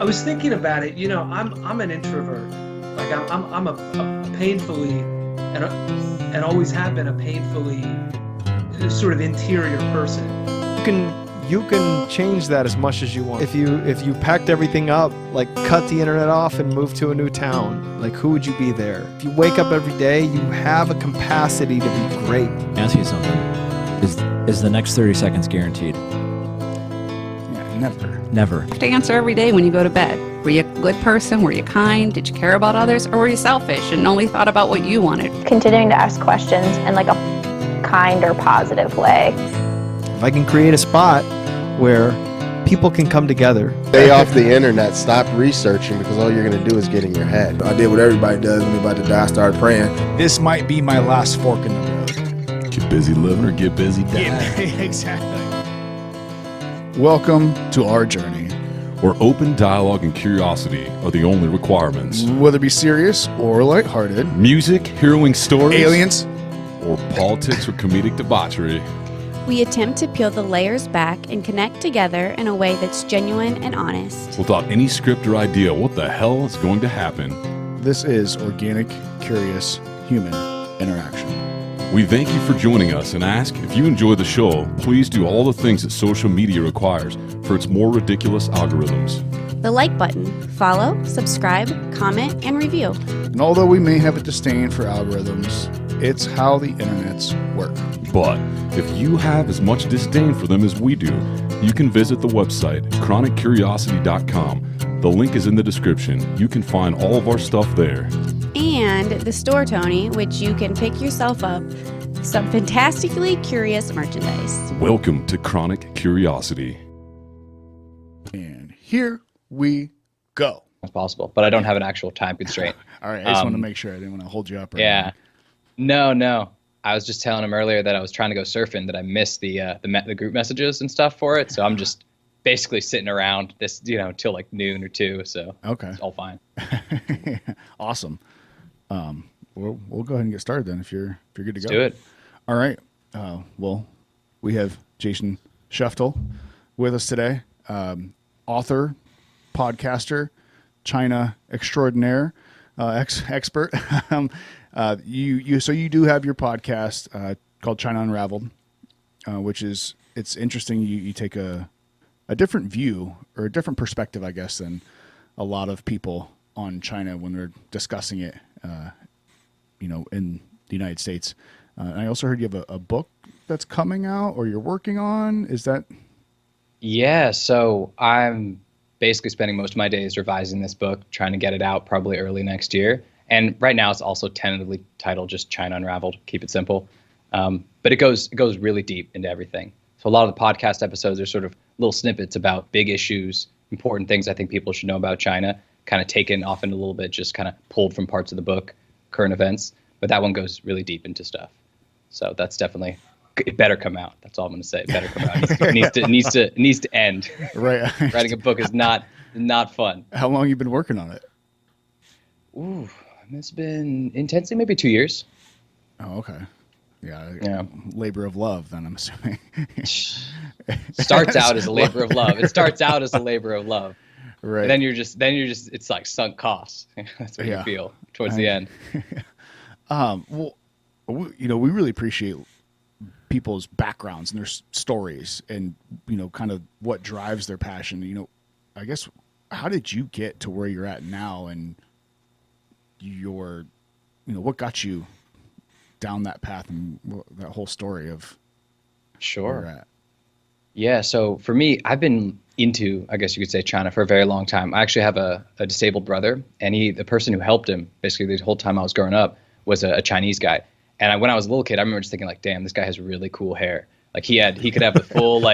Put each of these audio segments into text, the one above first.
I was thinking about it. I'm an introvert. Like I'm a painfully and always have been a painfully sort of interior person. You can change that as much as you want. If you packed everything up, like cut the internet off and moved to a new town, like who would you be there? If you wake up every day, you have a capacity to be great. Ask you something. Is the next 30 seconds guaranteed? Yeah, never. Never. You have to answer every day when you go to bed. Were you a good person? Were you kind? Did you care about others? Or were you selfish and only thought about what you wanted? Continuing to ask questions in like a kind or positive way. If I can create a spot where people can come together. Stay off the internet, stop researching, because all you're going to do is get in your head. I did what everybody does when they're about to die, I started praying. This might be my last fork in the road. Get busy living or get busy dying. Exactly. Welcome to our journey, where open dialogue and curiosity are the only requirements. whether it be serious or lighthearted, Music, heroing stories, aliens, or politics or comedic debauchery. We attempt to peel the layers back and connect together in a way that's genuine and honest. Without any script or idea what the hell is going to happen. this is organic, curious, human interaction. We thank you for joining us and ask, if you enjoy the show, please do all the things that social media requires for its more ridiculous algorithms. The like button, follow, subscribe, comment, and review. And although we may have a disdain for algorithms, it's how the internets work. But if you have as much disdain for them as we do, you can visit the website, chroniccuriosity.com. The link is in the description. You can find all of our stuff there. And the store, Tony, which you can pick yourself up some fantastically curious merchandise. Welcome to Chronic Curiosity. And here we go. As possible, but I don't have an actual time constraint. All right, I just want to make sure I didn't want to hold you up. Yeah. No. I was just telling him earlier that I was trying to go surfing, that I missed the group messages and stuff for it. So I'm just basically sitting around this, till like noon or 2. So okay, it's all fine. Awesome. We'll go ahead and get started then if you're good to go. Let's do it. All right. Well, we have Jason Szeftel with us today. Author, podcaster, China extraordinaire, expert. You do have your podcast called China Unraveled, which is, it's interesting. You take a different view or a different perspective, I guess, than a lot of people on China when they're discussing it, in the United States. And I also heard you have a book that's coming out or you're working on. Is that? Yeah. So I'm basically spending most of my days revising this book, trying to get it out probably early next year. And right now it's also tentatively titled just China Unraveled, keep it simple. But it goes really deep into everything. So a lot of the podcast episodes are sort of little snippets about big issues, important things I think people should know about China, kind of taken often a little bit, just kind of pulled from parts of the book, current events. But that one goes really deep into stuff. So that's definitely, it better come out. That's all I'm going to say. It better come out. It needs to end. Right. Writing a book is not fun. How long have you been working on it? Ooh, it's been intensely maybe 2 years. Oh, okay. Yeah. Labor of love, then I'm assuming. Starts out as a labor of love. It starts out as a labor of love. Right. And then you're just, it's like sunk costs. That's what you feel towards the end. Well, we really appreciate people's backgrounds and their stories and, kind of what drives their passion. I guess, how did you get to where you're at now and what got you down that path and that whole story of Sure. where you're at? Yeah. So for me, I've been into, I guess you could say, China for a very long time. I actually have a disabled brother, and the person who helped him basically the whole time I was growing up was a Chinese guy. And when I was a little kid, I remember just thinking like, damn, this guy has really cool hair. Like he could have the full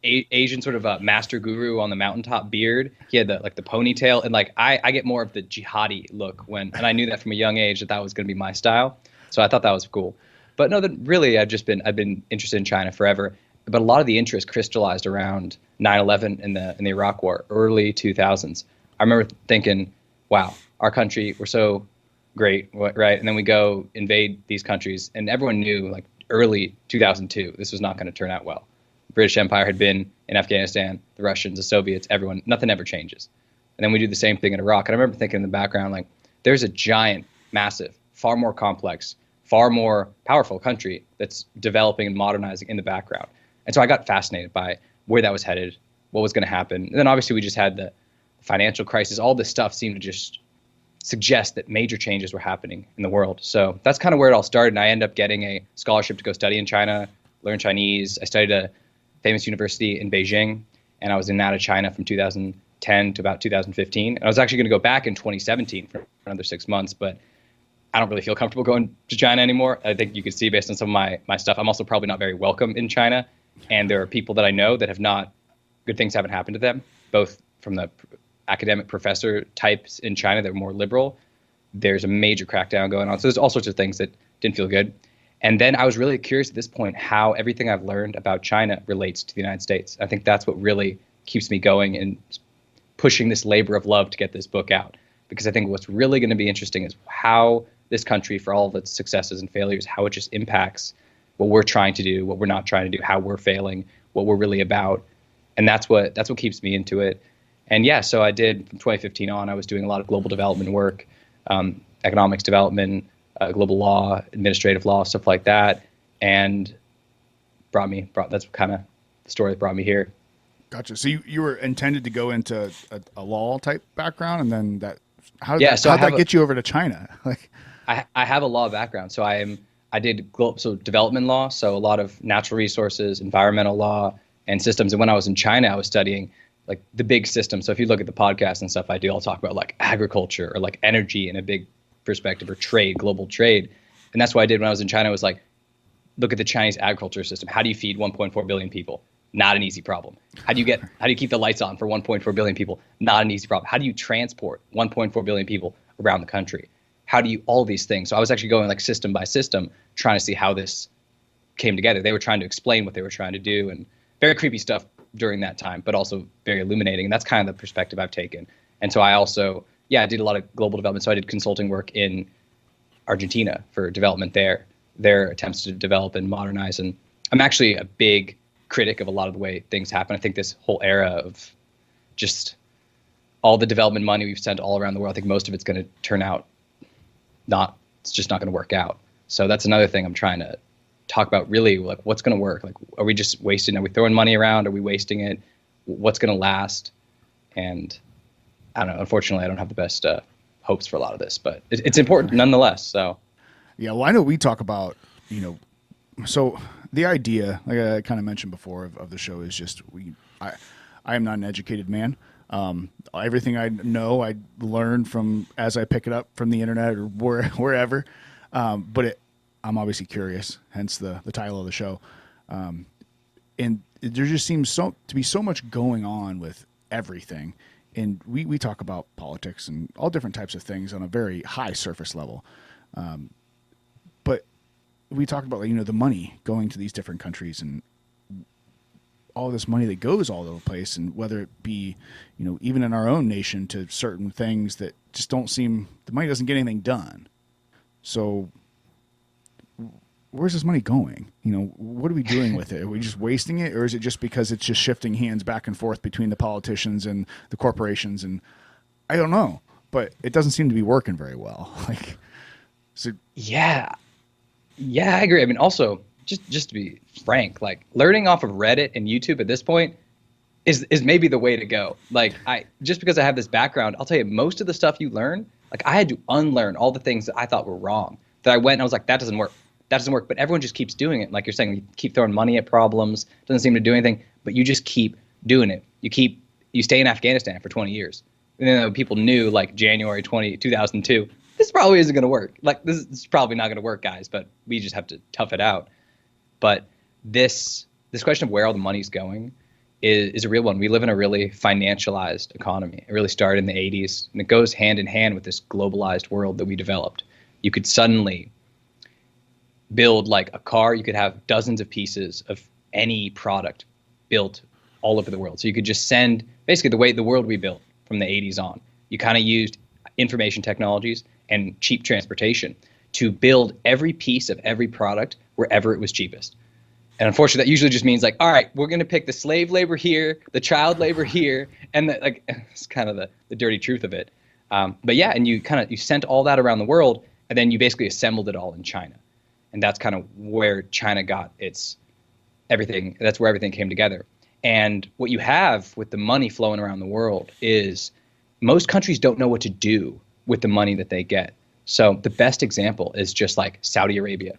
Asian sort of master guru on the mountaintop beard. He had the ponytail, and I get more of the jihadi look and I knew that from a young age that was going to be my style. So I thought that was cool. But no, that really I've been interested in China forever. But a lot of the interest crystallized around 9/11 in the Iraq War, early 2000s. I remember thinking, wow, our country, we're so great, right? And then we go invade these countries, and everyone knew early 2002, this was not going to turn out well. British Empire had been in Afghanistan, the Russians, the Soviets, everyone, nothing ever changes. And then we do the same thing in Iraq. And I remember thinking in the background, like, there's a giant, massive, far more complex, far more powerful country that's developing and modernizing in the background. And so I got fascinated by where that was headed, what was going to happen. And then obviously we just had the financial crisis. All this stuff seemed to just suggest that major changes were happening in the world. So that's kind of where it all started. And I ended up getting a scholarship to go study in China, learn Chinese. I studied at a famous university in Beijing, and I was in and out of China from 2010 to about 2015. And I was actually going to go back in 2017 for another 6 months, but I don't really feel comfortable going to China anymore. I think you can see based on some of my stuff, I'm also probably not very welcome in China. And there are people that I know that have not, good things haven't happened to them, both from the academic professor types in China that are more liberal. There's a major crackdown going on. So there's all sorts of things that didn't feel good. And then I was really curious at this point how everything I've learned about China relates to the United States. I think that's what really keeps me going and pushing this labor of love to get this book out. Because I think what's really going to be interesting is how this country, for all of its successes and failures, how it just impacts what we're trying to do, what we're not trying to do, how we're failing, what we're really about. And that's what keeps me into it. And yeah, so I did from 2015 on, I was doing a lot of global development work, economics development, global law, administrative law, stuff like that. And that's kind of the story that brought me here. Gotcha. So you were intended to go into a law type background, and then how did that get you over to China? Like, I have a law background. So I did development law, so a lot of natural resources, environmental law, and systems. And when I was in China, I was studying like the big systems. So if you look at the podcast and stuff I do, I'll talk about like agriculture or like energy in a big perspective, or trade, global trade. And that's what I did when I was in China, was like, look at the Chinese agriculture system. How do you feed 1.4 billion people? Not an easy problem. How do you keep the lights on for 1.4 billion people? Not an easy problem. How do you transport 1.4 billion people around the country? How do you, all these things? So I was actually going like system by system, trying to see how this came together. They were trying to explain what they were trying to do, and very creepy stuff during that time, but also very illuminating. And that's kind of the perspective I've taken. And so I also, I did a lot of global development. So I did consulting work in Argentina for development there, their attempts to develop and modernize. And I'm actually a big critic of a lot of the way things happen. I think this whole era of just all the development money we've sent all around the world, I think most of it's going to turn out it's just not going to work out. So that's another thing I'm trying to talk about, really, like, what's going to work? Like, are we just wasting? Are we throwing money around? Are we wasting it? What's going to last? And I don't know. Unfortunately, I don't have the best hopes for a lot of this, but it's important nonetheless. So, yeah. Well, I know we talk about, so the idea, like I kind of mentioned before, of the show is just I am not an educated man. Everything I know, I learn from as I pick it up from the internet or wherever. But I'm obviously curious, hence the title of the show. And there just seems to be so much going on with everything. And we talk about politics and all different types of things on a very high surface level. But we talked about, the money going to these different countries and all this money that goes all over the place, and whether it be, even in our own nation, to certain things that just the money doesn't get anything done. So where's this money going? What are we doing with it? Are we just wasting it, or is it just because it's just shifting hands back and forth between the politicians and the corporations? And I don't know, but it doesn't seem to be working very well. Yeah, I agree. I mean, also, just to be frank, like, learning off of Reddit and YouTube at this point is maybe the way to go. Like, just because I have this background, I'll tell you, most of the stuff you learn, like, I had to unlearn all the things that I thought were wrong. That I went and I was like, that doesn't work. But everyone just keeps doing it. Like you're saying, you keep throwing money at problems, doesn't seem to do anything, but you just keep doing it. You stay in Afghanistan for 20 years. And then people knew, like, January 2002, this probably isn't going to work. Like, this is probably not going to work, guys, but we just have to tough it out. But this question of where all the money's going is a real one. We live in a really financialized economy. It really started in the 80s, and it goes hand in hand with this globalized world that we developed. You could suddenly build, like, a car. You could have dozens of pieces of any product built all over the world. So you could just send, basically, the way the world we built from the 80s on. You kind of used information technologies and cheap transportation to build every piece of every product wherever it was cheapest. And unfortunately, that usually just means like, all right, we're going to pick the slave labor here, the child labor here, and like it's kind of the dirty truth of it. But yeah, and you sent all that around the world, and then you basically assembled it all in China, and that's kind of where China got its everything. That's where everything came together. And what you have with the money flowing around the world is most countries don't know what to do with the money that they get. So the best example is just like Saudi Arabia.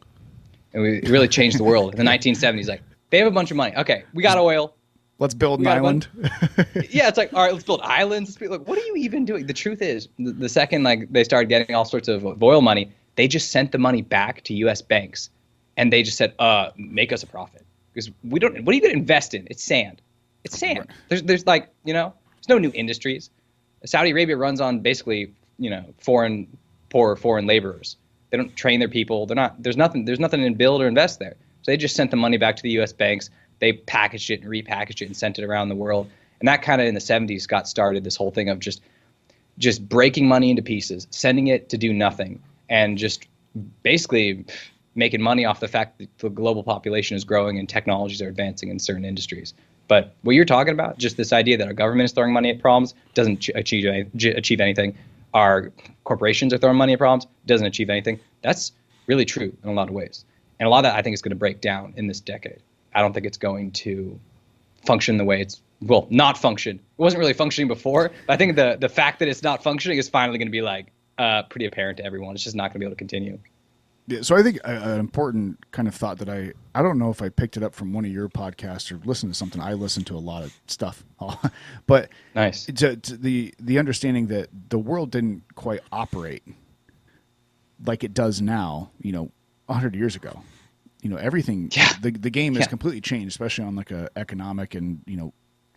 And it really changed the world. In the 1970s, like, they have a bunch of money. Okay, we got oil. Let's build an island. Yeah, it's like, all right, let's build islands. Like, what are you even doing? The truth is, the second like they started getting all sorts of oil money, they just sent the money back to U.S. banks, and they just said, make us a profit. Because we don't. What are you going to invest in? It's sand. It's sand. There's like, there's no new industries. Saudi Arabia runs on basically, poor foreign laborers. They don't train their people. There's nothing to build or invest there. So they just sent the money back to the U.S. banks. They packaged it and repackaged it and sent it around the world. And that kind of in the 70s got started, this whole thing of just breaking money into pieces, sending it to do nothing, and just basically making money off the fact that the global population is growing and technologies are advancing in certain industries. But what you're talking about, just this idea that our government is throwing money at problems, doesn't achieve anything. Our corporations are throwing money at problems, doesn't achieve anything. That's really true in a lot of ways. And a lot of that I think is going to break down in this decade. I don't think it's going to function the way not function. It wasn't really functioning before, but I think the fact that it's not functioning is finally going to be like pretty apparent to everyone. It's just not going to be able to continue. Yeah, so I think an important kind of thought that I don't know if I picked it up from one of your podcasts or listened to something. I listen to a lot of stuff, but nice. To the understanding that the world didn't quite operate like it does now, 100 years ago. Everything. Yeah. The game has completely changed, especially on like a economic and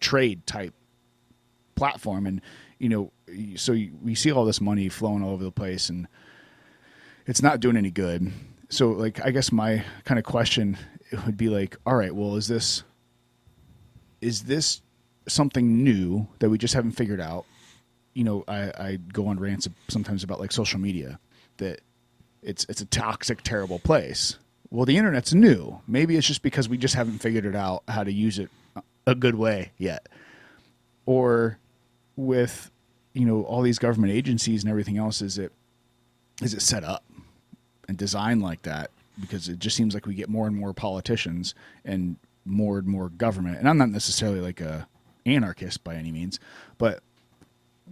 trade type platform, and so we see all this money flowing all over the place, and it's not doing any good. So like, I guess my kind of question would be like, all right, well, is this something new that we just haven't figured out? I go on rants sometimes about like social media, that it's a toxic, terrible place. Well, the internet's new. Maybe it's just because we just haven't figured it out how to use it a good way yet. Or with, all these government agencies and everything else, is it set up and designed like that? Because it just seems like we get more and more politicians and more government. And I'm not necessarily like a anarchist by any means, but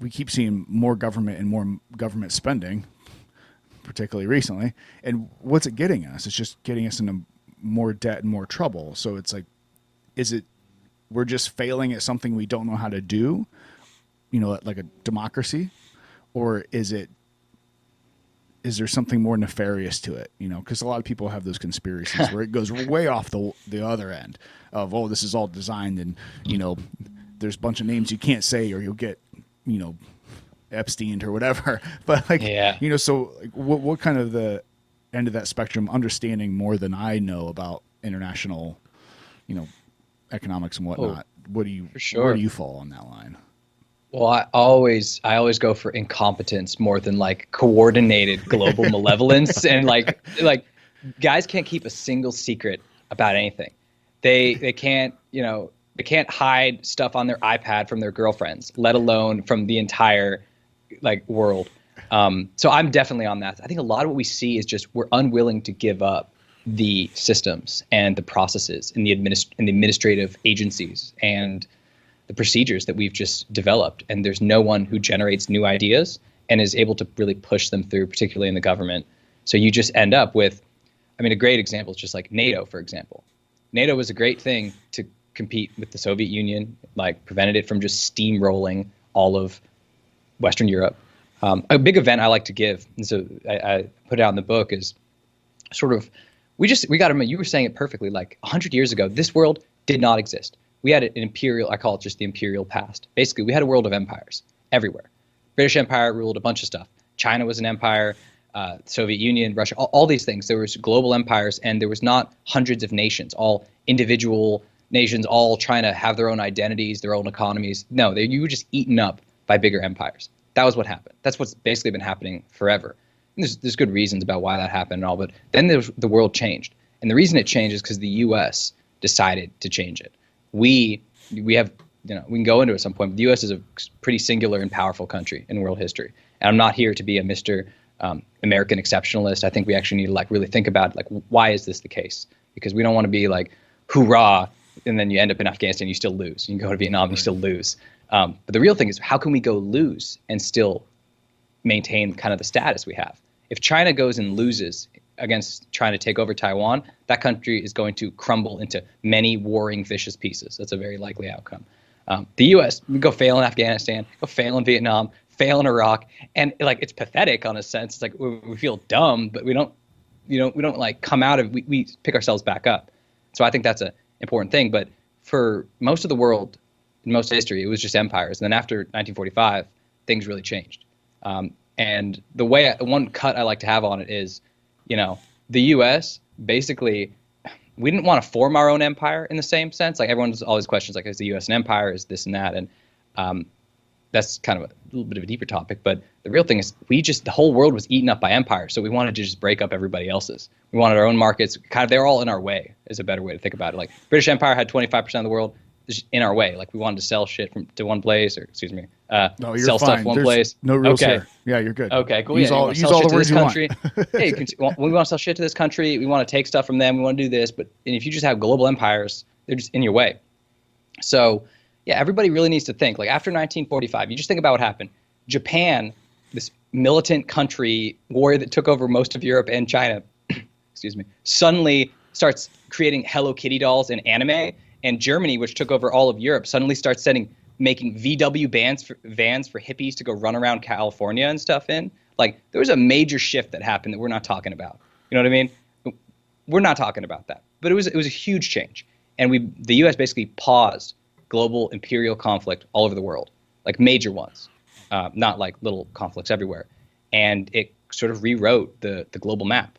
we keep seeing more government and more government spending, particularly recently. And what's it getting us? It's just getting us into more debt and more trouble. So it's like, we're just failing at something we don't know how to do, like a democracy? Or is there something more nefarious to it? Because a lot of people have those conspiracies where it goes way off the other end of, this is all designed, and, there's a bunch of names you can't say or you'll get, Epstein or whatever. But like, so like, what kind of the end of that spectrum, understanding more than I know about international, economics and whatnot. Where do you fall on that line? Well, I always go for incompetence more than like coordinated global malevolence. And like guys can't keep a single secret about anything. They can't, they can't hide stuff on their iPad from their girlfriends, let alone from the entire like world. So I'm definitely on that. I think a lot of what we see is just we're unwilling to give up the systems and the processes and the administrative agencies and the procedures that we've just developed. And there's no one who generates new ideas and is able to really push them through, particularly in the government. So you just end up with, a great example is just like NATO, for example. NATO was a great thing to compete with the Soviet Union, like prevented it from just steamrolling all of Western Europe. A big event I like to give, and so I put it out in the book, is sort of, we got to remember, you were saying it perfectly, like 100 years ago, this world did not exist. We had an imperial, I call it just the imperial past. Basically, we had a world of empires everywhere. British Empire ruled a bunch of stuff. China was an empire, Soviet Union, Russia, all these things. There was global empires, and there was not hundreds of nations, all individual nations, all trying to have their own identities, their own economies. No, you were just eaten up by bigger empires. That was what happened. That's what's basically been happening forever. And there's good reasons about why that happened and all, but then the world changed. And the reason it changed is because the U.S. decided to change it. We have, we can go into it at some point, but the U.S. is a pretty singular and powerful country in world history. And I'm not here to be a Mr. American exceptionalist. I think we actually need to like really think about like, why is this the case? Because we don't want to be like, hoorah, and then you end up in Afghanistan, you still lose. You can go to Vietnam, you still lose. But the real thing is, how can we go lose and still maintain kind of the status we have? If China goes and loses against trying to take over Taiwan, that country is going to crumble into many warring, vicious pieces. That's a very likely outcome. The U.S., we go fail in Afghanistan, go fail in Vietnam, fail in Iraq, and like it's pathetic on a sense. It's like we feel dumb, but we don't like come out of. We pick ourselves back up. So I think that's an important thing. But for most of the world, in most history, it was just empires. And then after 1945, things really changed. And the one cut I like to have on it is, the U.S. basically, we didn't want to form our own empire in the same sense. Like everyone's always questions like, is the U.S. an empire? Is this and that? And that's kind of a little bit of a deeper topic. But the real thing is the whole world was eaten up by empires. So we wanted to just break up everybody else's. We wanted our own markets. Kind of, they're all in our way is a better way to think about it. Like British Empire had 25% of the world in our way. Like we wanted to sell shit to one place, or excuse me, no, sell fine. stuff one There's place. No rules here. Yeah, you're good. Okay, cool. Use all the words you want. Hey, we want to sell shit to this country. We want to take stuff from them. We want to do this. But if you just have global empires, they're just in your way. So yeah, everybody really needs to think. Like after 1945, you just think about what happened. Japan, this militant country, warrior that took over most of Europe and China, excuse me, suddenly starts creating Hello Kitty dolls and anime. And Germany, which took over all of Europe, suddenly starts making VW vans for hippies to go run around California and stuff in. Like there was a major shift that happened that we're not talking about. You know what I mean? We're not talking about that. But it was a huge change. And the U.S. basically paused global imperial conflict all over the world, like major ones, not like little conflicts everywhere. And it sort of rewrote the global map.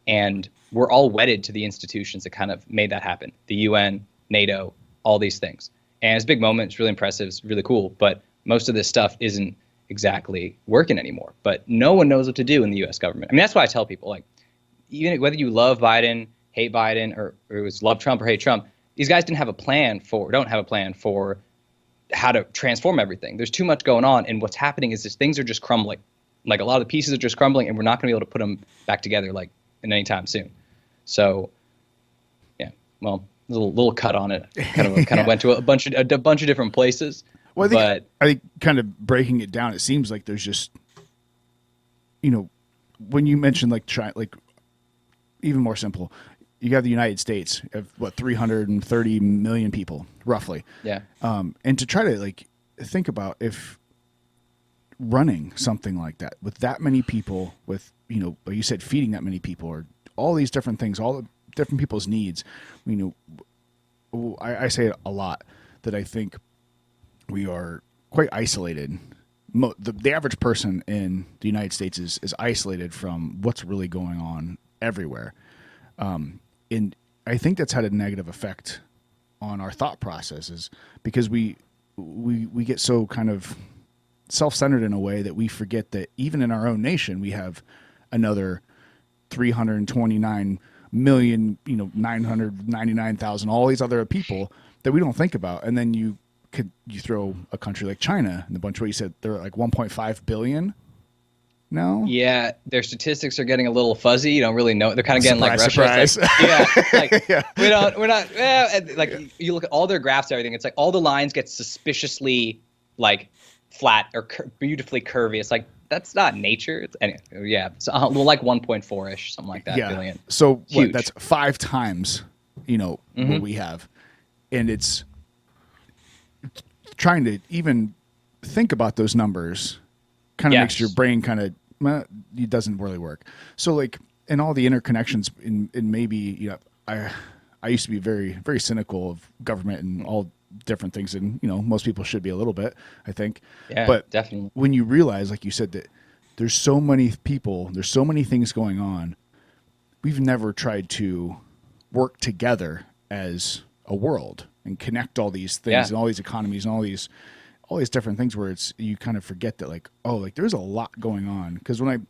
And we're all wedded to the institutions that kind of made that happen. The UN, NATO, all these things. And it's a big moment. It's really impressive. It's really cool. But most of this stuff isn't exactly working anymore. But no one knows what to do in the U.S. government. I mean, that's why I tell people, like, even whether you love Biden, hate Biden, or it was love Trump or hate Trump, these guys don't have a plan for how to transform everything. There's too much going on. And what's happening is just things are just crumbling. Like a lot of the pieces are just crumbling, and we're not going to be able to put them back together like in any time soon. So, yeah, well, a little cut on it. Kind of went to a bunch of different places. Well, I think kind of breaking it down, it seems like there's just, when you mentioned like China, like even more simple, you have the United States of 330 million people roughly. Yeah. And to try to like think about if running something like that with that many people, with you said feeding that many people, or all these different things, all the different people's needs. I say it a lot that I think we are quite isolated. The average person in the United States is isolated from what's really going on everywhere. And I think that's had a negative effect on our thought processes, because we get so kind of self-centered in a way that we forget that even in our own nation, we have another 329 million, 999,000, all these other people that we don't think about. And then you throw a country like China in the bunch where you said they're like 1.5 billion now. Yeah, their statistics are getting a little fuzzy. You don't really know. They're kind of getting surprise, like Russia. surprise. Like, yeah, we're not. Like you look at all their graphs, and everything. It's like all the lines get suspiciously like flat or beautifully curvy. It's like, that's not nature. Anyway, yeah, it's like 1.4-ish, something like that, billion. So that's 5 times, what we have. And it's trying to even think about those numbers kind of makes your brain kind of, it doesn't really work. So like in all the interconnections in maybe, I used to be very, very cynical of government and all different things, and most people should be a little bit, I think. Yeah, but definitely. When you realize, like you said, that there's so many people, there's so many things going on, we've never tried to work together as a world and connect all these things and all these economies and all these different things, where you kind of forget that there's a lot going on. Because one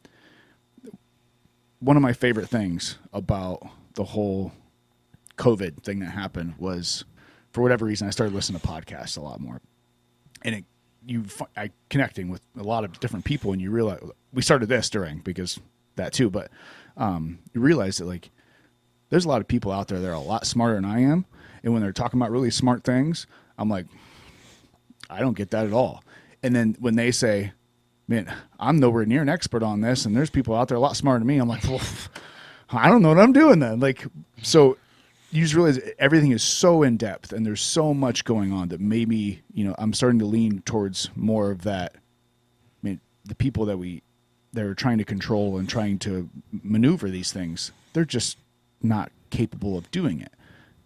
of my favorite things about the whole COVID thing that happened was, for whatever reason, I started listening to podcasts a lot more, and I connecting with a lot of different people, and you realize we started this during because that too, but you realize that like there's a lot of people out there that are a lot smarter than I am, and when they're talking about really smart things, I'm like, I don't get that at all. And then when they say, man, I'm nowhere near an expert on this, and there's people out there a lot smarter than me, I'm like, well, I don't know what I'm doing then. Like, so you just realize everything is so in depth and there's so much going on that maybe, I'm starting to lean towards more of that. I mean, the people that are trying to control and trying to maneuver these things, they're just not capable of doing it.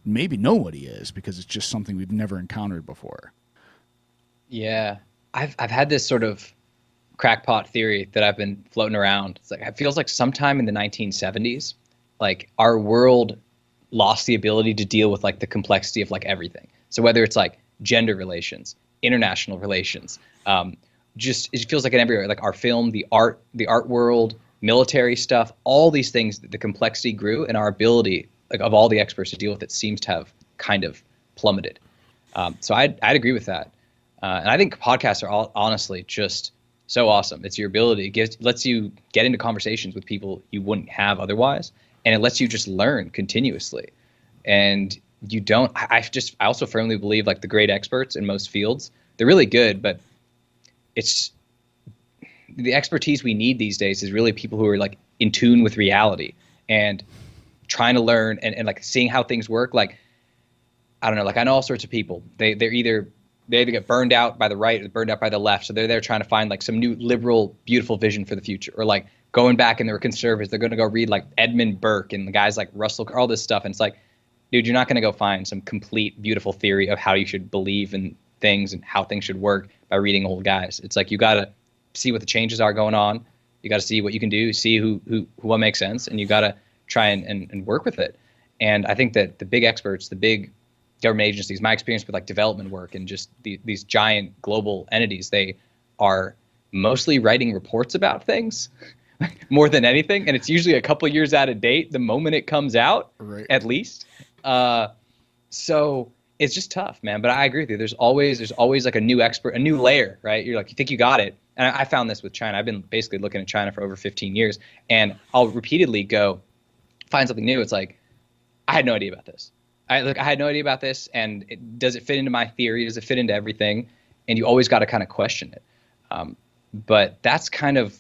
Maybe nobody is, because it's just something we've never encountered before. Yeah. I've had this sort of crackpot theory that I've been floating around. It's like, it feels like sometime in the 1970s, like our world lost the ability to deal with like the complexity of like everything. So whether it's like gender relations, international relations, just it feels like in everywhere, like our film, the art world, military stuff, all these things, the complexity grew, and our ability like of all the experts to deal with it seems to have kind of plummeted. So I'd agree with that. And I think podcasts are honestly just so awesome. It's your ability. It lets you get into conversations with people you wouldn't have otherwise. And it lets you just learn continuously. And you don't, I also firmly believe like the great experts in most fields, they're really good, but it's the expertise we need these days is really people who are like in tune with reality and trying to learn and like seeing how things work. Like, I don't know, like I know all sorts of people. They either get burned out by the right or burned out by the left. So they're there trying to find like some new liberal, beautiful vision for the future, or like going back and they're conservatives. They're going to go read like Edmund Burke and the guys like Russell, all this stuff. And it's like, dude, you're not going to go find some complete, beautiful theory of how you should believe in things and how things should work by reading old guys. It's like, you got to see what the changes are going on. You got to see what you can do, see what makes sense. And you got to try and work with it. And I think that the big experts, the big government agencies, my experience with like development work and just these giant global entities, they are mostly writing reports about things more than anything. And it's usually a couple of years out of date the moment it comes out, right, at least. So it's just tough, man. But I agree with you. There's always like a new expert, a new layer, right? You're like, you think you got it. And I found this with China. I've been basically looking at China for over 15 years, and I'll repeatedly go find something new. It's like, I had no idea about this. I had no idea about this. And does it fit into my theory? Does it fit into everything? And you always got to kind of question it. But that's kind of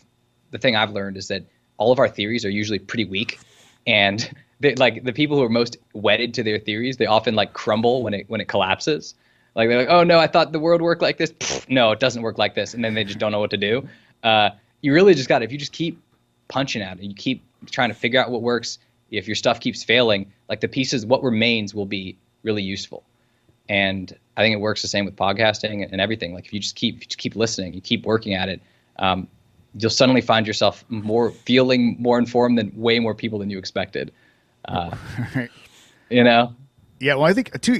the thing I've learned, is that all of our theories are usually pretty weak, and like the people who are most wedded to their theories, they often like crumble when it collapses. Like they're like, oh no, I thought the world worked like this. Pfft, no, it doesn't work like this. And then they just don't know what to do. You really just got, if you just keep punching at it, you keep trying to figure out what works. If your stuff keeps failing, like the pieces, what remains will be really useful. And I think it works the same with podcasting and everything. Like if you just keep listening, you keep working at it, you'll suddenly find yourself feeling more informed than way more people than you expected. Right. You know? Yeah, well, I think too.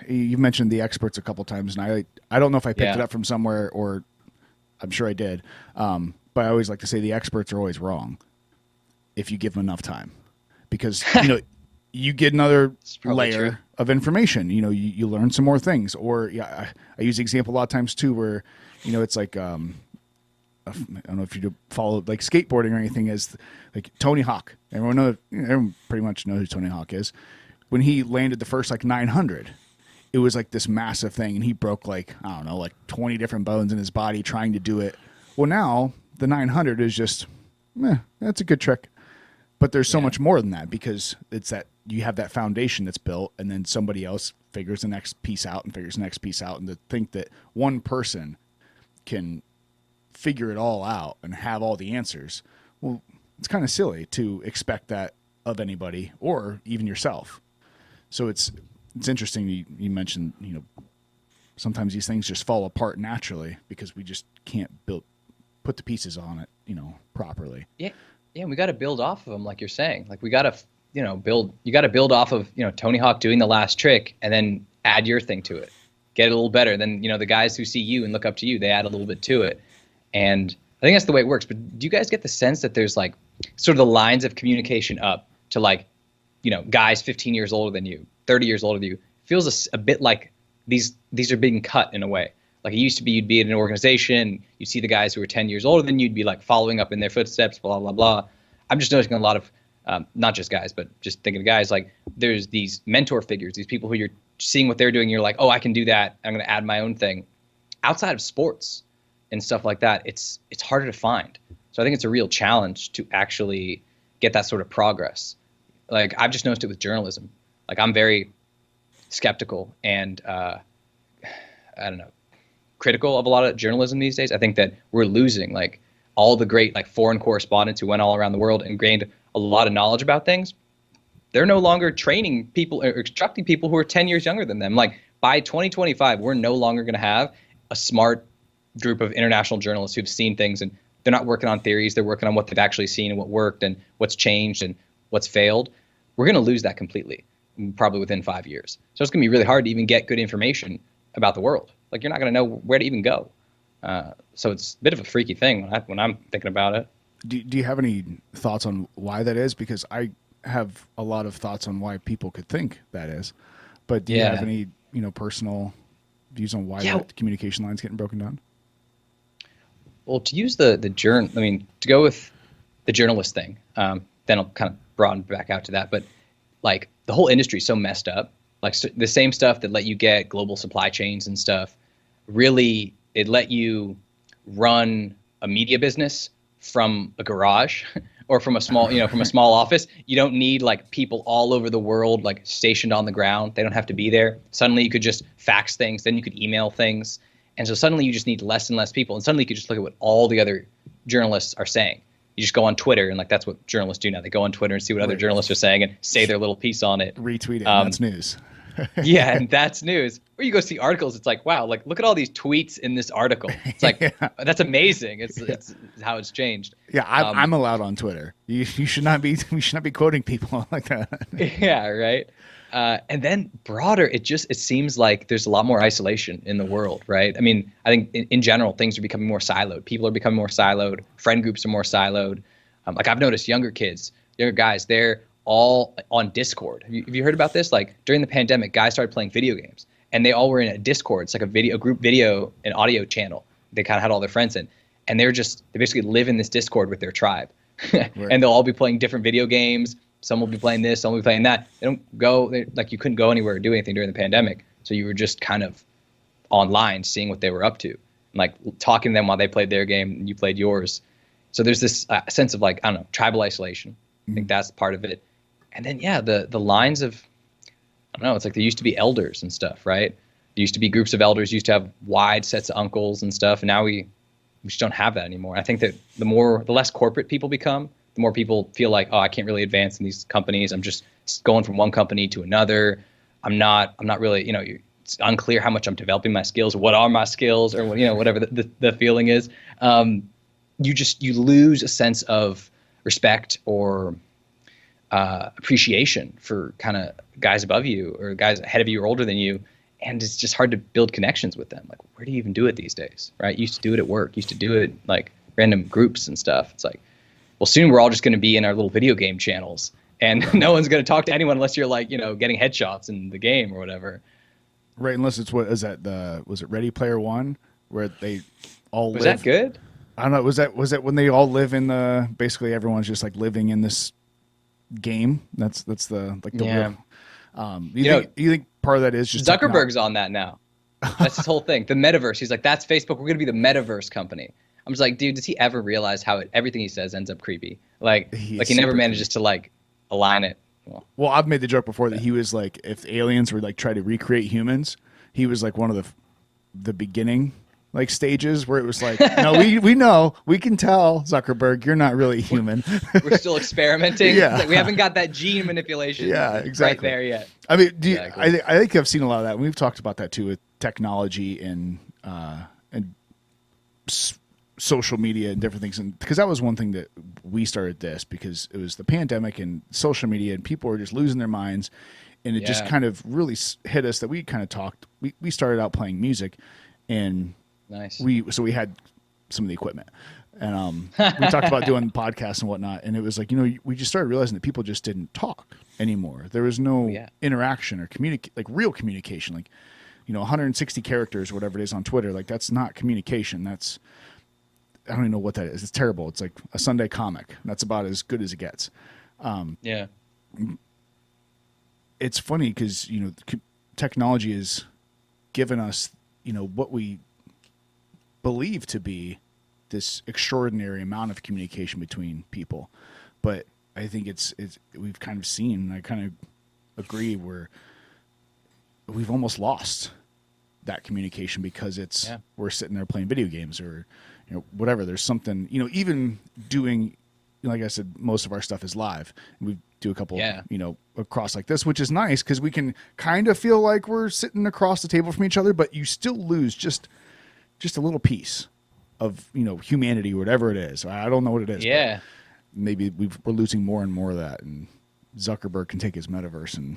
You mentioned the experts a couple times, and I don't know if I picked it up from somewhere, or I'm sure I did. But I always like to say the experts are always wrong if you give them enough time, because you get another layer of information. You learn some more things. Or I use the example a lot of times too, where it's like I don't know if you follow like skateboarding or anything, is like Tony Hawk. Everyone pretty much knows who Tony Hawk is. When he landed the first like 900, it was like this massive thing, and he broke like 20 different bones in his body trying to do it. Well, now the 900 is just, that's a good trick. But there's so much more than that, because it's that you have that foundation that's built, and then somebody else figures the next piece out and figures the next piece out, and to think that one person can figure it all out and have all the answers, well, it's kind of silly to expect that of anybody, or even yourself. So it's interesting you mentioned, sometimes these things just fall apart naturally because we just can't put the pieces on it, properly. Yeah. Yeah. We got to build off of them. Like you're saying, like we got to, you got to build off of, Tony Hawk doing the last trick, and then add your thing to it, get it a little better. Then, the guys who see you and look up to you, they add a little bit to it. And I think that's the way it works. But do you guys get the sense that there's like sort of the lines of communication up to like guys 15 years older than you, 30 years older than you, feels a bit like these are being cut in a way. Like it used to be, you'd be in an organization, you see the guys who are 10 years older than you'd be like following up in their footsteps, blah, blah, blah. I'm just noticing a lot of, not just guys, but just thinking of guys, like there's these mentor figures, these people who you're seeing what they're doing. You're like, oh, I can do that. I'm going to add my own thing. Outside of sports and stuff like that, it's harder to find. So I think it's a real challenge to actually get that sort of progress. Like I've just noticed it with journalism. Like I'm very skeptical and I don't know, critical of a lot of journalism these days. I think that we're losing like all the great like foreign correspondents who went all around the world and gained a lot of knowledge about things. They're no longer training people or instructing people who are 10 years younger than them. Like by 2025, we're no longer going to have a smart group of international journalists who've seen things, and they're not working on theories. They're working on what they've actually seen and what worked and what's changed and what's failed. We're going to lose that completely, probably within 5 years. So it's going to be really hard to even get good information about the world. Like you're not going to know where to even go. So it's a bit of a freaky thing when I'm thinking about it. Do you have any thoughts on why that is? Because I have a lot of thoughts on why people could think that is. But do you have any, personal views on why that communication line's getting broken down? Well, to use to go with the journalist thing, then I'll kind of broaden back out to that. But like the whole industry is so messed up. Like the same stuff that let you get global supply chains and stuff, really, it let you run a media business from a garage or from a small, from a small office. You don't need like people all over the world, like stationed on the ground. They don't have to be there. Suddenly you could just fax things, then you could email things. And so suddenly you just need less and less people. And suddenly you could just look at what all the other journalists are saying. You just go on Twitter, and like that's what journalists do now. They go on Twitter and see what other journalists are saying and say their little piece on it. Retweet it, that's news. Yeah, and that's news. Or you go see articles, it's like, wow, like look at all these tweets in this article. It's like, that's amazing. It's how it's changed. Yeah, I'm allowed on Twitter. You should not be quoting people like that. Yeah, right. And then broader, it seems like there's a lot more isolation in the world, right? I mean, I think in general, things are becoming more siloed. People are becoming more siloed. Friend groups are more siloed. Like I've noticed younger guys, they're all on Discord. Have you heard about this? Like during the pandemic, guys started playing video games and they all were in a Discord. It's like a group video and audio channel. They kind of had all their friends in, and they basically live in this Discord with their tribe. And they'll all be playing different video games. Some will be playing this, some will be playing that. They don't go, like you couldn't go anywhere or do anything during the pandemic. So you were just kind of online seeing what they were up to, and like talking to them while they played their game and you played yours. So there's this sense of like, I don't know, tribal isolation. I think that's part of it. And then, the lines of, I don't know, it's like there used to be elders and stuff, right? There used to be groups of elders, used to have wide sets of uncles and stuff. And now we just don't have that anymore. I think that the less corporate people become, the more people feel like, oh, I can't really advance in these companies. I'm just going from one company to another. I'm not really, it's unclear how much I'm developing my skills. What are my skills, or whatever the feeling is. You lose a sense of respect or appreciation for kind of guys above you or guys ahead of you or older than you. And it's just hard to build connections with them. Like, where do you even do it these days, right? You used to do it at work. You used to do it like random groups and stuff. It's like, well, soon we're all just going to be in our little video game channels, and no one's going to talk to anyone unless you're like, getting headshots in the game or whatever. Right, unless it's was it Ready Player One, where they all was that good? I don't know. Was that when they all live in basically everyone's just like living in this game? That's the real. You think part of that is just Zuckerberg's on that now? That's his whole thing. The metaverse. He's like, that's Facebook. We're going to be the metaverse company. I'm just like, dude, does he ever realize how everything he says ends up creepy? Like he never manages to like align it. Well, I've made the joke before that he was like, if aliens were like try to recreate humans, he was like one of the beginning like stages where it was like, no, we know, we can tell, Zuckerberg, you're not really human. We're still experimenting. Yeah. Like, we haven't got that gene manipulation right there yet. I mean, I think I've seen a lot of that. We've talked about that too with technology and social media and different things. And because that was one thing that we started this, because it was the pandemic and social media and people were just losing their minds. And it just kind of really hit us that we kind of talked. We started out playing music, and nice. We had some of the equipment. And we talked about doing podcasts and whatnot, and it was like, we just started realizing that people just didn't talk anymore. There was no interaction or real communication. Like, 160 characters or whatever it is on Twitter, like that's not communication. That's, I don't even know what that is. It's terrible. It's like a Sunday comic. That's about as good as it gets. It's funny because, technology has given us, what we believe to be this extraordinary amount of communication between people. But I think it's we've kind of seen, and I kind of agree, where we've almost lost that communication because we're sitting there playing video games or, whatever. There's something, even doing, like I said, most of our stuff is live. We do a couple, across like this, which is nice because we can kind of feel like we're sitting across the table from each other, but you still lose just a little piece of, humanity, whatever it is. I don't know what it is. Yeah. Maybe we're losing more and more of that, and Zuckerberg can take his metaverse, and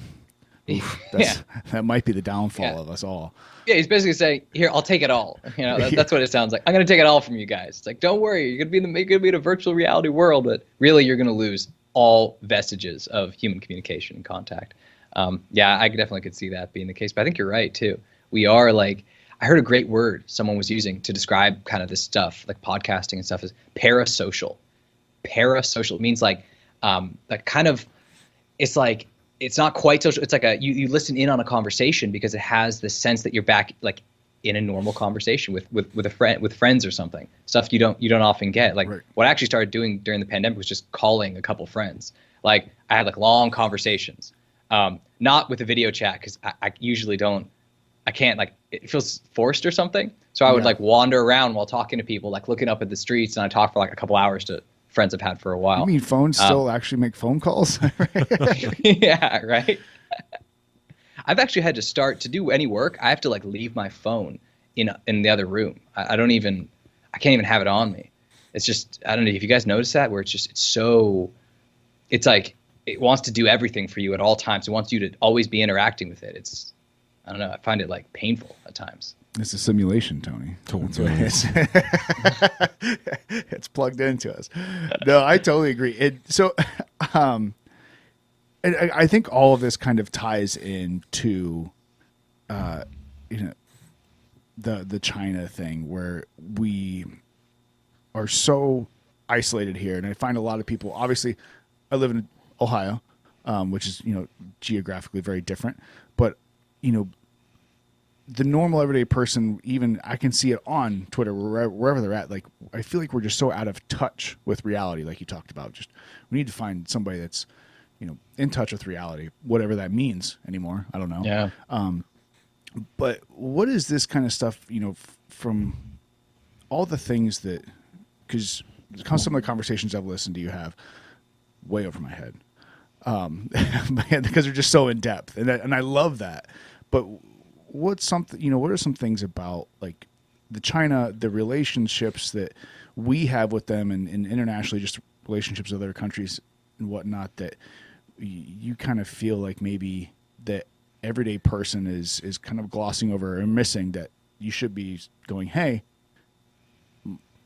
that might be the downfall of us all. Yeah, he's basically saying, "Here, I'll take it all." That's what it sounds like. I'm going to take it all from you guys. It's like, don't worry, you're going to be in a virtual reality world, but really, you're going to lose all vestiges of human communication and contact. I definitely could see that being the case. But I think you're right too. We are like, I heard a great word someone was using to describe kind of this stuff, like podcasting and stuff, is parasocial. Parasocial means like kind of, it's like, it's not quite social. It's like you listen in on a conversation because it has the sense that you're back like in a normal conversation with a friend, with friends or something. Stuff you don't often get. Like what I actually started doing during the pandemic was just calling a couple friends. Like I had like long conversations, not with a video chat because I usually don't. I can't, like, it feels forced or something. So I would like wander around while talking to people, like looking up at the streets, and I talk for like a couple hours to friends I've had for a while. You mean phones still actually make phone calls? Yeah, right. I've actually had to start to do any work. I have to like leave my phone in the other room. I can't even have it on me. It's just, I don't know if you guys notice that, where it's like it wants to do everything for you at all times. It wants you to always be interacting with it. I don't know. I find it like painful at times. It's a simulation, Tony. Totally. It's plugged into us. No, I totally agree. I think all of this kind of ties into, the China thing, where we are so isolated here, and I find a lot of people. Obviously, I live in Ohio, which is geographically very different, but the normal everyday person, even I can see it on Twitter, wherever they're at. Like, I feel like we're just so out of touch with reality, like you talked about. Just we need to find somebody that's, in touch with reality, whatever that means anymore. I don't know. Yeah. But what is this kind of stuff, from all the things that, because some of the conversations I've listened to you have way over my head, because they're just so in depth, and I love that. But what are some things about like the relationships that we have with them, and internationally, just relationships with other countries and whatnot, that you kind of feel like maybe that everyday person is kind of glossing over or missing, that you should be going, hey,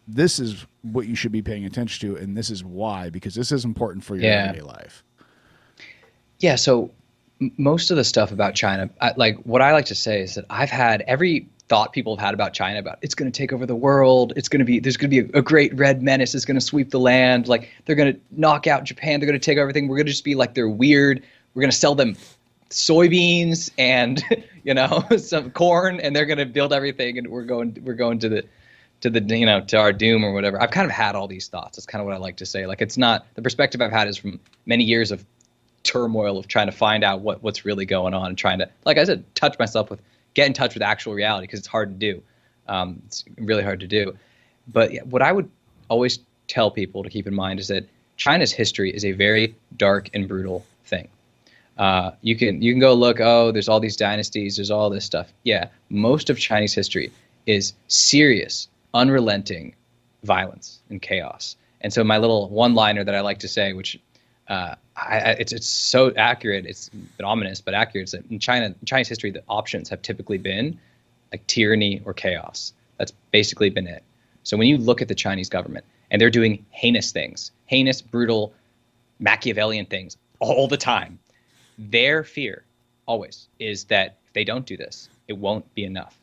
this is what you should be paying attention to, and this is why, because this is important for your everyday life. Yeah, so most of the stuff about China, what I like to say is that I've had every thought people have had about China, about it's going to take over the world, there's going to be a great red menace that's going to sweep the land, like they're going to knock out Japan, they're going to take everything, we're going to just be like, they're weird, we're going to sell them soybeans and some corn, and they're going to build everything, and we're going to to our doom or whatever. I've kind of had all these thoughts. That's kind of what I like to say. Like, it's not, the perspective I've had is from many years of turmoil of trying to find out what's really going on, and trying to, like I said, get in touch with actual reality, because it's hard to do. It's really hard to do. But what I would always tell people to keep in mind is that China's history is a very dark and brutal thing. You can go look, there's all these dynasties, there's all this stuff. Yeah, most of Chinese history is serious, unrelenting violence and chaos. And so my little one-liner that I like to say, which it's so accurate, it's a bit ominous, but accurate, is that in Chinese history, the options have typically been like tyranny or chaos. That's basically been it. So when you look at the Chinese government and they're doing heinous things, heinous, brutal, Machiavellian things all the time, their fear always is that if they don't do this, it won't be enough,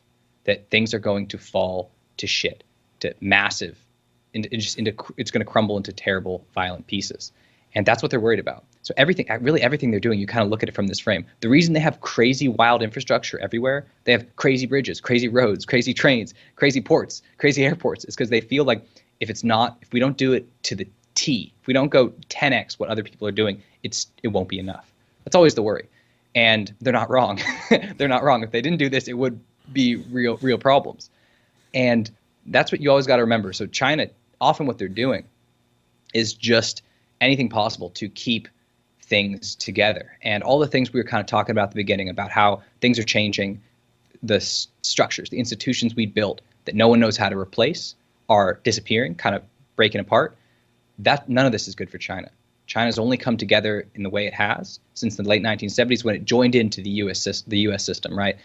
that things are going to fall to shit, to massive, it's going to crumble into terrible, violent pieces. And that's what they're worried about. So everything they're doing, you kind of look at it from this frame. The reason they have crazy, wild infrastructure everywhere, they have crazy bridges, crazy roads, crazy trains, crazy ports, crazy airports, is because they feel like if we don't do it to the T, if we don't go 10x what other people are doing, it won't be enough. That's always the worry. And they're not wrong. They're not wrong. If they didn't do this, it would be real problems. And that's what you always got to remember. So China, often what they're doing is just anything possible to keep things together. And all the things we were kind of talking about at the beginning about how things are changing, the structures, the institutions we built that no one knows how to replace are disappearing, kind of breaking apart. None of this is good for China. China's only come together in the way it has since the late 1970s when it joined into the U.S. system, right?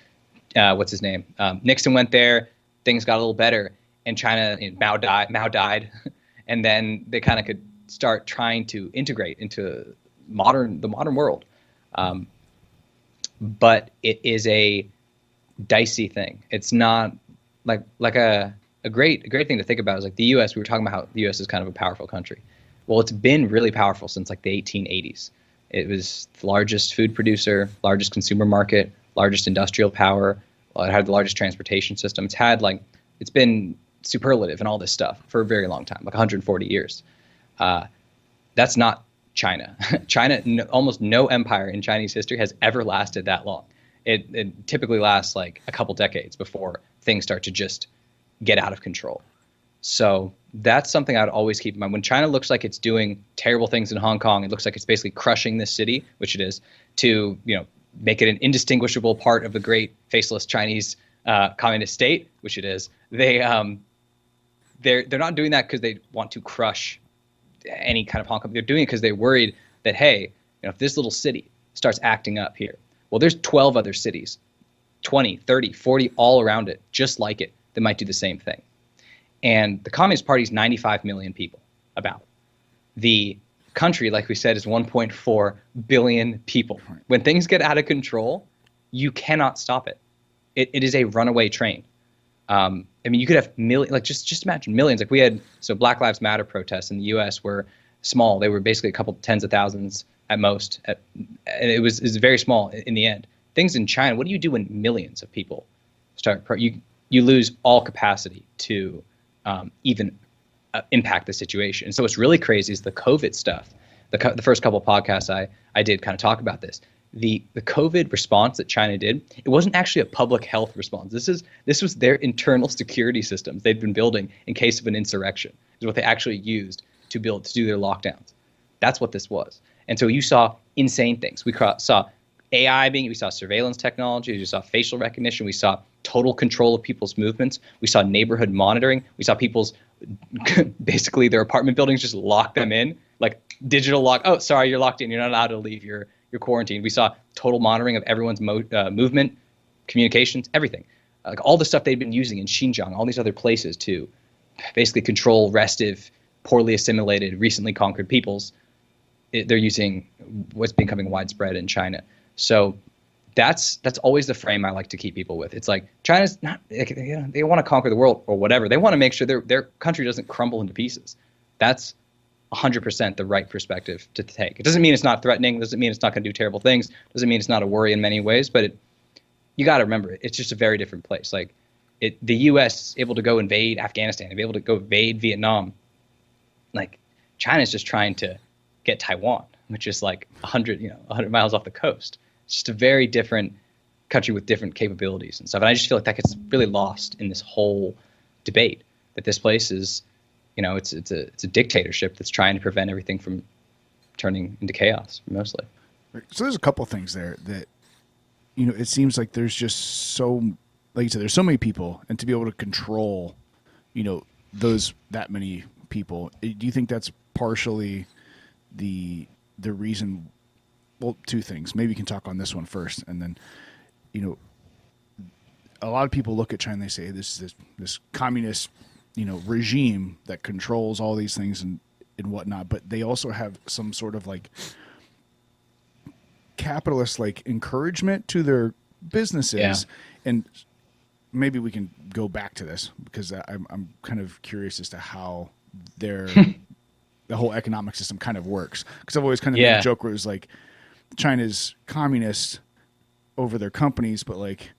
What's his name? Nixon went there, things got a little better, and China, Mao died, and then they kind of could start trying to integrate into the modern world. But it is a dicey thing. It's not like a great thing to think about is like the U.S. We were talking about how the U.S. is kind of a powerful country. Well, it's been really powerful since like the 1880s. It was the largest food producer, largest consumer market, largest industrial power. It had the largest transportation system. It's been superlative and all this stuff for a very long time, like 140 years. That's not China. Almost no empire in Chinese history has ever lasted that long. It typically lasts like a couple decades before things start to just get out of control. So that's something I'd always keep in mind. When China looks like it's doing terrible things in Hong Kong, it looks like it's basically crushing this city, which it is, to make it an indistinguishable part of the great faceless Chinese communist state, which it is. They're not doing that because they want to crush any kind of Hong Kong. They're doing it because they're worried that, hey, if this little city starts acting up here, well, there's 12 other cities, 20, 30, 40 all around it, just like it, that might do the same thing. And the Communist Party is 95 million people, about. The country, like we said, is 1.4 billion people. When things get out of control, you cannot stop it. It is a runaway train. You could have millions, like just imagine millions. Like we had, so Black Lives Matter protests in the U.S. were small. They were basically a couple tens of thousands at most. And it was very small in the end. Things in China, what do you do when millions of people start? You lose all capacity to even impact the situation. And so what's really crazy is the COVID stuff. The first couple of podcasts I did kind of talk about this. The COVID response that China did, it wasn't actually a public health response. This was their internal security systems they'd been building in case of an insurrection. Is what they actually used to do their lockdowns. That's what this was. And so you saw insane things. We saw AI we saw surveillance technology, we saw facial recognition, we saw total control of people's movements, we saw neighborhood monitoring, we saw people's basically their apartment buildings just lock them in, like digital lock. Oh, sorry, you're locked in. You're not allowed to leave your quarantine. We saw total monitoring of everyone's movement, communications, everything. Like all the stuff they've been using in Xinjiang, all these other places to basically control restive, poorly assimilated, recently conquered peoples. They're using what's becoming widespread in China. So that's always the frame I like to keep people with. It's like China's not, they want to conquer the world or whatever. They want to make sure their country doesn't crumble into pieces. That's 100% the right perspective to take. It doesn't mean it's not threatening. It doesn't mean it's not going to do terrible things. It doesn't mean it's not a worry in many ways. But you got to remember, it's just a very different place. Like the U.S. able to go invade Afghanistan, be able to go invade Vietnam. Like China's just trying to get Taiwan, which is like 100 miles off the coast. It's just a very different country with different capabilities and stuff. And I just feel like that gets really lost in this whole debate. That this place is, it's a dictatorship that's trying to prevent everything from turning into chaos, mostly. So there's a couple things there that, it seems like there's just so, like you said, there's so many people, and to be able to control, that many people. Do you think that's partially the reason? Well, two things. Maybe you can talk on this one first, and then, a lot of people look at China and they say this communist regime that controls all these things and whatnot, but they also have some sort of like capitalist like encouragement to their businesses. And maybe we can go back to this because I'm kind of curious as to how their the whole economic system kind of works, because I've always kind of made a joke where it was like China's communist over their companies, but like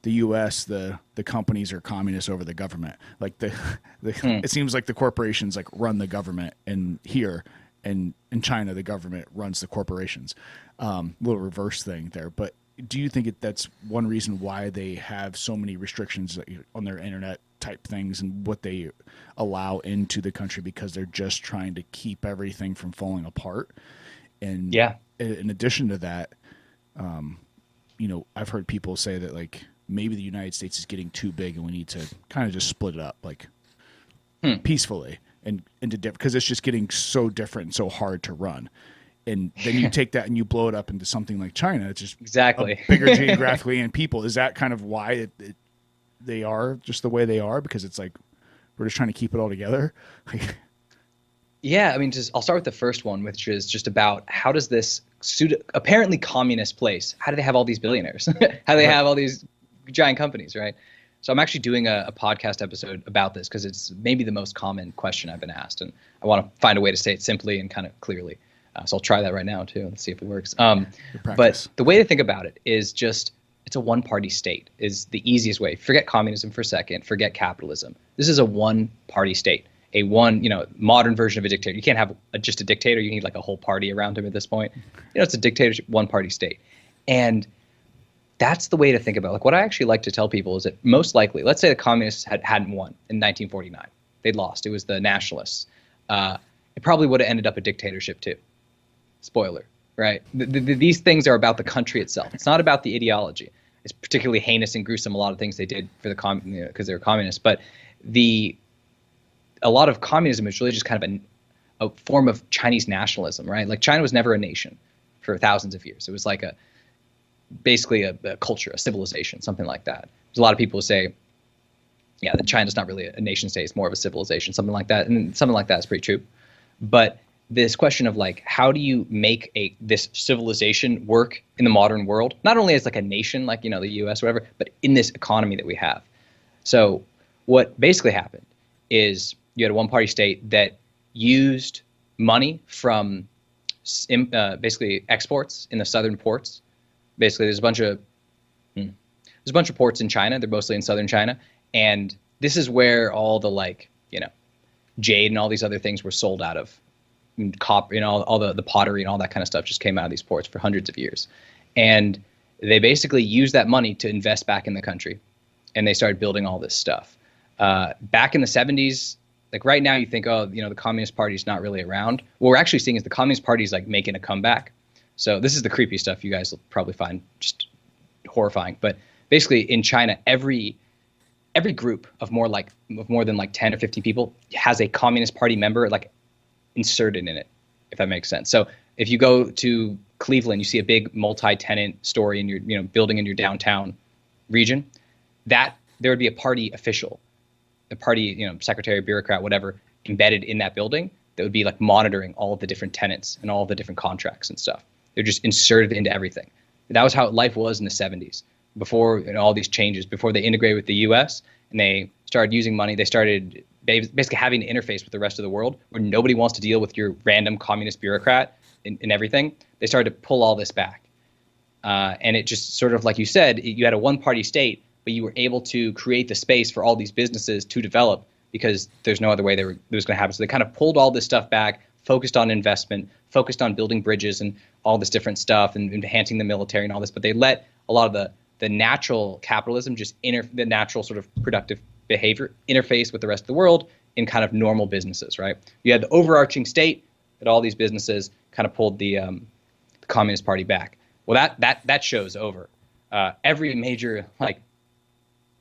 the U.S. the companies are communist over the government. Like it seems like the corporations like run the government, and here and in China the government runs the corporations. Little reverse thing there. But do you think that's one reason why they have so many restrictions on their internet type things and what they allow into the country, because they're just trying to keep everything from falling apart? And in addition to that, I've heard people say that like maybe the United States is getting too big and we need to kind of just split it up like peacefully and into different, because it's just getting so different and so hard to run. And then you take that and you blow it up into something like China. It's just bigger geographically and people. Is that kind of why they are just the way they are? Because it's like we're just trying to keep it all together. Yeah, I mean, I'll start with the first one, which is just about how does this apparently communist place, how do they have all these billionaires? How do they have all these giant companies, right? So I'm actually doing a podcast episode about this because it's maybe the most common question I've been asked, and I want to find a way to say it simply and kind of clearly. So I'll try that right now too. Let's see if it works. But the way to think about it is just it's a one-party state is the easiest way. Forget communism for a second. Forget capitalism. This is a one-party state. A modern version of a dictator. You can't have just a dictator. You need like a whole party around him at this point. It's a dictatorship, one-party state. And that's the way to think about it. Like what I actually like to tell people is that most likely, let's say the communists hadn't won in 1949. They'd lost. It was the nationalists. It probably would have ended up a dictatorship too. Spoiler, right? These things are about the country itself. It's not about the ideology. It's particularly heinous and gruesome, a lot of things they did for the because they were communists. But a lot of communism is really just kind of a form of Chinese nationalism, right? Like China was never a nation for thousands of years. It was like basically a culture, a civilization, something like that. There's a lot of people who say, yeah, that China's not really a nation state, it's more of a civilization, something like that. And something like that is pretty true. But this question of like, how do you make this civilization work in the modern world, not only as like a nation, like, the US or whatever, but in this economy that we have. So what basically happened is you had a one-party state that used money from basically exports in the southern ports. Basically, there's a bunch of ports in China. They're mostly in southern China, and this is where all the jade and all these other things were sold out of. Copper, all the pottery and all that kind of stuff just came out of these ports for hundreds of years, and they basically used that money to invest back in the country, and they started building all this stuff. Back in the 70s, like right now, you think, the Communist Party is not really around. What we're actually seeing is the Communist Party is like making a comeback. So this is the creepy stuff you guys will probably find just horrifying. But basically, in China, every group of more than like 10 or 15 people has a Communist Party member like inserted in it, if that makes sense. So if you go to Cleveland, you see a big multi-tenant story in your building in your downtown region, that there would be a party official, a party secretary, bureaucrat, whatever, embedded in that building that would be like monitoring all of the different tenants and all of the different contracts and stuff. They're just inserted into everything. That was how life was in the 70s before all these changes, before they integrated with the US and they started using money. They started basically having to interface with the rest of the world where nobody wants to deal with your random communist bureaucrat and everything. They started to pull all this back. And it just sort of, like you said, you had a one-party state, but you were able to create the space for all these businesses to develop because there's no other way that was going to happen. So they kind of pulled all this stuff back, focused on investment, focused on building bridges and all this different stuff and enhancing the military and all this. But they let a lot of the natural capitalism, the natural sort of productive behavior interface with the rest of the world in kind of normal businesses, right? You had the overarching state that all these businesses kind of pulled the Communist Party back. Well, that show's over. Every major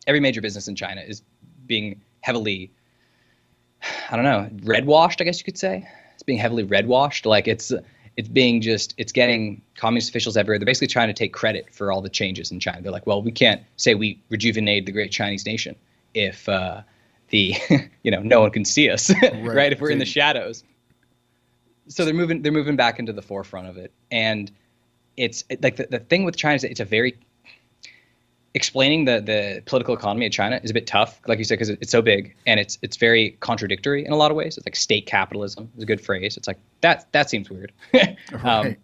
business in China is being heavily, red washed, I guess you could say. It's being heavily red washed. Like it's getting communist officials everywhere. They're basically trying to take credit for all the changes in China. They're like, well, we can't say we rejuvenated the great Chinese nation if the no one can see us, right? If we're in the shadows. So they're moving back into the forefront of it. And it's like the thing with China is that it's a very explaining the political economy of China is a bit tough, like you said, because it's so big and it's very contradictory in a lot of ways. It's like state capitalism is a good phrase. It's like that seems weird,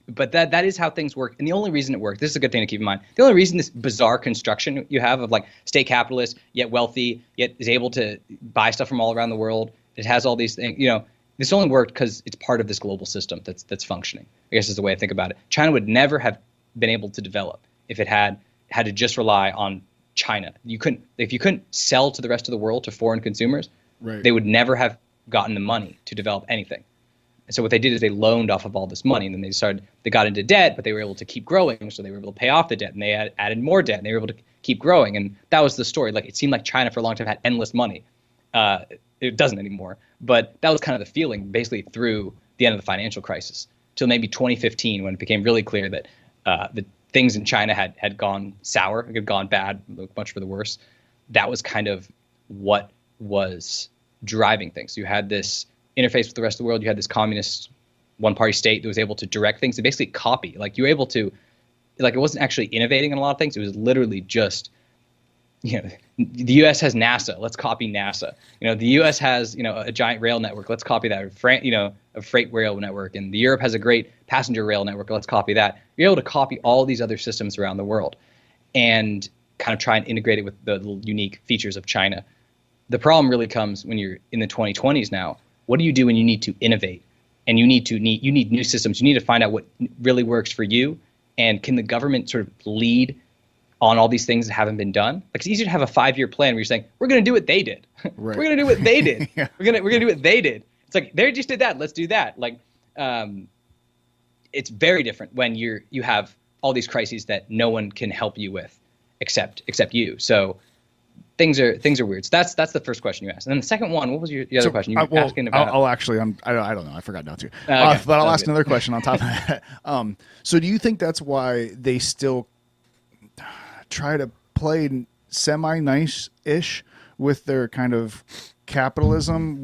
but that is how things work. And the only reason it works, this is a good thing to keep in mind. The only reason this bizarre construction you have of like state capitalist yet wealthy yet is able to buy stuff from all around the world. It has all these things, This only worked because it's part of this global system that's functioning. I guess is the way I think about it. China would never have been able to develop if it had to just rely on China. If you couldn't sell to the rest of the world, to foreign consumers, they would never have gotten the money to develop anything. And so what they did is they loaned off of all this money, and then they got into debt, but they were able to keep growing, so they were able to pay off the debt, and they added more debt, and they were able to keep growing. And that was the story. Like, it seemed like China for a long time had endless money. It doesn't anymore, but that was kind of the feeling basically through the end of the financial crisis till maybe 2015, when it became really clear that the things in China had gone sour, had gone bad, much for the worse. That was kind of what was driving things. You had this interface with the rest of the world. You had this communist one-party state that was able to direct things, to basically copy. Like, you were able to, like, it wasn't actually innovating in a lot of things. It was literally just, the U.S. has NASA. Let's copy NASA. The U.S. has, a giant rail network. Let's copy that. A freight rail network. And Europe has a great passenger rail network. Let's copy that. You're able to copy all these other systems around the world and kind of try and integrate it with the little unique features of China. The problem really comes when you're in the 2020s now. What do you do when you need to innovate? And you need new systems. You need to find out what really works for you. And can the government sort of lead on all these things that haven't been done? Like, it's easier to have a 5-year plan where you're saying, we're going to do what they did. We're going to do what they did. Yeah. We're going to do what they did. It's like, they just did that. Let's do that. Like, it's very different when you have all these crises that no one can help you with except you. So things are weird. So that's the first question you asked. And then the second one, what was the other question you were asking about? I don't know. I forgot now too. Okay. But I'll ask another question on top of that. So do you think that's why they still try to play semi-nice-ish with their kind of capitalism?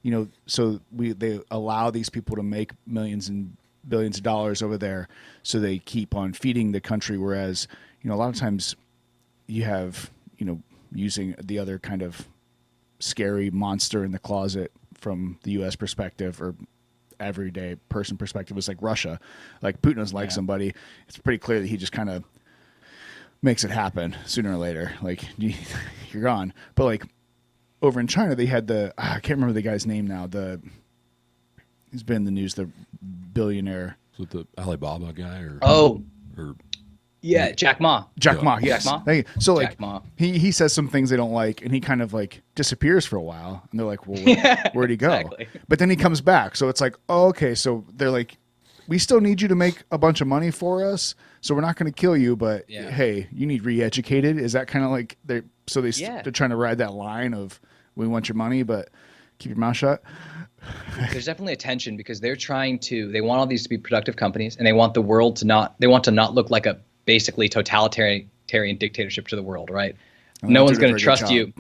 They allow these people to make millions and billions of dollars over there, so they keep on feeding the country. Whereas, a lot of times you have, using the other kind of scary monster in the closet from the U.S. perspective, or everyday person perspective, is like Russia. Like, Putin doesn't like somebody. It's pretty clear that he just kind of makes it happen sooner or later. Like, you're gone. But like over in China, they had I can't remember the guy's name now. He's been in the news, the billionaire. Is it the Alibaba guy Jack Ma. Jack Ma, yes. Jack Ma. So Jack like Ma. he says some things they don't like, and he kind of like disappears for a while, and they're like, well, where'd he go? Exactly. But then he comes back. So it's like, oh, okay. So they're like, we still need you to make a bunch of money for us, so we're not going to kill you, but hey, you need re-educated. Is that kind of like they're trying to ride that line of, we want your money, but keep your mouth shut? There's definitely a tension, because they want all these to be productive companies, and they want the world to not look like a basically totalitarian dictatorship to the world, right? No one's going to trust you.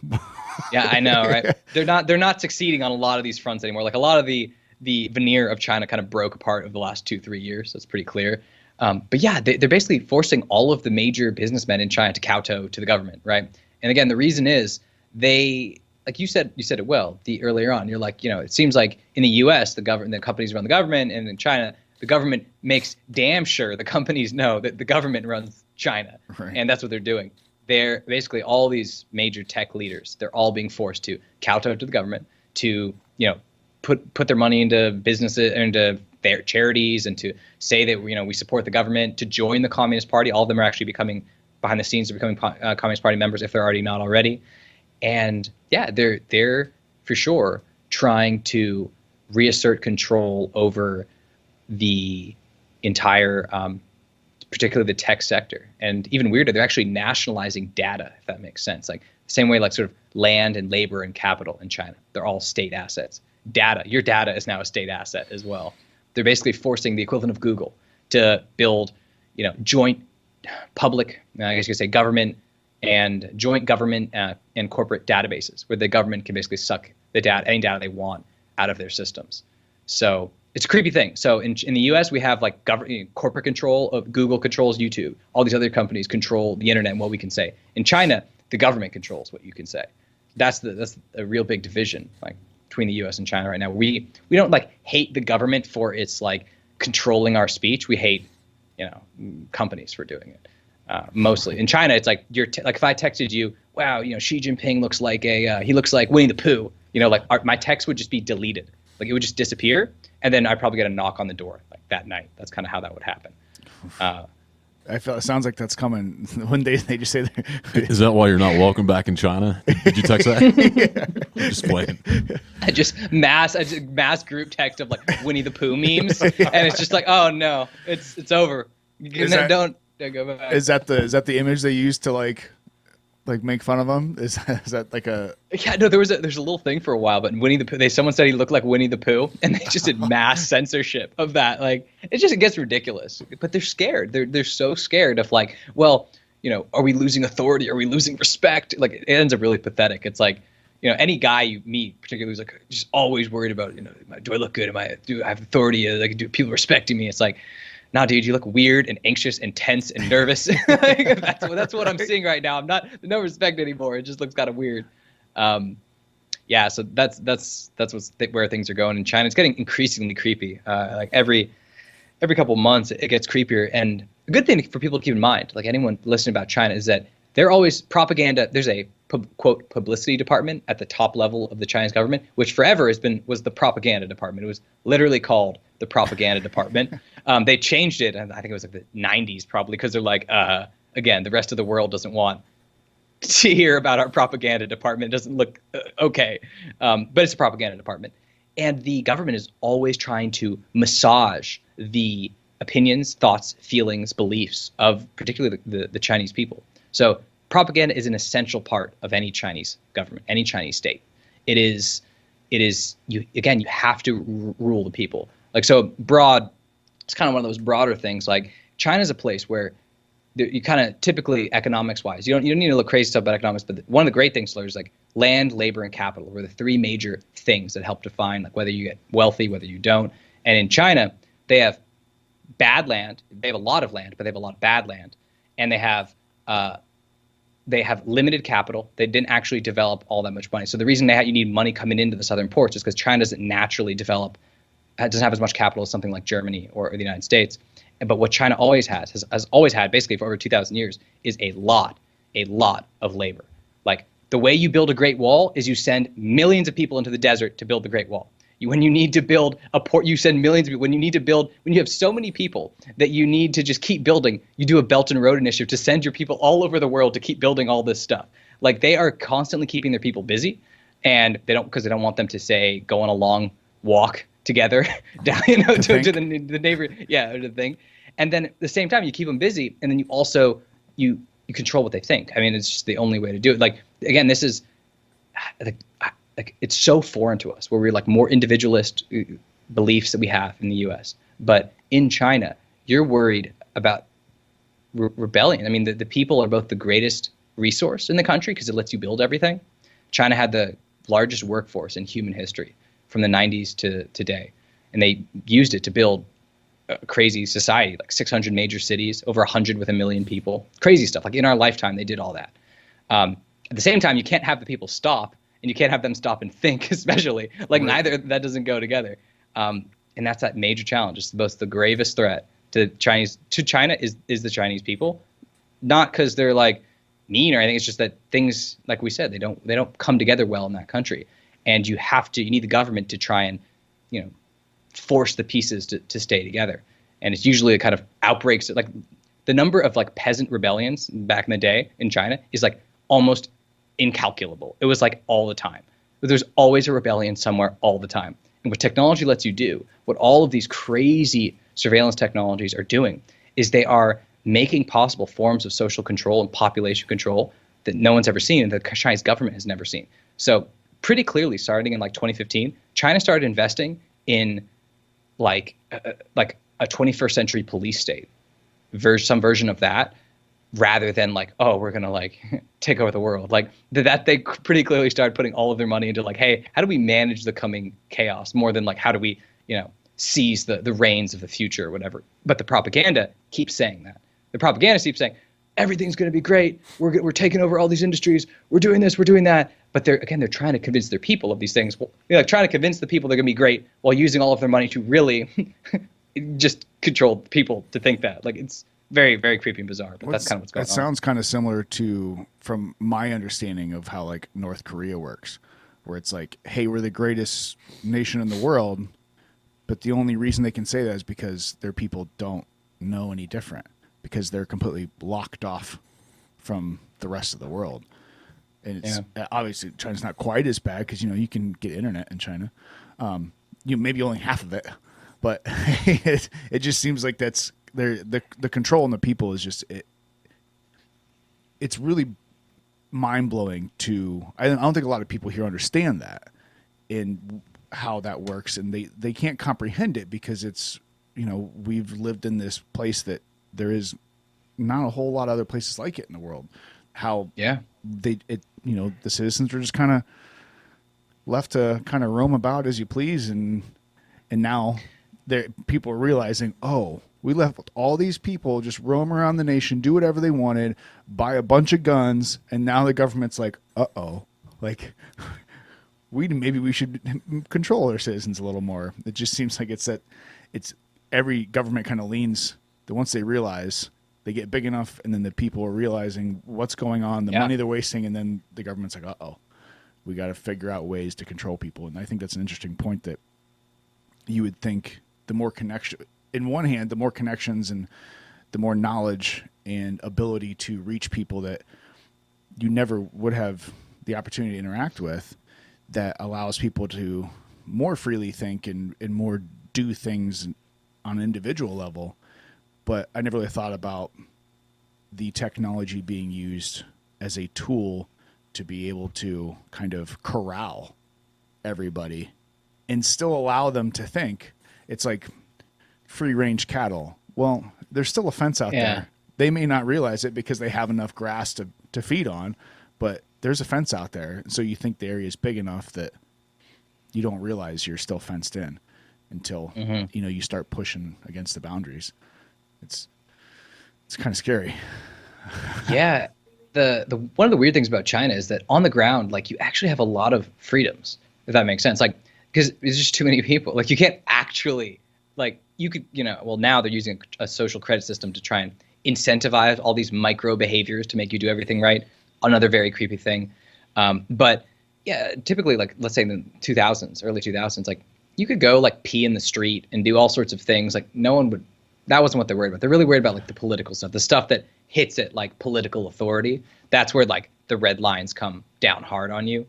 Yeah, I know, right? They're not succeeding on a lot of these fronts anymore. Like, a lot of the veneer of China kind of broke apart over the last 2-3 years. That's pretty clear. But yeah, they're basically forcing all of the major businessmen in China to kowtow to the government, right? And again, the reason is they, like you said it well earlier on. You're like, it seems like in the U.S. the companies run the government, and in China the government makes damn sure the companies know that the government runs China, and that's what they're doing. They're basically, all these major tech leaders, they're all being forced to kowtow to the government, to put their money into businesses, into their charities, and to say that we support the government, to join the Communist Party. All of them are actually becoming, behind the scenes, becoming Communist Party members if they're already not already. And yeah, they're for sure trying to reassert control over the entire, particularly the tech sector. And even weirder, they're actually nationalizing data, if that makes sense. Like, the same way like sort of land and labor and capital in China, they're all state assets. Your data is now a state asset as well. They're basically forcing the equivalent of Google to build, joint public, I guess you could say, government and joint government and corporate databases where the government can basically suck the data, any data they want, out of their systems. So it's a creepy thing. So in the U.S. we have like corporate control of Google controls YouTube. All these other companies control the internet and what we can say. In China, the government controls what you can say. That's a real big division like between the U.S. and China right now. We don't like hate the government for its like controlling our speech. We hate companies for doing it. Mostly in China, it's like like if I texted you, wow, Xi Jinping looks like he looks like Winnie the Pooh. My text would just be deleted, like it would just disappear, and then I'd probably get a knock on the door like that night. That's kind of how that would happen. I feel it sounds like that's coming. One day they just say, "Is that why you're not welcome back in China?" Did you text that? Yeah. Just playing. I just mass group text of like Winnie the Pooh memes, and it's just like, oh no, it's over. Don't go back. Is that the image they use to like make fun of him? Is that like a? Yeah, no. There's a little thing for a while, but Winnie the Pooh. Someone said he looked like Winnie the Pooh, and they just did mass censorship of that. Like it gets ridiculous. But they're scared. They're so scared of like, well, are we losing authority? Are we losing respect? Like it ends up really pathetic. It's like, any guy you meet, particularly who's like just always worried about, do I look good? Do I have authority? Like, do people respecting me? It's like, nah, dude, you look weird and anxious and tense and nervous. Like, that's what I'm seeing right now. No respect anymore. It just looks kind of weird. Yeah, so that's where things are going in China. It's getting increasingly creepy. Like every couple months, it gets creepier. And a good thing for people to keep in mind, like anyone listening about China, is that they're always propaganda. There's a quote publicity department at the top level of the Chinese government, which forever was the propaganda department. It was literally called the propaganda department. They changed it, and I think it was like the 90s probably, because they're like, again, the rest of the world doesn't want to hear about our propaganda department. It doesn't look okay, but it's a propaganda department. And the government is always trying to massage the opinions, thoughts, feelings, beliefs of particularly the Chinese people. So propaganda is an essential part of any Chinese government, any Chinese state. It is you have to rule the people. Like, so broad, it's kind of one of those broader things. Like China is a place where you kind of typically economics wise, you don't need to look crazy stuff about economics, but one of the great things to learn is like land, labor, and capital were the three major things that help define like whether you get wealthy, whether you don't. And in China, they have bad land. They have a lot of land, but they have a lot of bad land, and they have limited capital. They didn't actually develop all that much money. So the reason you need money coming into the southern ports is because China doesn't naturally doesn't have as much capital as something like Germany or the United States. But what China always has always had, basically for over 2,000 years, is a lot of labor. Like the way you build a Great Wall is you send millions of people into the desert to build the Great Wall. When you need to build a port, you send millions of people. When you have so many people that you need to just keep building, you do a Belt and Road Initiative to send your people all over the world to keep building all this stuff. Like they are constantly keeping their people busy, and because they don't want them to say go on a long walk together down to the neighbor, or the thing. And then at the same time, you keep them busy, and then you also you control what they think. I mean, it's just the only way to do it. Like again, this is like it's so foreign to us, where we're like more individualist beliefs that we have in the U.S. But in China, you're worried about rebellion. I mean, the people are both the greatest resource in the country because it lets you build everything. China had the largest workforce in human history from the 90s to today, and they used it to build a crazy society, like 600 major cities, over 100 with 1 million people, crazy stuff. Like in our lifetime, they did all that. At the same time, you can't have the people stop. And you can't have them stop and think, especially. Like neither, that doesn't go together. And that's that major challenge. It's both the gravest threat to China is the Chinese people. Not because they're like mean or anything. It's just that things, like we said, they don't come together well in that country. And you need the government to try and, force the pieces to stay together. And it's usually a kind of outbreaks. Like the number of like peasant rebellions back in the day in China is like almost incalculable. It was like all the time. But there's always a rebellion somewhere all the time. And what technology lets you do, what all of these crazy surveillance technologies are doing, is they are making possible forms of social control and population control that no one's ever seen and the Chinese government has never seen. So pretty clearly, starting in like 2015, China started investing in like a 21st century police state, some version of that rather than like, oh, we're gonna like take over the world. Like that they pretty clearly started putting all of their money into like, hey, how do we manage the coming chaos more than like how do we, seize the reins of the future or whatever. But the propaganda keeps saying that. The propaganda keeps saying everything's going to be great. We're taking over all these industries. We're doing this. We're doing that. But they're trying to convince their people of these things. They're like trying to convince the people they're going to be great while using all of their money to really just control people to think that. Like it's very, very creepy and bizarre. But that's kind of what's going on. It sounds kind of similar to, from my understanding of how like North Korea works, where it's like, hey, we're the greatest nation in the world, but the only reason they can say that is because their people don't know any different, because they're completely locked off from the rest of the world. And it's obviously China's not quite as bad because you can get internet in China, maybe only half of it, but it just seems like that's the control on the people is just it's really mind blowing to. I don't think a lot of people here understand that in how that works, and they can't comprehend it because it's we've lived in this place that there is not a whole lot of other places like it in the world. How the citizens are just kind of left to kind of roam about as you please, and now people are realizing, oh, we left all these people just roam around the nation, do whatever they wanted, buy a bunch of guns, and now the government's like, like maybe we should control our citizens a little more. It just seems like it's every government kind of leans that once they realize they get big enough, and then the people are realizing what's going on, the money they're wasting, and then the government's like, we got to figure out ways to control people. And I think that's an interesting point, that you would think the more connection, in one hand, the more connections and the more knowledge and ability to reach people that you never would have the opportunity to interact with, that allows people to more freely think and more do things on an individual level. But I never really thought about the technology being used as a tool to be able to kind of corral everybody and still allow them to think. It's like free range cattle. Well, there's still a fence out there. They may not realize it because they have enough grass to feed on, but there's a fence out there. So you think the area is big enough that you don't realize you're still fenced in until you start pushing against the boundaries. It's kind of scary. Yeah. The one of the weird things about China is that on the ground, like you actually have a lot of freedoms, if that makes sense. Like, because there's just too many people. Like you can't actually, like you could, now they're using a social credit system to try and incentivize all these micro behaviors to make you do everything right. Another very creepy thing. But yeah, typically, like let's say in the 2000s, early 2000s, like you could go like pee in the street and do all sorts of things. Like no one would. That wasn't what they're worried about. They're really worried about like the political stuff, the stuff that hits at like political authority. That's where like the red lines come down hard on you.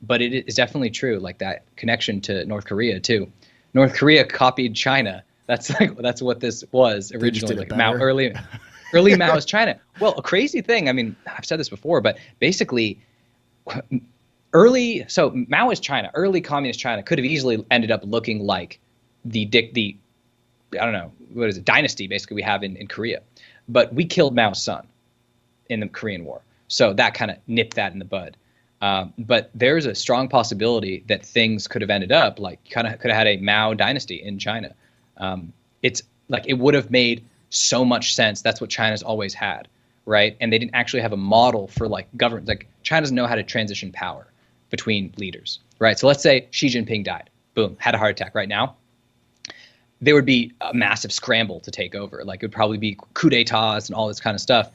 But it is definitely true, like that connection to North Korea too. North Korea copied China. That's what this was originally, like early Maoist China. Well, a crazy thing. I mean, I've said this before, but basically, Maoist China, early communist China, could have easily ended up looking like the I don't know, what is it, dynasty basically we have in Korea. But we killed Mao's son in the Korean War. So that kind of nipped that in the bud. But there's a strong possibility that things could have ended up like could have had a Mao dynasty in China. It's like it would have made so much sense. That's what China's always had, right? And they didn't actually have a model for like government. Like China doesn't know how to transition power between leaders, right? So let's say Xi Jinping died, boom, had a heart attack right now. There would be a massive scramble to take over. Like it would probably be coup d'etats and all this kind of stuff.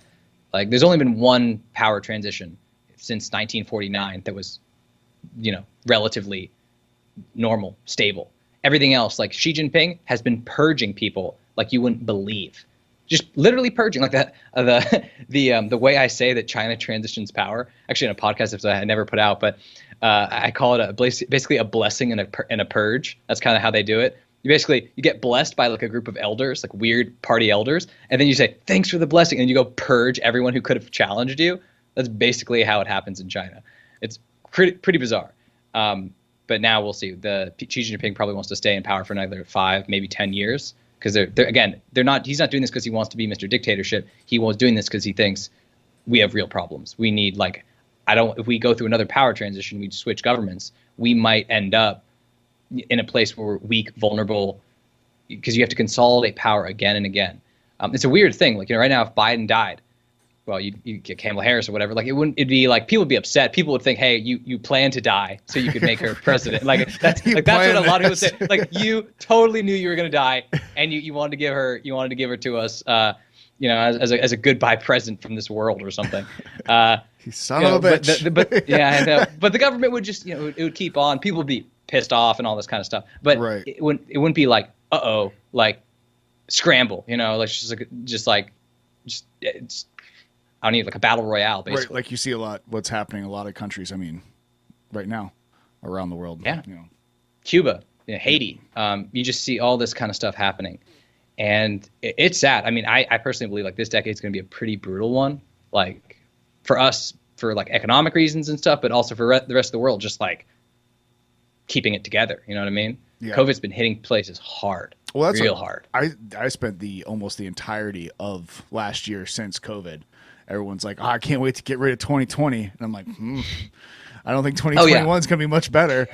Like there's only been one power transition since 1949 that was, relatively normal, stable. Everything else, like Xi Jinping has been purging people like you wouldn't believe. Just literally purging, like that. The way I say that China transitions power, actually in a podcast episode I never put out, but I call it basically a blessing and a purge. That's kind of how they do it. You get blessed by like a group of elders, like weird party elders, and then you say, thanks for the blessing, and you go purge everyone who could have challenged you. That's basically how it happens in China. It's pretty bizarre. But now we'll see. Xi Jinping probably wants to stay in power for another 5, maybe 10 years. because they're not. He's not doing this because he wants to be Mr. Dictatorship. He was doing this because he thinks we have real problems. We need if we go through another power transition, we switch governments, we might end up in a place where we're weak, vulnerable, because you have to consolidate power again and again. It's a weird thing. Right now, if Biden died, well, you get Kamala Harris or whatever. It'd be people would be upset. People would think, hey, you plan to die so you could make her president. That's what a lot of people say. You totally knew you were going to die, and you wanted to give her to us, as a goodbye present from this world or something. Son of a bitch. But yeah, I know. But the government would just, it would keep on. People would be pissed off and all this kind of stuff. But it wouldn't be scramble. It's I don't need a battle royale, basically. Right, you see a lot what's happening in a lot of countries. I mean, right now, around the world. Yeah. Cuba, Haiti. You just see all this kind of stuff happening, and it's sad. I mean, I personally believe this decade's going to be a pretty brutal one. For us, for economic reasons and stuff, but also for the rest of the world, just keeping it together. You know what I mean? Yeah. COVID's been hitting places hard. Well, that's real hard. I spent almost the entirety of last year since COVID. Everyone's like, I can't wait to get rid of 2020. And I'm like, I don't think 2021 is going to be much better.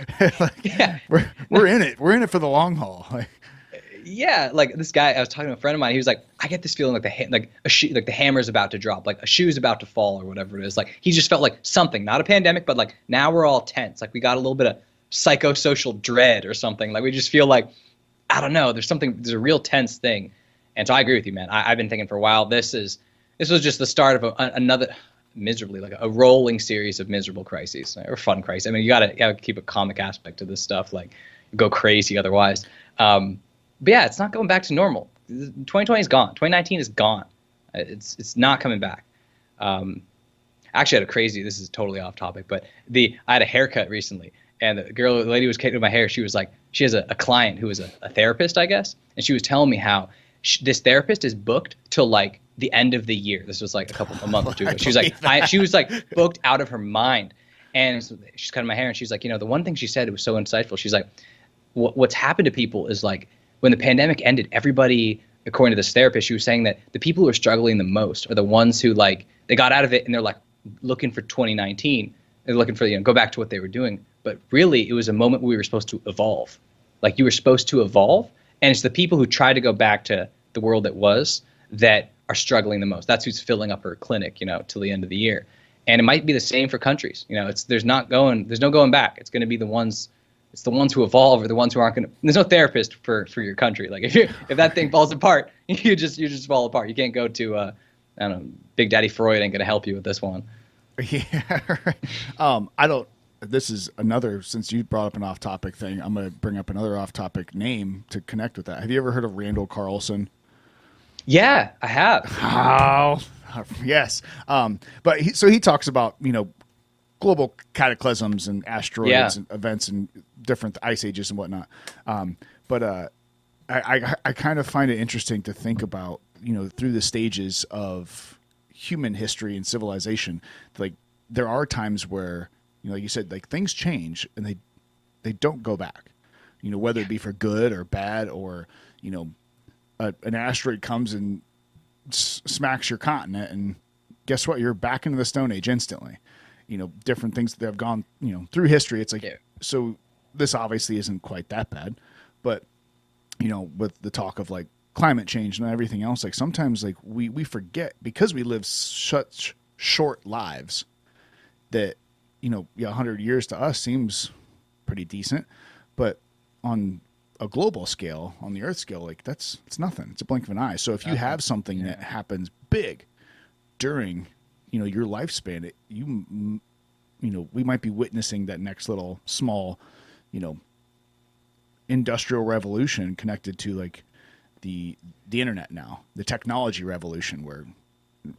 We're in it. We're in it for the long haul. Yeah, this guy, I was talking to a friend of mine. He was like, I get this feeling the hammer's about to drop, a shoe's about to fall or whatever it is. He just felt like something, not a pandemic, but now we're all tense. We got a little bit of psychosocial dread or something. We just feel I don't know, there's a real tense thing. And so I agree with you, man. I've been thinking for a while, this was just the start of another miserably, a rolling series of miserable crises or fun crises. I mean, you gotta keep a comic aspect to this stuff, go crazy otherwise. But yeah, it's not going back to normal. 2020 is gone. 2019 is gone. It's not coming back. Actually, this is totally off topic, but I had a haircut recently, and the lady was cutting my hair. She was she has a client who is a therapist, I guess, and she was telling me how this therapist is booked till the end of the year. This was a month or two ago. She was she was booked out of her mind, and so she's cutting my hair, and she's the one thing she said, it was so insightful. She's what's happened to people is when the pandemic ended, everybody, according to this therapist, she was saying that the people who are struggling the most are the ones who they got out of it and they're looking for 2019. They're looking for go back to what they were doing. But really, it was a moment where we were supposed to evolve. You were supposed to evolve, and it's the people who try to go back to the world that was that are struggling the most. That's who's filling up her clinic, till the end of the year. And it might be the same for countries. There's no going back. It's going to be the ones who evolve or the ones who aren't going to. There's no therapist for your country. If that thing falls apart, you just fall apart. You can't go to I don't know, Big Daddy Freud ain't going to help you with this one. Yeah. This is another, since you brought up an off-topic thing, I'm going to bring up another off-topic name to connect with that. Have you ever heard of Randall Carlson? Yeah, I have. Oh, yes. But he talks about, global cataclysms and asteroids and events and different ice ages and whatnot. But I kind of find it interesting to think about, through the stages of human history and civilization, there are times where, like you said, things change and they don't go back, whether it be for good or bad, or, an asteroid comes and smacks your continent, and guess what? You're back into the Stone Age instantly. Different things that have gone, through history. It's so this obviously isn't quite that bad, but, with the talk of climate change and everything else, sometimes we forget, because we live such short lives that, 100 years to us seems pretty decent, but on a global scale, on the Earth scale, it's nothing. It's a blink of an eye. So if you have something that happens big during, your lifespan, we might be witnessing that next little small, industrial revolution connected to the internet now, the technology revolution, where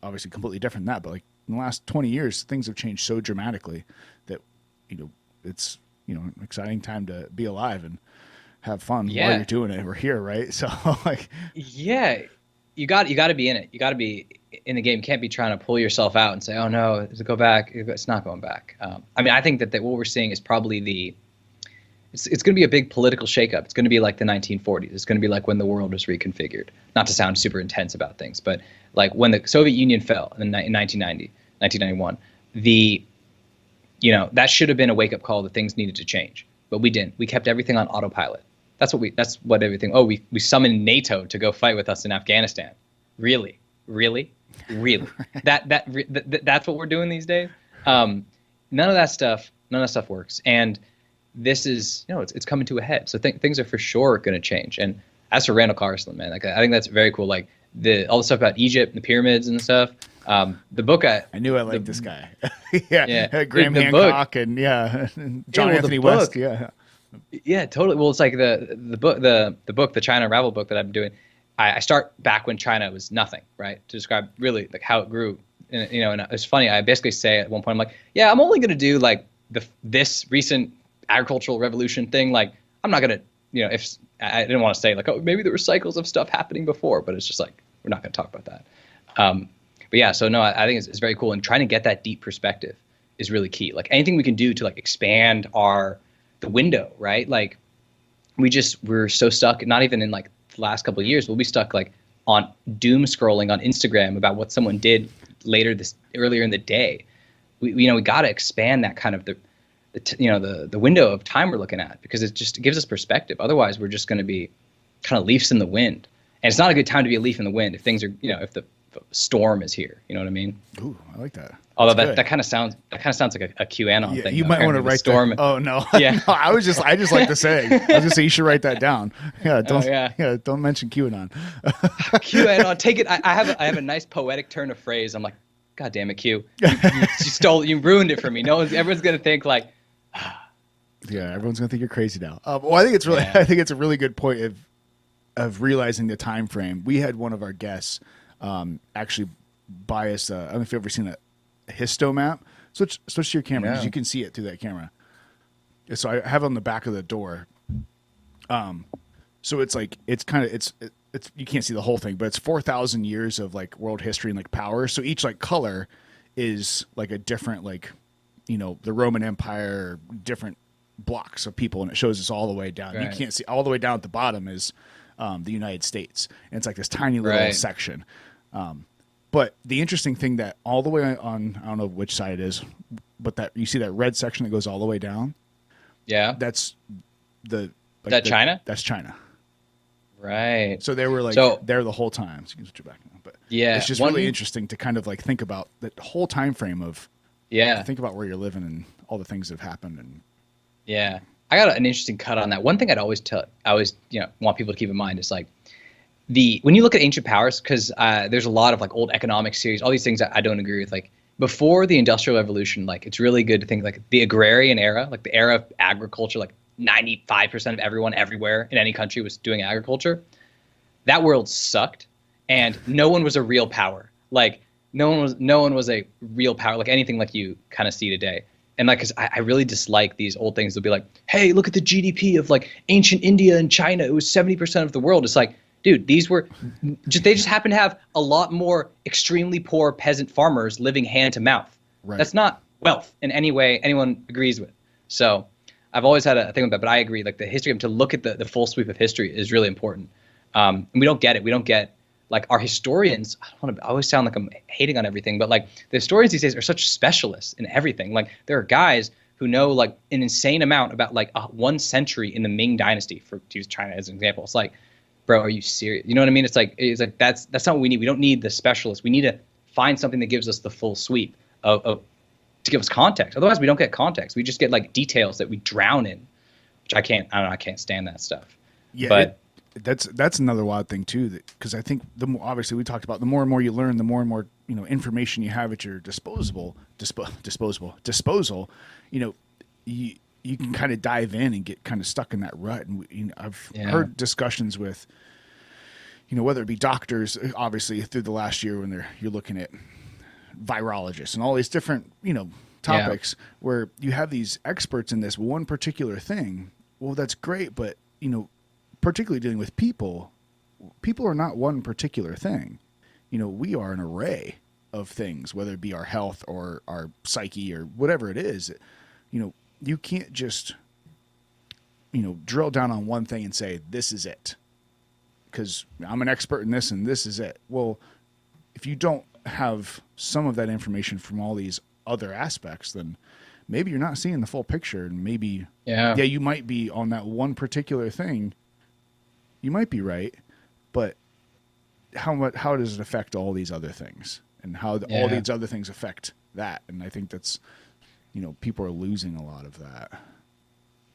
obviously completely different than that, but in the last 20 years, things have changed so dramatically that, it's, an exciting time to be alive and have fun while you're doing it. We're here, right? So yeah, you got to be in it. You got to be in the game. You can't be trying to pull yourself out and say, oh no, does it go back? It's not going back. I mean, I think that what we're seeing is probably it's going to be a big political shakeup. It's going to be like the 1940s. It's going to be like when the world was reconfigured. Not to sound super intense about things, but like when the Soviet Union fell in 1990, 1991, that should have been a wake-up call that things needed to change, but we didn't. We kept everything on autopilot. That's what everything. Oh, we summoned NATO to go fight with us in Afghanistan. Really? That's what we're doing these days. None of that stuff works. And this is, it's coming to a head. So things are for sure going to change. And as for Randall Carlson, man, like I think that's very cool. Like all the stuff about Egypt and the pyramids and stuff. The book I knew I liked this guy. Graham Hancock and John Anthony West. Yeah, totally. Well, it's like the book, the China Unraveled book that I'm doing. I start back when China was nothing, right? To describe really like how it grew. And, and it's funny. I basically say at one point, I'm like, yeah, I'm only going to do like this recent agricultural revolution thing. Like, I'm not going to, if I didn't want to say like, oh, maybe there were cycles of stuff happening before, but it's just like, we're not going to talk about that. But yeah, so no, I think it's very cool. And trying to get that deep perspective is really key. Like anything we can do to like expand the window, right? Like we're so stuck, not even in like the last couple of years, we'll be stuck like on doom scrolling on Instagram about what someone did earlier in the day. We got to expand that kind of the window of time we're looking at, because it gives us perspective. Otherwise, we're just going to be kind of leaves in the wind. And it's not a good time to be a leaf in the wind if things are, if the storm is here. You know what I mean? Ooh, I like that. Although that kind of sounds like a QAnon thing. You might want to write storm. Oh no. Yeah. No, I just like to say. I was gonna say you should write that down. Yeah. Don't mention QAnon. QAnon. Take it. I have a nice poetic turn of phrase. I'm like, God damn it, Q. You ruined it for me. Everyone's gonna think like. Yeah, everyone's gonna think you're crazy now. Well, I think it's really. Yeah. I think it's a really good point of realizing the time frame. We had one of our guests actually buy us. I don't know if you've ever seen a histo map. Switch to your camera because you can see it through that camera. So I have it on the back of the door. So it's like it's you can't see the whole thing, but it's 4,000 years of like world history and like power. So each like color is like a different like the Roman Empire, different blocks of people, and it shows us all the way down. Right. You can't see all the way down at the bottom is the United States, and it's like this tiny little section. But the interesting thing that all the way on, I don't know which side it is, but that you see that red section that goes all the way down. Yeah, that's China. That's China. Right. So they were like there the whole time. So you can switch it back now. But yeah, it's just really interesting to kind of like think about that whole time frame of think about where you're living and all the things that have happened. And yeah, I got an interesting cut on that. One thing I always want people to keep in mind is like when you look at ancient powers, because there's a lot of like old economics series, all these things I don't agree with. Like before the Industrial Revolution, like it's really good to think like the agrarian era, like the era of agriculture, like 95% of everyone everywhere in any country was doing agriculture. That world sucked, and no one was a real power. Like no one was a real power, like anything like you kind of see today. And like, cause I really dislike these old things. They'll be like, hey, look at the GDP of like ancient India and China. It was 70% of the world. It's like, dude, they just happen to have a lot more extremely poor peasant farmers living hand to mouth. Right. That's not wealth in any way anyone agrees with. So I've always had a thing with that, but I agree. Like the history, to look at the full sweep of history is really important. And we don't get it. We don't get like our historians. I always sound like I'm hating on everything, but like the historians these days are such specialists in everything. Like there are guys who know like an insane amount about like 1 century in the Ming Dynasty, to use China as an example. It's like, bro, are you serious? You know what I mean? It's like that's not what we need. We don't need the specialists. We need to find something that gives us the full sweep of to give us context. Otherwise, we don't get context. We just get like details that we drown in, which I can't stand that stuff. Yeah, but that's another wild thing too. Because I think obviously we talked about the more and more you learn, the more and more information you have at your disposal. You can kind of dive in and get kind of stuck in that rut. And I've heard discussions with, whether it be doctors, obviously through the last year when you're looking at virologists and all these different, topics where you have these experts in this one particular thing. Well, that's great. But, particularly dealing with people are not one particular thing. We are an array of things, whether it be our health or our psyche or whatever it is. You can't just, drill down on one thing and say, this is it, because I'm an expert in this and this is it. Well, if you don't have some of that information from all these other aspects, then maybe you're not seeing the full picture, and maybe you might be on that one particular thing. You might be right, but how does it affect all these other things, and how all these other things affect that? And I think that's, people are losing a lot of that.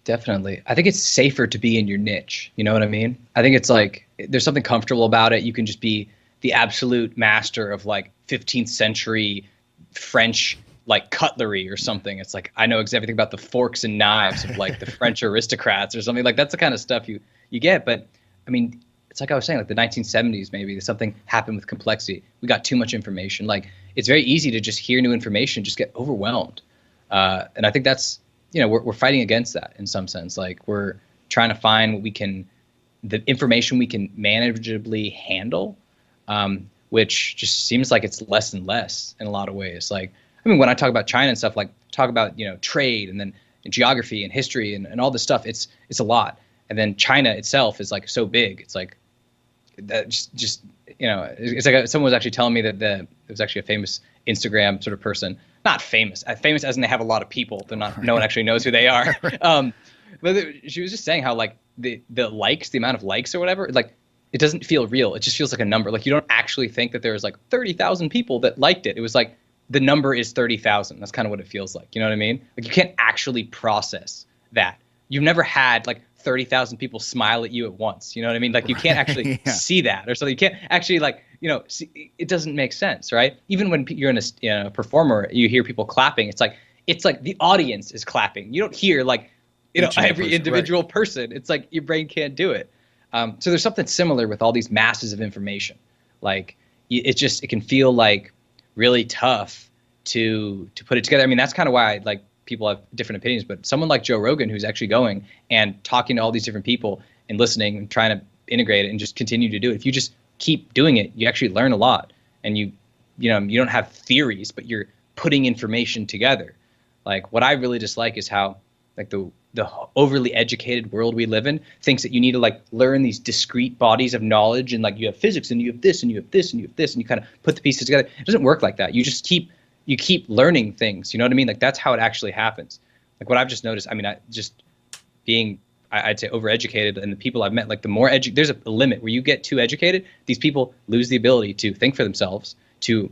Definitely. I think it's safer to be in your niche. You know what I mean? I think it's like there's something comfortable about it. You can just be the absolute master of like 15th century French like cutlery or something. It's like I know everything about the forks and knives of like the French aristocrats or something. Like that's the kind of stuff you get. But I mean, it's like I was saying, like the 1970s, maybe something happened with complexity. We got too much information. Like it's very easy to just hear new information, just get overwhelmed. And I think that's, we're fighting against that in some sense. Like we're trying to find the information we can manageably handle, which just seems like it's less and less in a lot of ways. Like, I mean, when I talk about China and stuff, like talk about, trade and then geography and history and all this stuff, it's a lot. And then China itself is like so big. It's like that just it's like someone was actually telling me that it was actually a famous Instagram sort of person, not famous as in they have a lot of people. They're not, no one actually knows who they are. But she was just saying how like the amount of likes or whatever, like it doesn't feel real. It just feels like a number. Like you don't actually think that there's like 30,000 people that liked it. It was like the number is 30,000. That's kind of what it feels like. You know what I mean? Like you can't actually process that. You've never had like 30,000 people smile at you at once. You know what I mean? Like you can't actually see that or something. You can't actually like, see, it doesn't make sense, right? Even when you're a performer, you hear people clapping. It's like the audience is clapping. You don't hear like, every individual person. It's like your brain can't do it. So there's something similar with all these masses of information. Like it can feel like really tough to put it together. I mean, that's kind of why like people have different opinions, but someone like Joe Rogan, who's actually going and talking to all these different people and listening and trying to integrate it and just continue to do it. If you just keep doing it, you actually learn a lot, and you don't have theories, but you're putting information together. Like what I really dislike is how like the overly educated world we live in thinks that you need to like learn these discrete bodies of knowledge, and like you have physics and you have this and you have this and you have this, and you kind of put the pieces together. It doesn't work like that. You just keep learning things. You know what I mean? Like that's how it actually happens. Like what I've just noticed, I mean, I'd say overeducated, and the people I've met, like the more there's a limit where you get too educated, these people lose the ability to think for themselves, to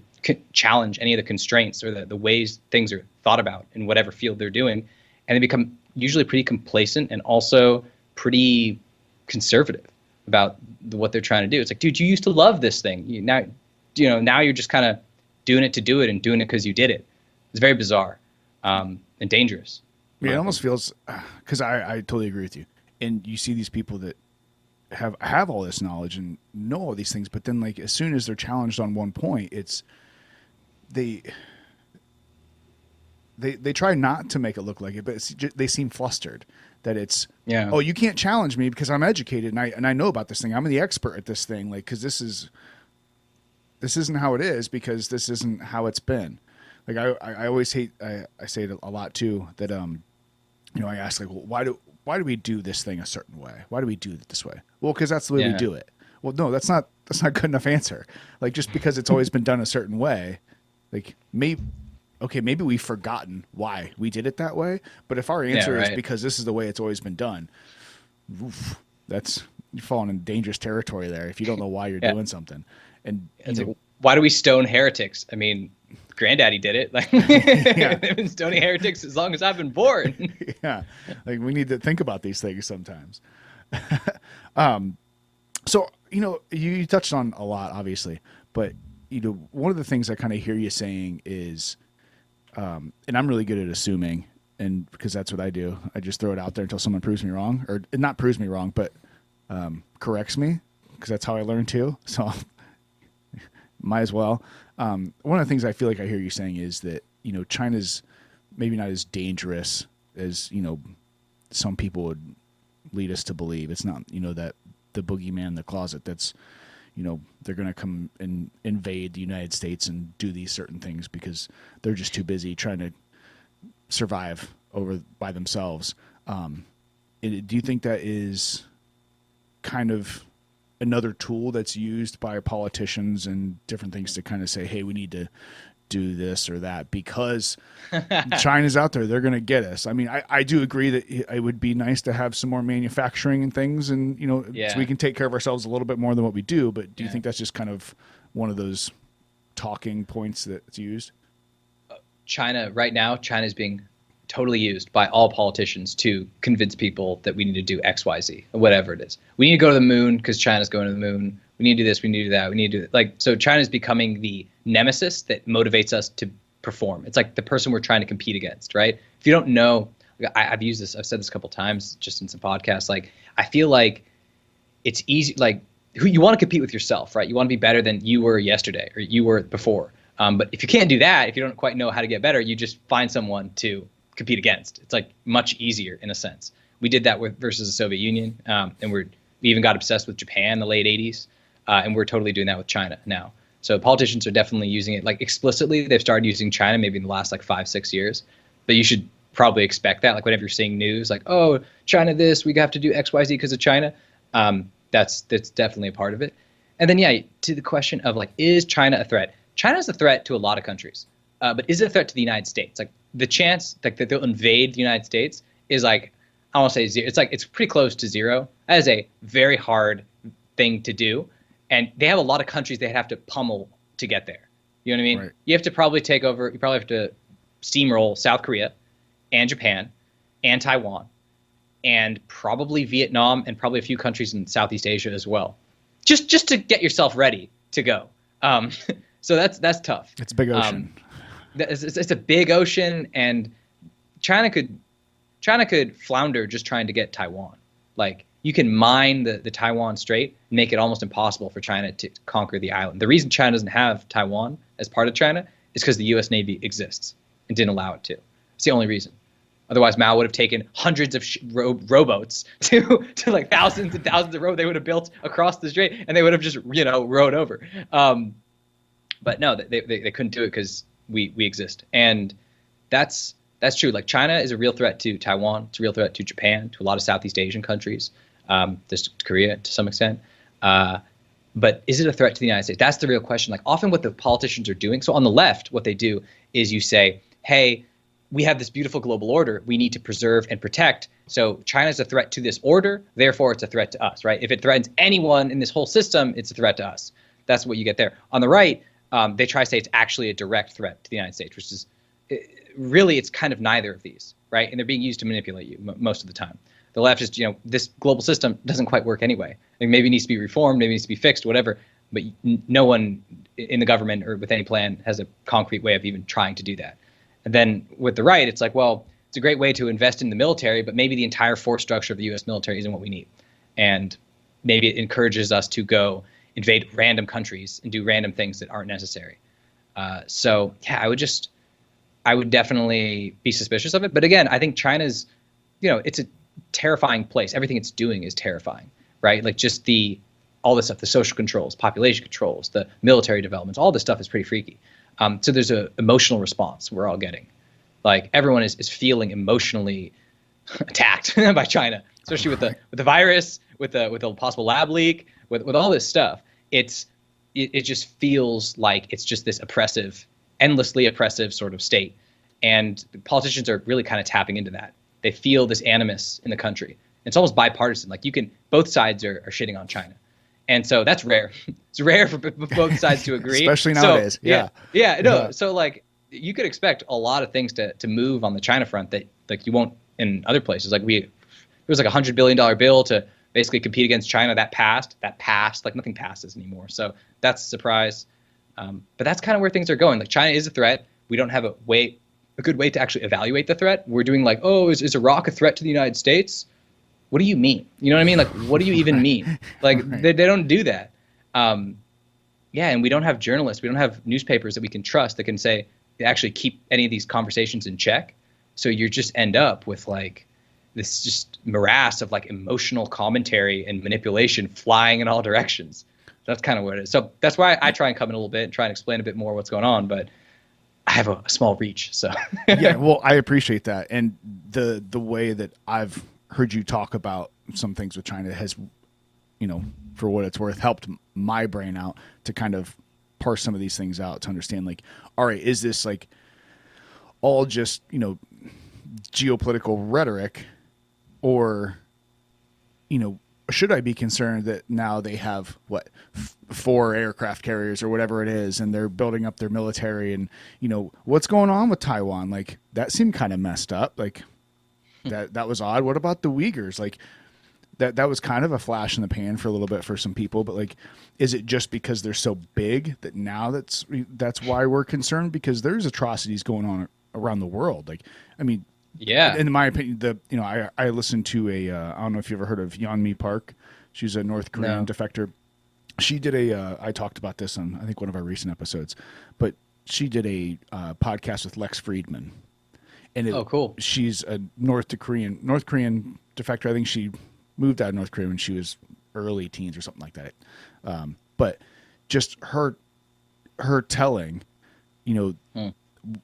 challenge any of the constraints or the ways things are thought about in whatever field they're doing. And they become usually pretty complacent and also pretty conservative about what they're trying to do. It's like, dude, you used to love this thing. Now you're just kind of doing it to do it and doing it because you did it. It's very bizarre and dangerous. Yeah, it almost feels, because I totally agree with you. And you see these people that have all this knowledge and know all these things, but then like as soon as they're challenged on one point, it's they try not to make it look like it, but they seem flustered that it's, oh, you can't challenge me because I'm educated and I know about this thing. I'm the expert at this thing. Like, cause this isn't how it is, because this isn't how it's been. Like I always hate, I say it a lot too, that, I ask like, well, why do we do this thing a certain way? Why do we do it this way? Well, cause that's the way we do it. Well, no, that's not a good enough answer. Like just because it's always been done a certain way, like maybe we've forgotten why we did it that way. But if our answer is because this is the way it's always been done, you're falling in dangerous territory there if you don't know why you're doing something. And like, why do we stone heretics? I mean, Granddaddy did it. Like they've been stoning heretics as long as I've been born. Yeah, like we need to think about these things sometimes. So you touched on a lot, obviously, but one of the things I kind of hear you saying is, and I'm really good at assuming, and because that's what I do, I just throw it out there until someone proves me wrong, or not proves me wrong, but corrects me, because that's how I learn too. So might as well. One of the things I feel like I hear you saying is that China's maybe not as dangerous as some people would lead us to believe. It's not that the boogeyman in the closet that's they're going to come and invade the United States and do these certain things because they're just too busy trying to survive by themselves. do you think that is kind of another tool that's used by politicians and different things to kind of say, hey, we need to do this or that because China's out there, they're going to get us? I mean, I do agree that it would be nice to have some more manufacturing and things, and so we can take care of ourselves a little bit more than what we do. But do you think that's just kind of one of those talking points that's used? Right now, China is being totally used by all politicians to convince people that we need to do X, Y, Z, or whatever it is. We need to go to the moon because China's going to the moon. We need to do this. We need to do that. We need to do that. So China's becoming the nemesis that motivates us to perform. It's like the person we're trying to compete against, right? If you don't know, I've used this. I've said this a couple of times just in some podcasts. Like, I feel like it's easy. Like, you want to compete with yourself, right? You want to be better than you were yesterday or you were before. But if you can't do that, if you don't quite know how to get better, you just find someone to compete against. It's like much easier in a sense. We did that versus the Soviet Union, and we even got obsessed with Japan in the late 80s, and we're totally doing that with China now. So politicians are definitely using it, like explicitly. They've started using China maybe in the last like 5-6 years, but you should probably expect that. Like whenever you're seeing news, like, oh, China this, we have to do X, Y, Z because of China. That's definitely a part of it. And then to the question of like, is China a threat? China is a threat to a lot of countries, but is it a threat to the United States? Like the chance that they'll invade the United States is like, I won't say zero. It's pretty close to zero. That is a very hard thing to do, and they have a lot of countries they have to pummel to get there. You know what I mean? Right. You have to probably take over. You probably have to steamroll South Korea, and Japan, and Taiwan, and probably Vietnam, and probably a few countries in Southeast Asia as well, just to get yourself ready to go. So that's tough. It's a big ocean. It's a big ocean, and China could flounder just trying to get Taiwan. Like, you can mine the Taiwan Strait and make it almost impossible for China to conquer the island. The reason China doesn't have Taiwan as part of China is because the U.S. Navy exists and didn't allow it to. It's the only reason. Otherwise, Mao would have taken hundreds of rowboats to like thousands and thousands of rowboats they would have built across the strait, and they would have just rowed over. But no, they couldn't do it because we exist, and that's true. Like, China is a real threat to Taiwan. It's a real threat to Japan, to a lot of Southeast Asian countries, there's Korea to some extent. But is it a threat to the United States? That's the real question. Like, often what the politicians are doing. So on the left, what they do is you say, hey, we have this beautiful global order we need to preserve and protect. So China's a threat to this order, therefore it's a threat to us, right? If it threatens anyone in this whole system, it's a threat to us. That's what you get there. On the right, they try to say it's actually a direct threat to the United States, which is really, it's kind of neither of these, right? And they're being used to manipulate you most of the time. The left is, this global system doesn't quite work anyway. Like, maybe it needs to be reformed, maybe it needs to be fixed, whatever. But no one in the government or with any plan has a concrete way of even trying to do that. And then with the right, it's like, well, it's a great way to invest in the military, but maybe the entire force structure of the U.S. military isn't what we need. And maybe it encourages us to go invade random countries and do random things that aren't necessary. So I would definitely be suspicious of it. But again, I think China's, it's a terrifying place. Everything it's doing is terrifying, right? Like, just all this stuff, the social controls, population controls, the military developments, all this stuff is pretty freaky. So there's an emotional response we're all getting. Like, everyone is feeling emotionally attacked by China, especially with the virus, with a possible lab leak, with all this stuff. It just feels like it's just this oppressive, endlessly oppressive sort of state. And the politicians are really kind of tapping into that. They feel this animus in the country. It's almost bipartisan. Like, both sides are shitting on China. And so that's rare. It's rare for both sides to agree. Especially nowadays. Yeah. So, like, you could expect a lot of things to move on the China front that, like, you won't in other places. Like, there was like a $100 billion bill to basically compete against China. That passed. Like, nothing passes anymore. So that's a surprise. But that's kind of where things are going. Like, China is a threat. We don't have a good way to actually evaluate the threat. We're doing like, oh, is Iraq a threat to the United States? What do you mean? You know what I mean? Like, what do you even mean? Like, right. They don't do that. And we don't have journalists. We don't have newspapers that we can trust that can say, actually keep any of these conversations in check. So you just end up with, like, this just morass of, like, emotional commentary and manipulation flying in all directions. That's kind of what it is. So that's why I try and come in a little bit and try and explain a bit more what's going on. But I have a small reach. So yeah, well, I appreciate that. And the way that I've heard you talk about some things with China that has, for what it's worth, helped my brain out to kind of parse some of these things out to understand, like, all right, is this like all just, geopolitical rhetoric, or, should I be concerned that now they have 4 aircraft carriers or whatever it is, and they're building up their military, and, what's going on with Taiwan? Like, that seemed kind of messed up. Like, that was odd. What about the Uyghurs? Like, that was kind of a flash in the pan for a little bit for some people, but like, is it just because they're so big that now that's why we're concerned? Because there's atrocities going on around the world. Like, I mean, yeah, in my opinion, I listened to I don't know if you ever heard of Yeonmi Park. She's a North Korean defector. She did I talked about this on, I think, one of our recent episodes, but she did a podcast with Lex Friedman. And cool. She's a North Korean defector. I think she moved out of North Korea when she was early teens or something like that. But just her telling,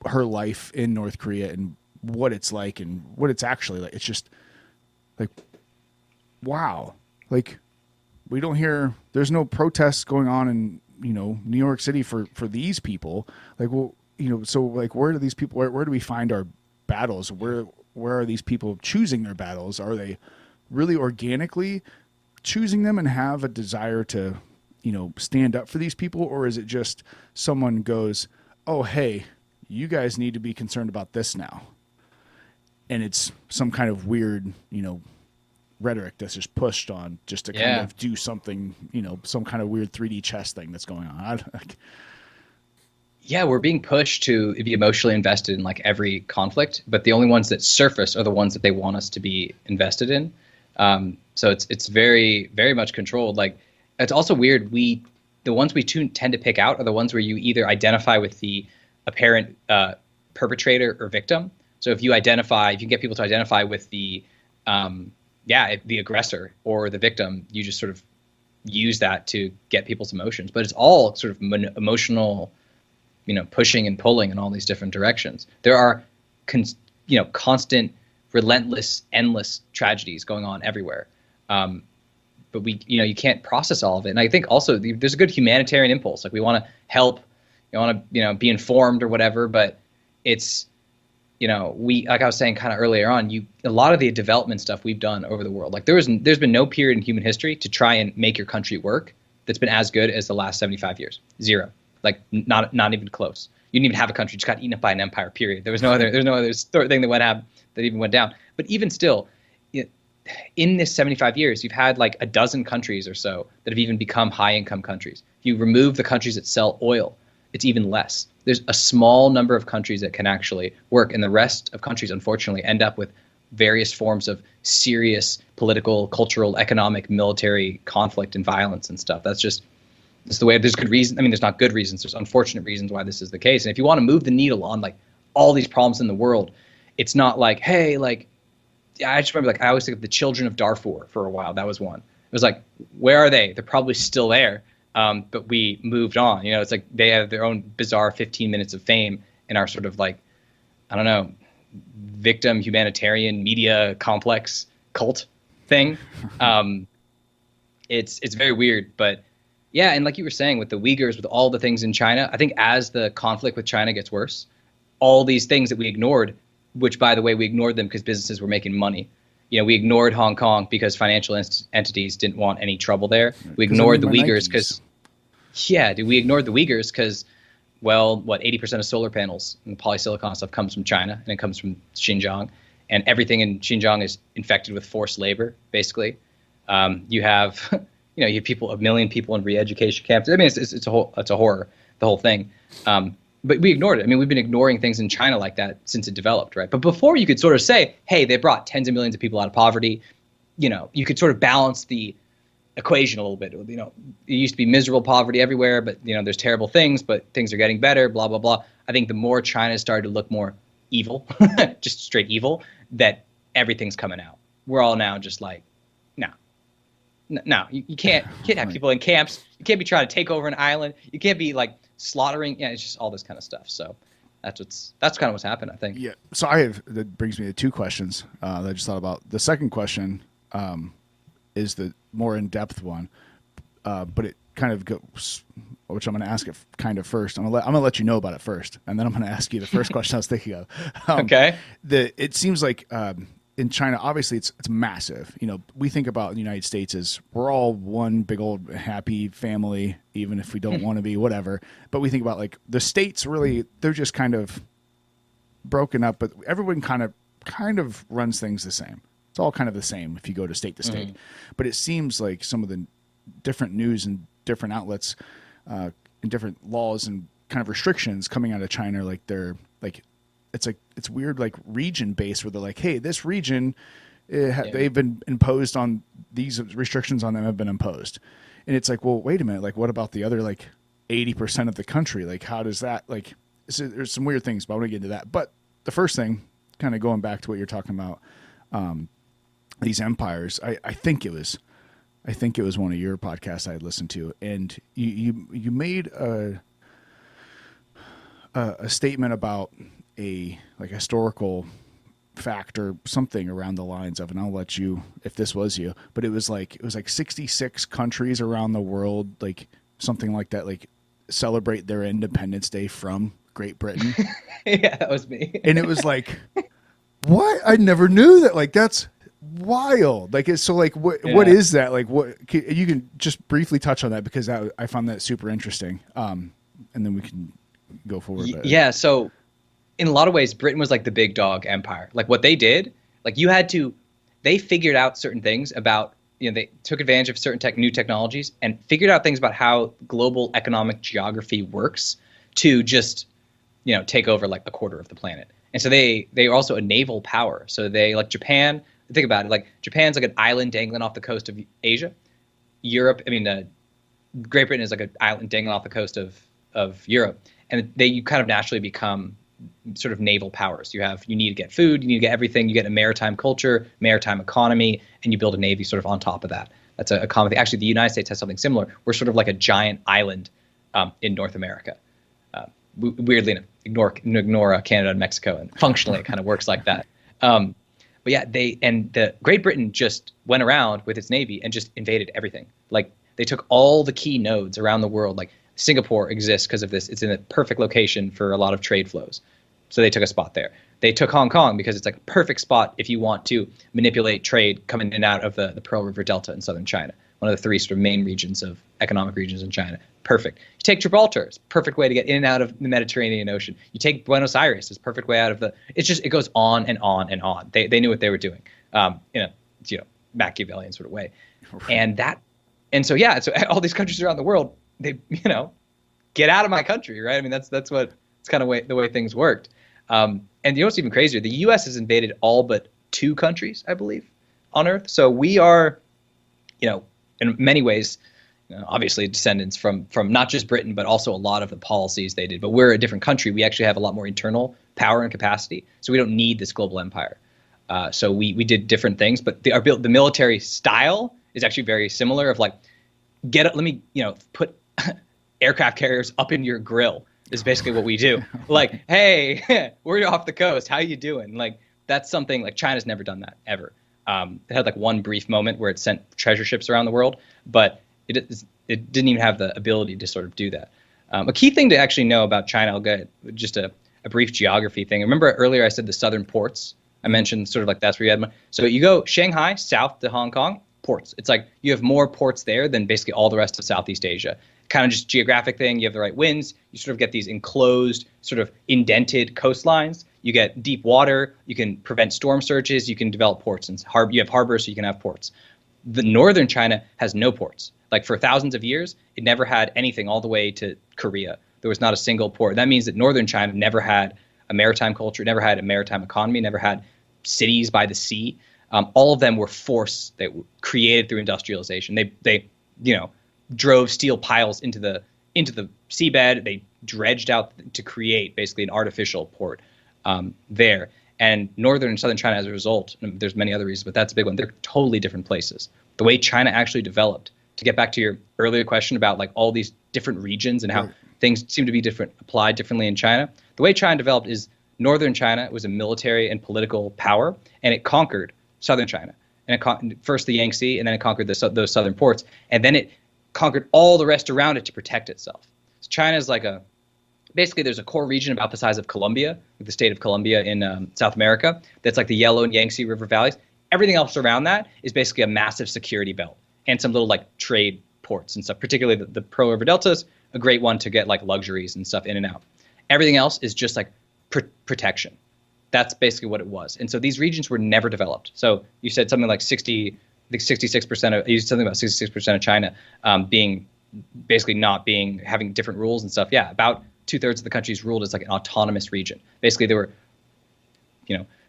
her life in North Korea and what it's like and what it's actually like. It's just like, wow. Like, we don't hear, there's no protests going on in, New York City for these people. Like, well, so like, where do these people, where do we find our battles? Where are these people choosing their battles? Are they really organically choosing them and have a desire to, stand up for these people? Or is it just someone goes, oh, hey, you guys need to be concerned about this now? And it's some kind of weird, rhetoric that's just pushed on just to kind of do something, some kind of weird 3D chess thing that's going on. Yeah, we're being pushed to be emotionally invested in like every conflict, but the only ones that surface are the ones that they want us to be invested in. So it's very, very much controlled. Like, it's also weird. The ones we tend to pick out are the ones where you either identify with the apparent perpetrator or victim. So if you can get people to identify with the aggressor or the victim, you just sort of use that to get people's emotions. But it's all sort of emotional, pushing and pulling in all these different directions. There are, constant, relentless, endless tragedies going on everywhere. But you can't process all of it. And I think also there's a good humanitarian impulse. Like, we want to help, you want to, be informed or whatever, but it's, like I was saying kind of earlier on, a lot of the development stuff we've done over the world, like there's been no period in human history to try and make your country work that's been as good as the last 75 years. Zero. Like, not even close. You didn't even have a country, just got eaten up by an empire, period. There's no other thing that even went down. But even still, in this 75 years, you've had like a dozen countries or so that have even become high income countries. If you remove the countries that sell oil, it's even less. There's a small number of countries that can actually work, and the rest of countries, unfortunately, end up with various forms of serious political, cultural, economic, military conflict and violence and stuff. That's the way. There's good reason. I mean, there's not good reasons. There's unfortunate reasons why this is the case. And if you want to move the needle on like all these problems in the world, it's not like, hey, like, I just remember, like, I always think of the children of Darfur for a while. That was one. It was like, where are they? They're probably still there. But we moved on. It's like they have their own bizarre 15 minutes of fame in our sort of like, I don't know, victim humanitarian media complex cult thing. It's very weird, but yeah. And like you were saying with the Uyghurs, with all the things in China, I think as the conflict with China gets worse, all these things that we ignored, which by the way, we ignored them because businesses were making money. We ignored Hong Kong because financial entities didn't want any trouble there. We ignored the Uyghurs because, we ignored the Uyghurs because, well, 80% of solar panels and polysilicon stuff comes from China, and it comes from Xinjiang, and everything in Xinjiang is infected with forced labor, basically. You have, you have 1 million people in re-education camps. I mean, it's a horror, the whole thing. But we ignored it. I mean, we've been ignoring things in China like that since it developed, right? But before, you could sort of say, hey, they brought tens of millions of people out of poverty. You could sort of balance the equation a little bit. It used to be miserable poverty everywhere, but, there's terrible things, but things are getting better, blah, blah, blah. I think the more China started to look more evil, just straight evil, that everything's coming out. We're all now just like, no, you can't have people in camps. You can't be trying to take over an island. You can't be like slaughtering. Yeah, it's just all this kind of stuff. So That's kind of what's happened, I think. Yeah. So that brings me to two questions that I just thought about. The second question is the more in-depth one, but it kind of goes, which I'm going to ask it kind of first. I'm going to let you know about it first, and then I'm going to ask you the first question I was thinking of. Okay. It seems like in China, obviously it's massive. You know, we think about the United States as we're all one big old happy family, even if we don't want to be, whatever. But we think about like the states really, they're just kind of broken up, but everyone kind of runs things the same. It's all kind of the same if you go to state to state. But it seems like some of the different news and different outlets and different laws and kind of restrictions coming out of China, like they're like, it's weird, like region based, where they're like, hey, this region, they've been imposed on, these restrictions on them have been imposed. And it's like, well, wait a minute, like what about the other like 80% of the country? Like how does that, like, there's some weird things, but I want to get into that. But the first thing, kind of going back to what you're talking about, these empires, I think it was one of your podcasts I had listened to, and you made a statement about a like historical fact or something around the lines of, and I'll let you, if this was you, but it was like 66 countries around the world, like something like that, like celebrate their Independence Day from Great Britain. Yeah, that was me. And it was like, what? I never knew that. Like, that's wild. Like, it's so like, what is that? Like, what you can just briefly touch on that, because I found that super interesting. And then we can go forward. Yeah. So in a lot of ways, Britain was like the big dog empire. Like what they did, like they figured out certain things about, they took advantage of certain new technologies and figured out things about how global economic geography works to just, take over like a quarter of the planet. And so they are also a naval power. So they, like Japan, think about it, like Japan's like an island dangling off the coast of Asia. Great Britain is like an island dangling off the coast of Europe. And you kind of naturally become sort of naval powers. You need to get food, you need to get everything, you get a maritime culture, maritime economy, and you build a navy sort of on top of that. That's a common thing. Actually, the United States has something similar. We're sort of like a giant island in North America. Weirdly enough, ignore Canada and Mexico, and functionally it kind of works like that. But yeah, the Great Britain just went around with its navy and just invaded everything. Like they took all the key nodes around the world. Like Singapore exists because of this. It's in a perfect location for a lot of trade flows. So they took a spot there. They took Hong Kong because it's like a perfect spot if you want to manipulate trade coming in and out of the Pearl River Delta in southern China. One of the three sort of main economic regions in China. Perfect. You take Gibraltar, it's a perfect way to get in and out of the Mediterranean Ocean. You take Buenos Aires, it's a perfect way out of it goes on and on and on. They knew what they were doing in a Machiavellian sort of way. And so all these countries around the world, they, get out of my country, right? I mean, that's what it's kind of the way things worked. And what's even crazier, the U.S. has invaded all but 2 countries, I believe, on Earth. So we are, in many ways, obviously descendants from not just Britain, but also a lot of the policies they did. But we're a different country. We actually have a lot more internal power and capacity. So we don't need this global empire. So we did different things, but the military style is actually very similar of like, let me put aircraft carriers up in your grill is basically what we do. Like, hey, we're off the coast. How you doing? Like, that's something like China's never done that ever. It had like one brief moment where it sent treasure ships around the world, but it didn't even have the ability to sort of do that. A key thing to actually know about China, I'll get just a brief geography thing. Remember earlier I said the southern ports? I mentioned sort of like that's where you had so you go Shanghai, south to Hong Kong, ports. It's like you have more ports there than basically all the rest of Southeast Asia. Kind of just geographic thing. You have the right winds. You sort of get these enclosed, sort of indented coastlines. You get deep water. You can prevent storm surges. You can develop ports. And you have harbors, so you can have ports. The northern China has no ports. Like for thousands of years, it never had anything all the way to Korea. There was not a single port. That means that northern China never had a maritime culture, never had a maritime economy, never had cities by the sea. All of them were force that were created through industrialization. They drove steel piles into the seabed. They dredged out to create basically an artificial port there. And northern and southern China, as a result, and there's many other reasons, but that's a big one. They're totally different places. The way China actually developed, to get back to your earlier question about like all these different regions and how things seem to be applied differently in China. The way China developed is northern China was a military and political power, and it conquered southern China. And it first the Yangtze, and then it conquered those southern ports, and then it conquered all the rest around it to protect itself. So China is like basically there's a core region about the size of Colombia, like the state of Colombia in South America, that's like the Yellow and Yangtze River valleys. Everything else around that is basically a massive security belt and some little like trade ports and stuff, particularly the Pearl River Delta is a great one to get like luxuries and stuff in and out. Everything else is just like protection. That's basically what it was. And so these regions were never developed. So you said something like 66% of, you said something about 66% of China being basically having different rules and stuff. Yeah, about 2/3 of the country is ruled as like an autonomous region. Basically, they were,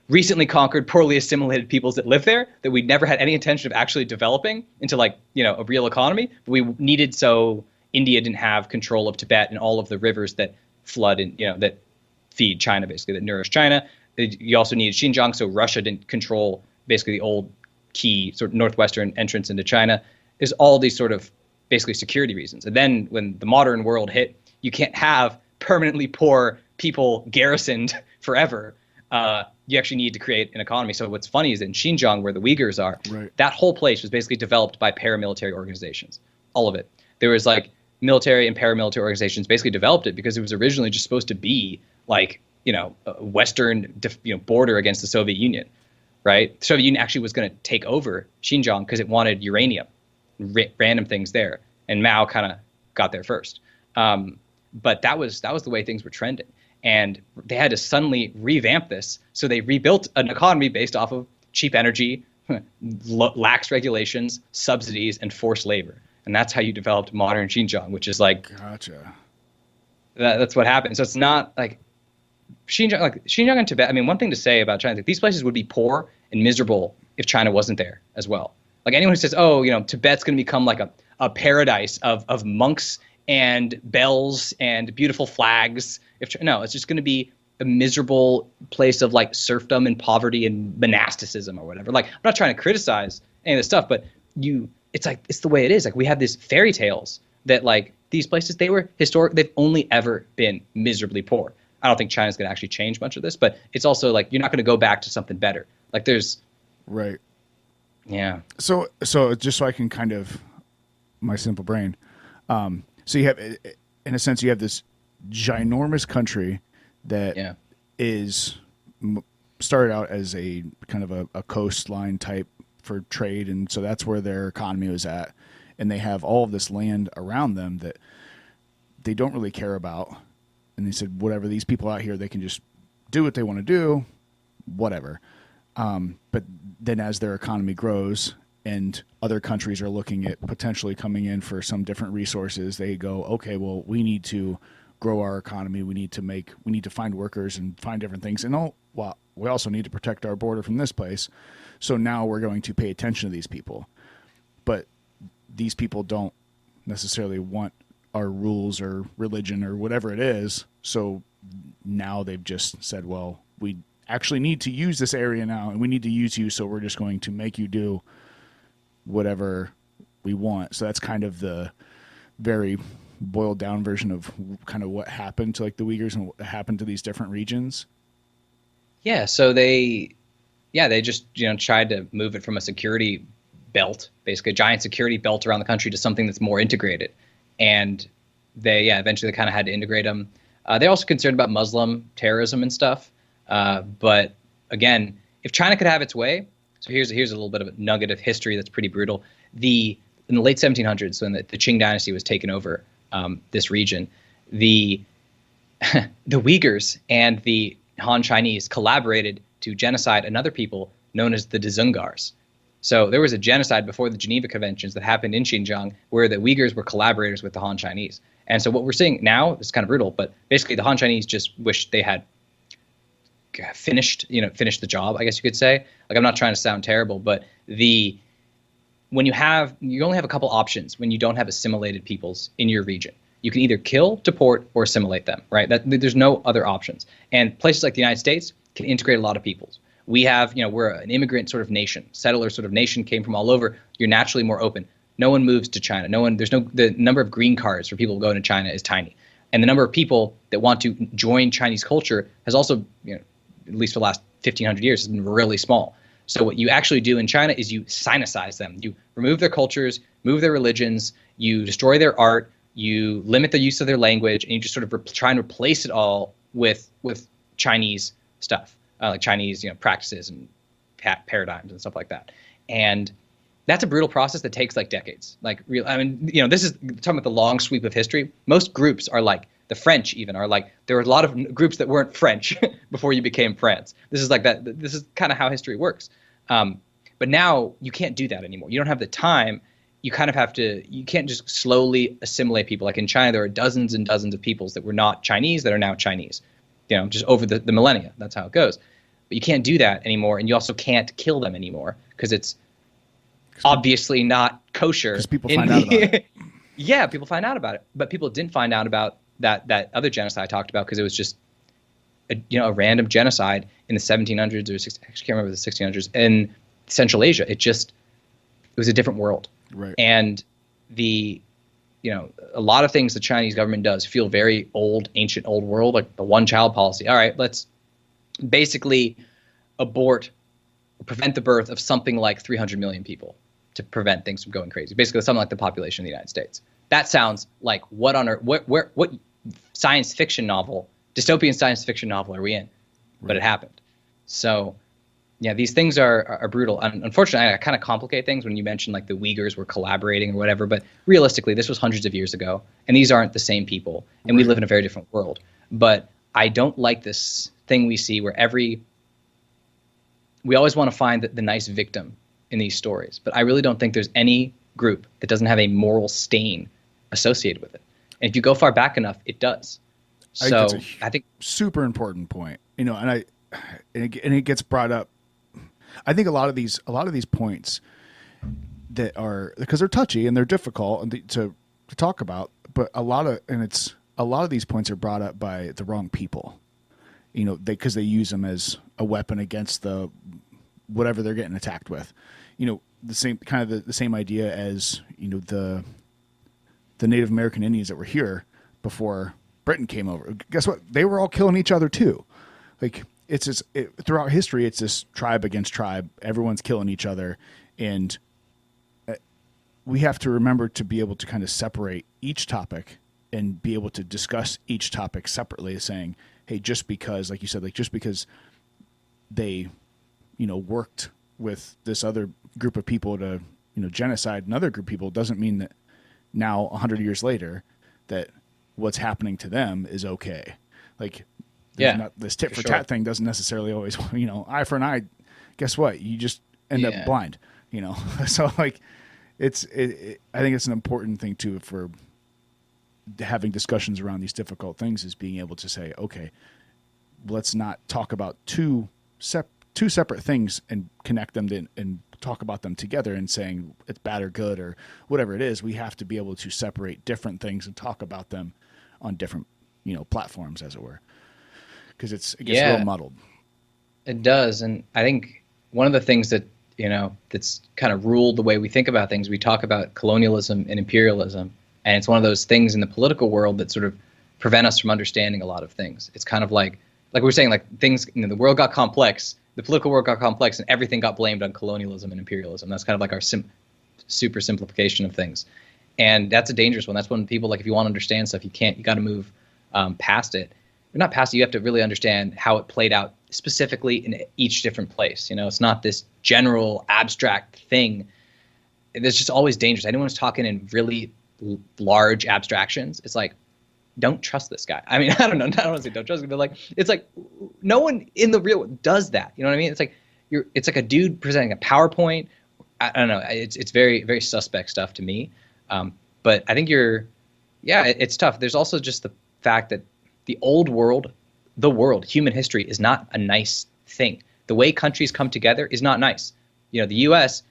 recently conquered, poorly assimilated peoples that live there that we never had any intention of actually developing into like, a real economy. But we needed, so India didn't have control of Tibet and all of the rivers that flood and, that feed China, basically, that nourish China. You also needed Xinjiang, so Russia didn't control basically the old key sort of northwestern entrance into China. There's all these sort of basically security reasons. And then when the modern world hit, you can't have permanently poor people garrisoned forever. You actually need to create an economy. So what's funny is in Xinjiang, where the Uyghurs are, that whole place was basically developed by paramilitary organizations, all of it. There was like military and paramilitary organizations basically developed it because it was originally just supposed to be like, a Western border against the Soviet Union, right? The Soviet Union actually was going to take over Xinjiang because it wanted uranium, random things there. And Mao kind of got there first. But that was the way things were trending. And they had to suddenly revamp this. So they rebuilt an economy based off of cheap energy, lax regulations, subsidies, and forced labor. And that's how you developed modern Xinjiang, which is like, gotcha. That's what happened. So it's not like Xinjiang and Tibet. I mean, one thing to say about China, these places would be poor and miserable if China wasn't there as well. Like anyone who says, Tibet's going to become like a paradise of monks and bells and beautiful flags. No, it's just going to be a miserable place of like serfdom and poverty and monasticism or whatever. Like, I'm not trying to criticize any of this stuff, but it's the way it is. Like, we have these fairy tales that like these places, they were historic. They've only ever been miserably poor. I don't think China's going to actually change much of this, but it's also like, you're not going to go back to something better. Like there's. Right. Yeah. So just so I can kind of, my simple brain. So you have, in a sense, you have this ginormous country that is started out as a kind of a coastline type for trade. And so that's where their economy was at. And they have all of this land around them that they don't really care about. And they said, whatever, these people out here, they can just do what they want to do, whatever. But then as their economy grows and other countries are looking at potentially coming in for some different resources, they go, okay, well, we need to grow our economy. We need to find workers and find different things. And we also need to protect our border from this place. So now we're going to pay attention to these people. But these people don't necessarily want our rules or religion or whatever it is. So now they've just said, well, we actually need to use this area now and we need to use you. So we're just going to make you do whatever we want. So that's kind of the very boiled down version of kind of what happened to like the Uyghurs and what happened to these different regions. Yeah. So they just, tried to move it from a security belt, basically a giant security belt around the country, to something that's more integrated. And they, eventually they kind of had to integrate them. They're also concerned about Muslim terrorism and stuff. But again, if China could have its way, so here's a little bit of a nugget of history that's pretty brutal. In the late 1700s, when the Qing dynasty was taking over this region, the Uyghurs and the Han Chinese collaborated to genocide another people known as the Dzungars. So there was a genocide before the Geneva Conventions that happened in Xinjiang where the Uyghurs were collaborators with the Han Chinese. And so what we're seeing now is kind of brutal, but basically the Han Chinese just wish they had finished the job, I guess you could say. Like, I'm not trying to sound terrible, but you only have a couple options when you don't have assimilated peoples in your region. You can either kill, deport, or assimilate them, right? There's no other options. And places like the United States can integrate a lot of peoples. We have, we're an immigrant sort of nation, settler sort of nation, came from all over. You're naturally more open. No one moves to China. The number of green cards for people going to China is tiny. And the number of people that want to join Chinese culture has also, at least for the last 1,500 years, has been really small. So what you actually do in China is you sinicize them. You remove their cultures, move their religions, you destroy their art, you limit the use of their language, and you just sort of try and replace it all with Chinese stuff, like Chinese practices and paradigms and stuff like that. And that's a brutal process that takes like decades. This is talking about the long sweep of history. Most groups are like the French even are like, there were a lot of groups that weren't French before you became France. This is like that. This is kind of how history works. But now you can't do that anymore. You don't have the time. You kind of have to, you can't just slowly assimilate people. Like in China, there are dozens and dozens of peoples that were not Chinese that are now Chinese, just over the millennia. That's how it goes. But you can't do that anymore. And you also can't kill them anymore because it's obviously not kosher. Because people find out about it. Yeah, people find out about it. But people didn't find out about that other genocide I talked about because it was just a random genocide in the 1700s or I can't remember the 1600s in Central Asia. It was a different world. Right. And a lot of things the Chinese government does feel very ancient old world, like the one-child policy. All right, let's basically prevent the birth of something like 300 million people to prevent things from going crazy. Basically, something like the population of the United States. That sounds like what on earth? What science fiction novel, dystopian science fiction novel are we in? Right. But it happened. So, yeah, these things are brutal. Unfortunately, I kind of complicate things when you mention like the Uyghurs were collaborating or whatever. But realistically, this was hundreds of years ago, and these aren't the same people, and we live in a very different world. But I don't like this thing we see where we always want to find the nice victim in these stories. But I really don't think there's any group that doesn't have a moral stain associated with it. And if you go far back enough, it does. So I think super important point, and it gets brought up. I think a lot of these points that are, because they're touchy and they're difficult to talk about, but a lot of these points are brought up by the wrong people, because they use them as a weapon against the whatever they're getting attacked with, the same idea as the Native American Indians that were here before Britain came over. Guess what? They were all killing each other too. Like throughout history, it's this tribe against tribe. Everyone's killing each other, and we have to remember to be able to kind of separate each topic and be able to discuss each topic separately, saying, hey, just because, like you said, just because they, worked with this other group of people to, genocide another group of people doesn't mean that now 100 years later that what's happening to them is okay. Like, this tit for tat thing doesn't necessarily always, eye for an eye. Guess what? You just end up blind, So like, I think it's an important thing too for having discussions around these difficult things is being able to say, okay, let's not talk about two separate things and connect them and talk about them together and saying it's bad or good or whatever it is. We have to be able to separate different things and talk about them on different, platforms, as it were, because it gets real muddled. It does. And I think one of the things that, that's kind of ruled the way we think about things, we talk about colonialism and imperialism. And it's one of those things in the political world that sort of prevent us from understanding a lot of things. It's kind of like we were saying, like things, the world got complex, the political world got complex, and everything got blamed on colonialism and imperialism. That's kind of like our super simplification of things. And that's a dangerous one. That's when people, like, if you want to understand stuff, you got to move past it. Or not past it, you have to really understand how it played out specifically in each different place. It's not this general abstract thing. It's just always dangerous. Anyone who's talking in really large abstractions, it's like, don't trust this guy. I mean, I don't know. I don't want to say don't trust him, but like, it's like no one in the real world does that. You know what I mean? It's like it's like a dude presenting a PowerPoint. I don't know. It's very, very suspect stuff to me. But I think it's tough. There's also just the fact that the old world, human history is not a nice thing. The way countries come together is not nice. The U.S.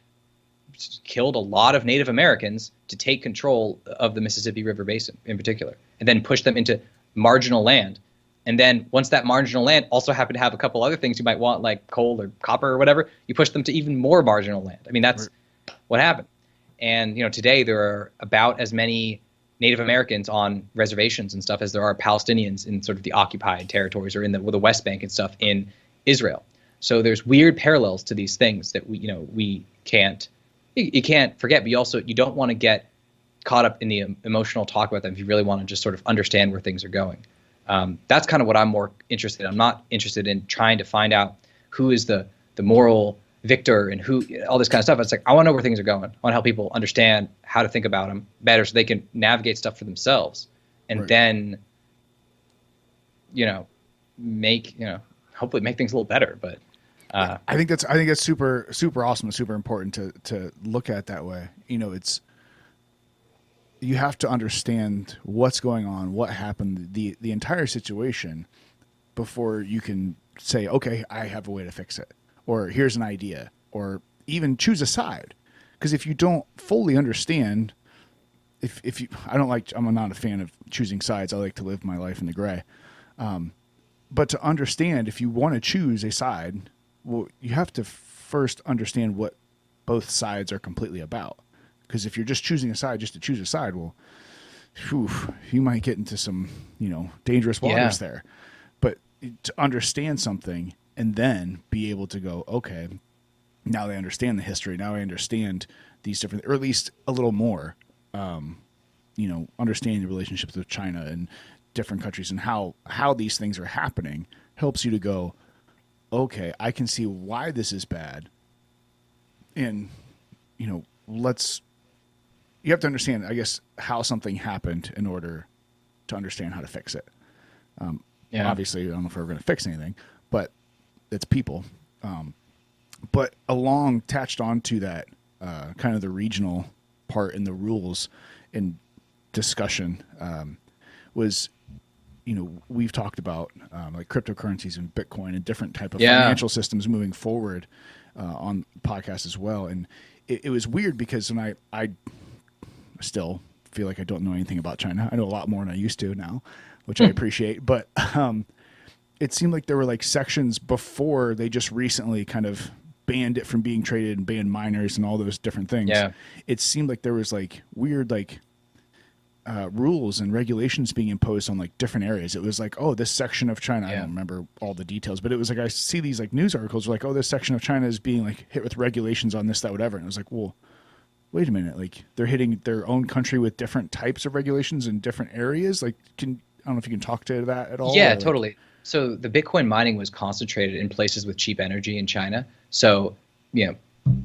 killed a lot of Native Americans to take control of the Mississippi River Basin in particular, and then push them into marginal land. And then once that marginal land also happened to have a couple other things you might want, like coal or copper or whatever, you push them to even more marginal land. I mean, that's what happened. And today there are about as many Native Americans on reservations and stuff as there are Palestinians in sort of the occupied territories or in the West Bank and stuff in Israel. So there's weird parallels to these things that we can't you can't forget, but you don't want to get caught up in the emotional talk about them if you really want to just sort of understand where things are going. That's kind of what I'm more interested in. I'm not interested in trying to find out who is the moral victor and who all this kind of stuff. It's like I want to know where things are going. I want to help people understand how to think about them better so they can navigate stuff for themselves, and then hopefully make things a little better. But I think that's super awesome and super important to look at that way. It's you have to understand what's going on, what happened, the entire situation before you can say, okay, I have a way to fix it, or here's an idea, or even choose a side. Because if you don't fully understand, I'm not a fan of choosing sides. I like to live my life in the gray. But to understand, if you want to choose a side, well, you have to first understand what both sides are completely about. Because if you're just choosing a side just to choose a side, well, you might get into some, dangerous waters there. But to understand something and then be able to go, okay, now they understand the history. Now I understand these different, or at least a little more, understanding the relationships with China and different countries and how these things are happening helps you to go, okay, I can see why this is bad. And, you have to understand, I guess, how something happened in order to understand how to fix it. Obviously, I don't know if we're going to fix anything, but it's people. But attached onto that, kind of the regional part in the rules and discussion was, we've talked about like cryptocurrencies and Bitcoin and different type of financial systems moving forward on podcasts as well. And it was weird because when I still feel like I don't know anything about China. I know a lot more than I used to now, which I appreciate. But it seemed like there were like sections before they just recently kind of banned it from being traded and banned miners and all those different things. Yeah. It seemed like there was like weird rules and regulations being imposed on like different areas. It was like, oh, this section of China, I don't remember all the details, but it was like I see these like news articles like, oh, this section of China is being like hit with regulations on this, that, whatever. And I was like, well, wait a minute, like they're hitting their own country with different types of regulations in different areas. Like, I don't know if you can talk to that at all. Yeah, totally. So the Bitcoin mining was concentrated in places with cheap energy in China. So,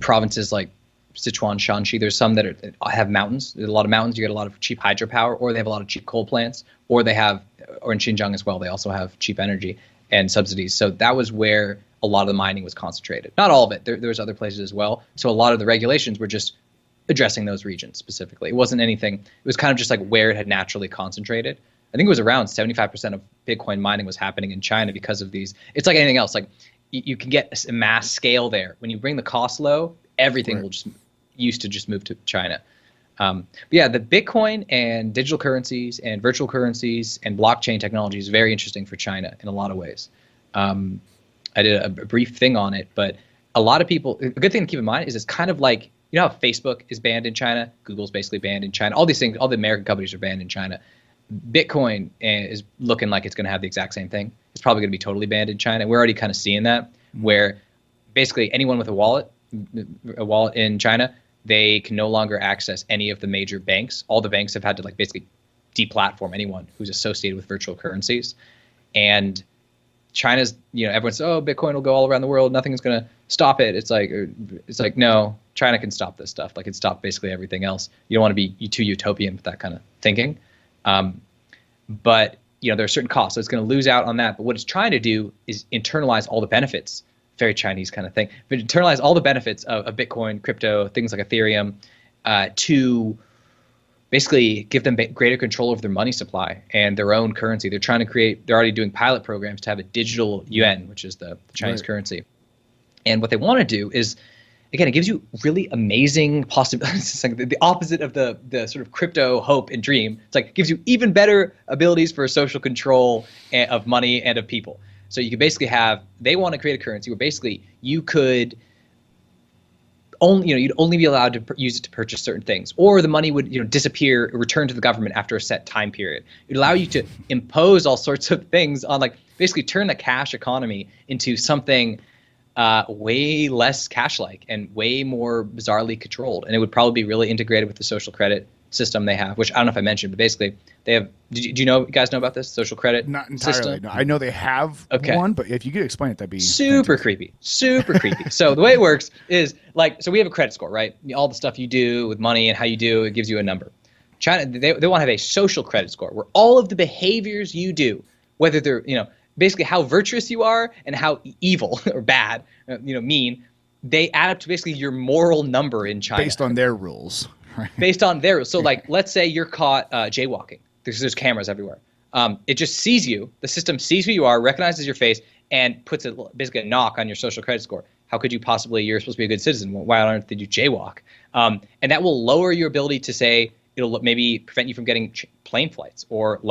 provinces like Sichuan, Shanxi, there's some that have mountains. There's a lot of mountains. You get a lot of cheap hydropower, or they have a lot of cheap coal plants, or in Xinjiang as well, they also have cheap energy and subsidies. So that was where a lot of the mining was concentrated. Not all of it. There was other places as well. So a lot of the regulations were just addressing those regions specifically. It wasn't anything. It was kind of just like where it had naturally concentrated. I think it was around 75% of Bitcoin mining was happening in China because of these. It's like anything else. Like you can get a mass scale there. When you bring the cost low, everything will just used to just move to China. But yeah, the Bitcoin and digital currencies and virtual currencies and blockchain technology is very interesting for China in a lot of ways. I did a brief thing on it, but a lot of people, a good thing to keep in mind is it's kind of like, how Facebook is banned in China, Google's basically banned in China, all these things, all the American companies are banned in China. Bitcoin is looking like it's going to have the exact same thing. It's probably going to be totally banned in China. We're already kind of seeing that, where basically anyone with a wallet in China, they can no longer access any of the major banks. All the banks have had to like basically deplatform anyone who's associated with virtual currencies. And China's, everyone says, oh, Bitcoin will go all around the world. Nothing's going to stop it. It's like, no, China can stop this stuff. Like it stopped basically everything else. You don't want to be too utopian with that kind of thinking. But there are certain costs. So it's going to lose out on that. But what it's trying to do is internalize all the benefits. Very Chinese kind of thing. But internalize all the benefits of Bitcoin, crypto, things like Ethereum, to basically give them greater control over their money supply and their own currency. They're already doing pilot programs to have a digital yuan, which is the Chinese currency. And what they want to do is, again, it gives you really amazing possibilities. It's like the opposite of the sort of crypto hope and dream. It's like it gives you even better abilities for social control of money and of people. So you could basically they want to create a currency where basically you could you'd only be allowed to use it to purchase certain things, or the money would disappear, return to the government after a set time period. It would allow you to impose all sorts of things on, like, basically turn the cash economy into something way less cash-like and way more bizarrely controlled. And it would probably be really integrated with the social credit system they have, which I don't know if I mentioned, but basically they have. Do you guys know about this social credit Not entirely. system? No, I know they have one, but if you could explain it, that'd be super creepy. So the way it works is, like, so we have a credit score, right? All the stuff you do with money and how you do it gives you a number. China, they want to have a social credit score where all of the behaviors you do, whether they're, basically how virtuous you are and how evil or bad, mean, they add up to basically your moral number in China. Based on their rules. Right? Based on their rules. So, like, let's say you're caught jaywalking. There's cameras everywhere. It just sees you. The system sees who you are, recognizes your face, and puts basically a knock on your social credit score. How could you possibly, you're supposed to be a good citizen. Why on earth did you jaywalk? And that will lower your ability to say, it'll maybe prevent you from getting plane flights, or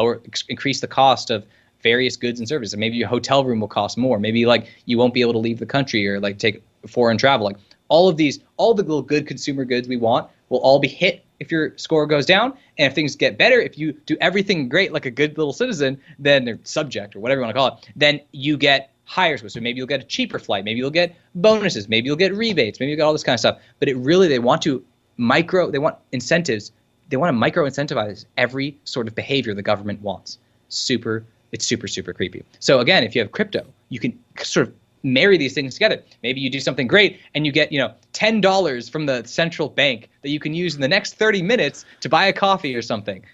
increase the cost of various goods and services. And maybe your hotel room will cost more. Maybe, like, you won't be able to leave the country, or like take foreign travel. Like, all the little good consumer goods we want will all be hit if your score goes down. And if things get better, if you do everything great like a good little citizen, then they're subject, or whatever you want to call it, then you get higher scores. So maybe you'll get a cheaper flight, maybe you'll get bonuses, maybe you'll get rebates, maybe you'll get all this kind of stuff. But they want incentives. They want to micro incentivize every sort of behavior the government wants. It's super creepy. So again, if you have crypto, you can sort of marry these things together. Maybe you do something great and you get, $10 from the central bank that you can use in the next 30 minutes to buy a coffee or something.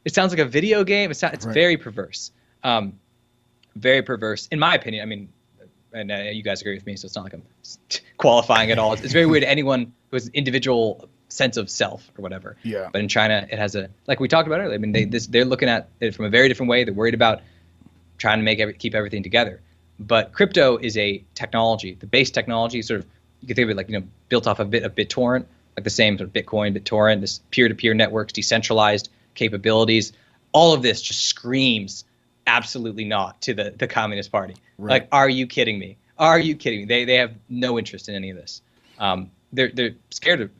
It sounds like a video game. It's right. Very perverse. Very perverse, in my opinion. I mean, and you guys agree with me, so it's not like I'm qualifying at all. It's very weird to anyone who has an individual sense of self or whatever. Yeah. But in China, it has like we talked about earlier. I mean, they're looking at it from a very different way. They're worried about trying to keep everything together. But crypto is a technology. The base technology, sort of, you can think of it like, built off a bit of BitTorrent, like the same sort of Bitcoin, BitTorrent, this peer-to-peer networks, decentralized capabilities. All of this just screams absolutely not to the Communist Party. Right. Like, are you kidding me? Are you kidding me? They have no interest in any of this. They're scared of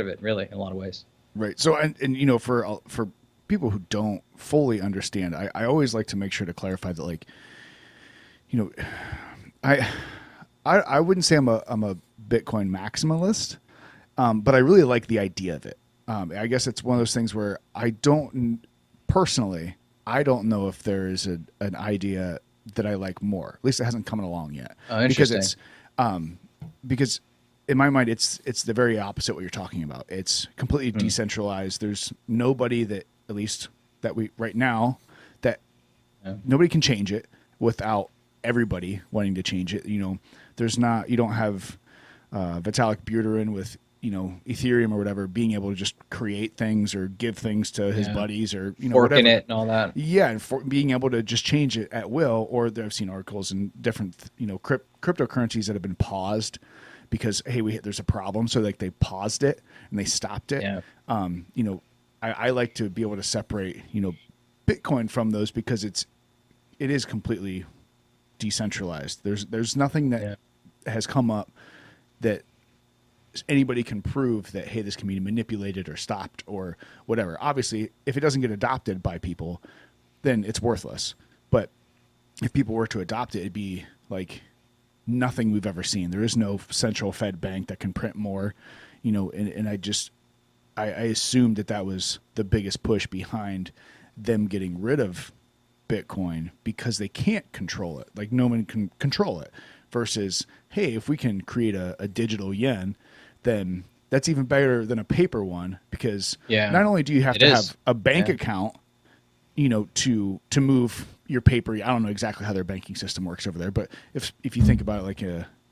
it, really, in a lot of ways. Right. So, and for people who don't fully understand, I always like to make sure to clarify that, like, I wouldn't say I'm a Bitcoin maximalist, but I really like the idea of it. I guess it's one of those things where I don't know if there is an idea that I like more. At least it hasn't come along yet. Oh, interesting. Because in my mind, it's the very opposite what you're talking about. It's completely decentralized. There's nobody that, at least that we right now, that nobody can change it without everybody wanting to change it. You don't have Vitalik Buterin with Ethereum or whatever being able to just create things or give things to his buddies, or forking it and all that. Yeah, and being able to just change it at will. Or I've seen articles in different cryptocurrencies that have been paused because, hey, there's a problem, so like they paused it and they stopped it. Yeah. I like to be able to separate Bitcoin from those because it is completely decentralized. There's nothing that has come up that anybody can prove that, hey, this can be manipulated or stopped or whatever. Obviously, if it doesn't get adopted by people, then it's worthless. But if people were to adopt it, it'd be like nothing we've ever seen. There is no central Fed bank that can print more, and I assumed that was the biggest push behind them getting rid of Bitcoin, because they can't control it. Like, no one can control it. Versus, hey, if we can create a digital yen, then that's even better than a paper one, because not only do you have to have a bank account, to move your paper. I don't know exactly how their banking system works over there, but if you think about it, like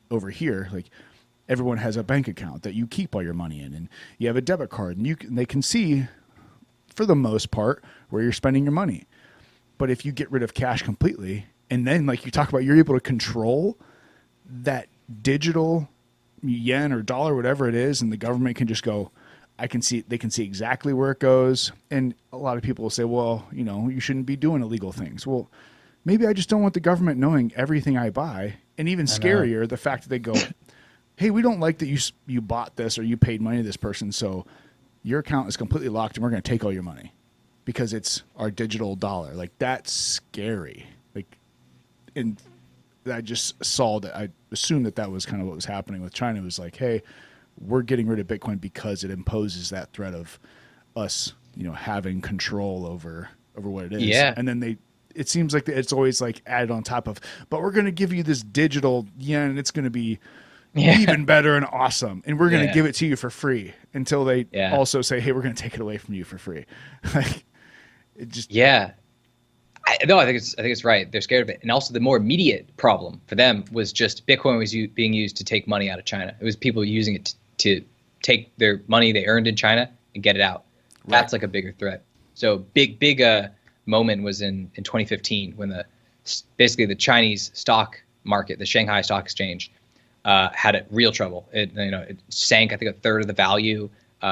over here, like everyone has a bank account that you keep all your money in, and you have a debit card, and they can see, for the most part, where you're spending your money. But if you get rid of cash completely, and then, like you talk about, you're able to control that digital yen or dollar, whatever it is, and the government can just go, they can see exactly where it goes. And a lot of people will say, well, you shouldn't be doing illegal things. Well, maybe I just don't want the government knowing everything I buy. And even scarier, the fact that they go, hey, we don't like that you bought this or you paid money to this person, so your account is completely locked and we're going to take all your money because it's our digital dollar. Like, that's scary. Like, and I just saw that. I assumed that was kind of what was happening with China. It was like, hey, we're getting rid of Bitcoin because it imposes that threat of us, having control over what it is. Yeah. And then it seems like it's always like added on top of, but we're going to give you this digital yen and it's going to be even better and awesome. And we're going to give it to you for free until they also say, hey, we're going to take it away from you for free. Like, it just. Yeah. I think it's right. They're scared of it. And also the more immediate problem for them was just Bitcoin was being used to take money out of China. It was people using it to take their money they earned in China and get it out. Right. That's like a bigger threat. So big moment was in 2015 when basically the Chinese stock market, the Shanghai Stock Exchange, had real trouble. It sank, I think, a third of the value.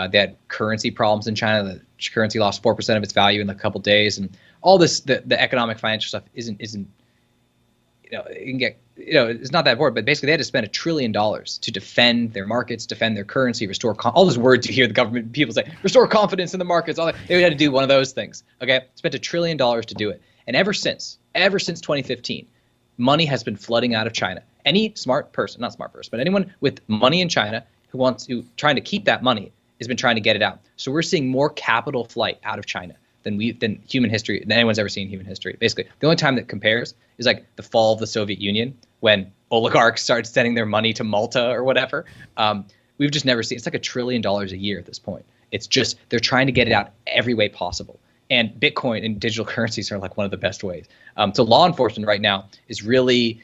They had currency problems in China. The currency lost 4% of its value in a couple days, and all this the economic financial stuff isn't it can get it's not that important. But basically, they had to spend $1 trillion to defend their markets, defend their currency, restore all those words you hear the government people say, restore confidence in the markets. All that they had to do one of those things. Okay, spent $1 trillion to do it, and ever since 2015, money has been flooding out of China. Any smart person, not smart person, but anyone with money in China who trying to keep that money has been trying to get it out. So we're seeing more capital flight out of China than human history, than anyone's ever seen in human history. Basically, the only time that compares is like the fall of the Soviet Union when oligarchs started sending their money to Malta or whatever. We've just never seen. It's like $1 trillion a year at this point. It's just they're trying to get it out every way possible. And Bitcoin and digital currencies are like one of the best ways. So law enforcement right now is really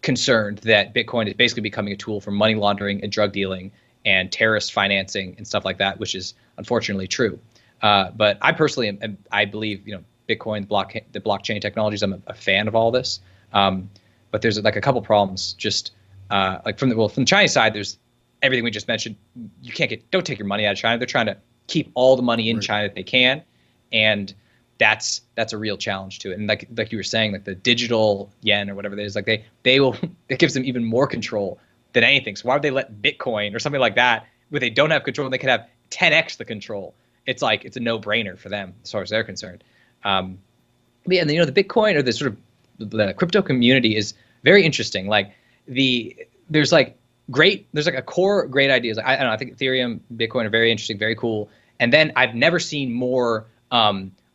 concerned that Bitcoin is basically becoming a tool for money laundering and drug dealing and terrorist financing and stuff like that, which is unfortunately true. But I personally I believe, Bitcoin, the blockchain technologies, I'm a fan of all this. But there's like a couple problems just like from the Chinese side, there's everything we just mentioned. Don't take your money out of China. They're trying to keep all the money in China that they can. And that's a real challenge to it. And like you were saying, like the digital yen or whatever it is, like it gives them even more control than anything. So why would they let Bitcoin or something like that where they don't have control and they could have 10x the control? It's like it's a no-brainer for them as far as they're concerned. But yeah, and the Bitcoin or the sort of the crypto community is very interesting. Like there's like a core great ideas. Like I don't know, I think Ethereum, Bitcoin are very interesting, very cool. And then I've never seen more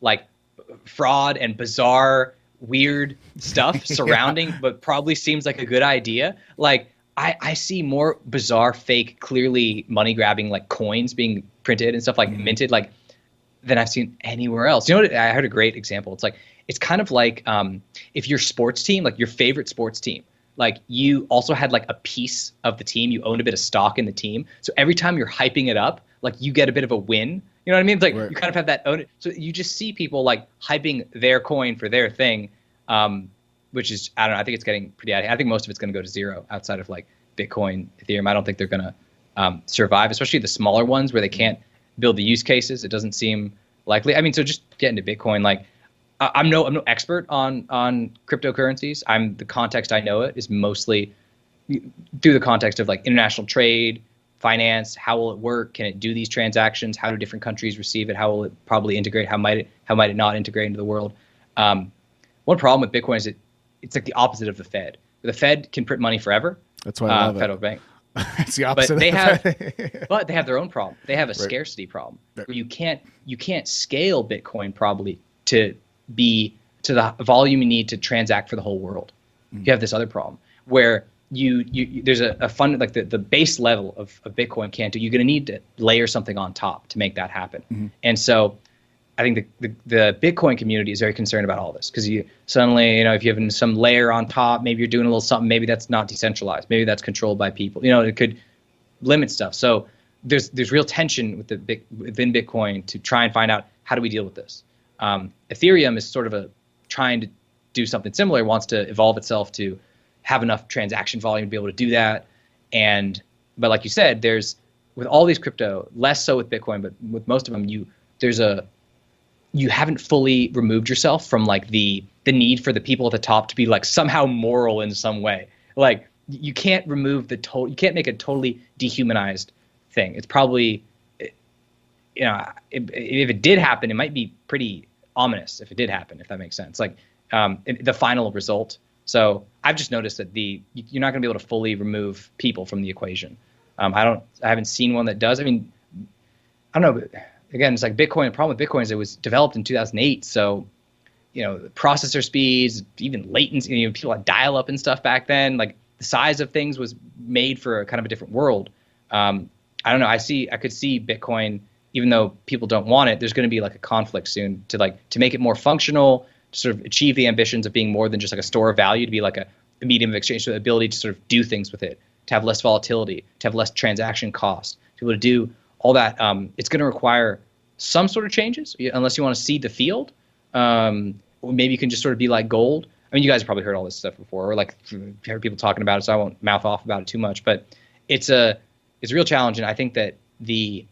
like fraud and bizarre, weird stuff surrounding, but probably seems like a good idea. Like I see more bizarre, fake, clearly money grabbing like coins being printed and stuff like minted like than I've seen anywhere else. You know what? I heard a great example. It's kind of like if your sports team, like your favorite sports team, like you also had like a piece of the team, you owned a bit of stock in the team. So every time you're hyping it up, like you get a bit of a win. You know what I mean? It's like you kind of have that own. So you just see people like hyping their coin for their thing, which is, I don't know, I think it's getting pretty out of hand. I think most of it's going to go to zero outside of like Bitcoin, Ethereum. I don't think they're going to survive, especially the smaller ones where they can't build the use cases. It doesn't seem likely. I mean, so just get into Bitcoin. Like I'm no expert on cryptocurrencies. The context I know it is mostly through the context of like international trade, finance. How will it work? Can it do these transactions? How do different countries receive it? How will it probably integrate? How might it not integrate into the world? One problem with Bitcoin is it's like the opposite of the Fed. The Fed can print money forever. That's why I love federal bank. It's the opposite. But they have their own problem. They have a scarcity problem where you can't scale Bitcoin probably to be to the volume you need to transact for the whole world. You have this other problem where there's a fund like the base level of Bitcoin can't do. You're going to need to layer something on top to make that happen. And so I think the Bitcoin community is very concerned about all this because you suddenly, if you have some layer on top, maybe you're doing a little something, maybe that's not decentralized, maybe that's controlled by people. It could limit stuff. So there's real tension within Bitcoin to try and find out how do we deal with this. Ethereum is sort of trying to do something similar, wants to evolve itself to have enough transaction volume to be able to do that. But like you said, with all these crypto, less so with Bitcoin, but with most of them, you haven't fully removed yourself from like the need for the people at the top to be like somehow moral in some way. Like you can't remove the total. You can't make a totally dehumanized thing. It's probably, if it did happen, it might be pretty ominous if it did happen, if that makes sense. Like the final result. So I've just noticed that you're not going to be able to fully remove people from the equation. I haven't seen one that does. I mean, I don't know. But again, it's like Bitcoin. The problem with Bitcoin is it was developed in 2008. So, processor speeds, even latency, people had dial up and stuff back then. Like the size of things was made for a kind of a different world. I don't know. I could see Bitcoin, even though people don't want it, there's going to be like a conflict soon to make it more functional, to sort of achieve the ambitions of being more than just like a store of value, to be like a medium of exchange, so the ability to sort of do things with it, to have less volatility, to have less transaction cost, to be able to do all that. It's going to require some sort of changes, unless you want to seed the field. Or maybe you can just sort of be like gold. I mean, you guys have probably heard all this stuff before, or like heard people talking about it, so I won't mouth off about it too much. But it's a real challenge, and I think that Bitcoin's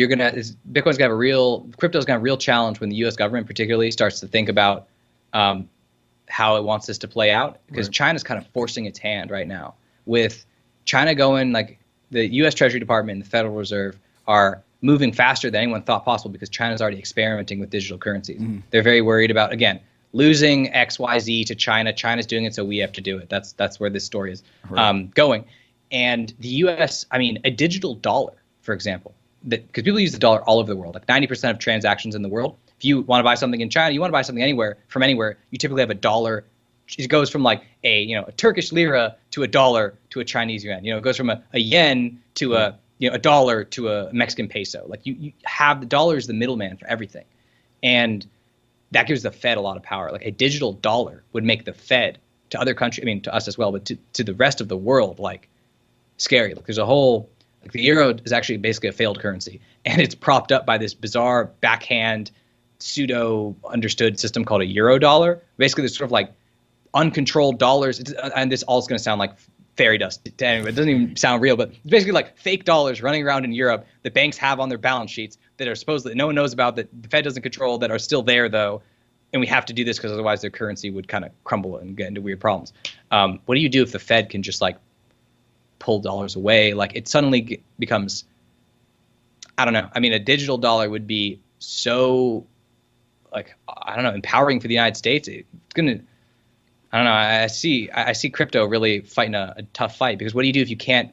gonna have crypto's gonna have a real challenge when the U.S. government particularly starts to think about how it wants this to play out, because China's kind of forcing its hand right now, with China going, like the U.S. Treasury Department and the Federal Reserve are moving faster than anyone thought possible, because China's already experimenting with digital currencies. They're very worried about, again, losing XYZ to China. China's doing it, so we have to do it. That's where this story is going. And the U.S., I mean, a digital dollar, for example, because people use the dollar all over the world. Like 90% of transactions in the world, if you want to buy something in China, you want to buy something from anywhere, you typically have a dollar. It goes from like a Turkish lira to a dollar to a Chinese yuan. It goes from a yen to a dollar to a Mexican peso. Like you have the dollar is the middleman for everything, and that gives the Fed a lot of power. Like a digital dollar would make the Fed to other countries, I mean to us as well, but to the rest of the world, like scary. Like there's a whole, like the euro is actually basically a failed currency, and it's propped up by this bizarre backhand pseudo understood system called a euro dollar. Basically, there's sort of like uncontrolled dollars, and this all is going to sound like fairy dust to anyone. It doesn't even sound real, but it's basically like fake dollars running around in Europe that banks have on their balance sheets that are supposedly no one knows about, that the Fed doesn't control, that are still there though, and we have to do this because otherwise their currency would kind of crumble and get into weird problems. What do you do if the Fed can just like pull dollars away? Like it suddenly becomes, I don't know. I mean, a digital dollar would be so, like, I don't know, empowering for the United States. It's gonna, I don't know. I see crypto really fighting a tough fight, because what do you do if you can't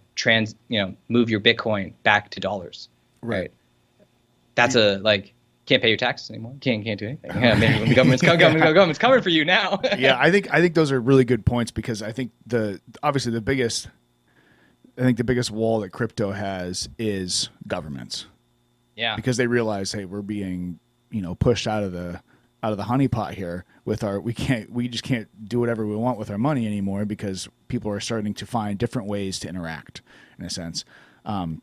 move your Bitcoin back to dollars? Right. That's can't pay your taxes anymore. Can't do anything. Yeah, maybe when the government's coming for you now. Yeah, I think those are really good points, because I think the biggest wall that crypto has is governments. Yeah. Because they realize, hey, we're being, pushed out of the honeypot here with we just can't do whatever we want with our money anymore, because people are starting to find different ways to interact, in a sense. And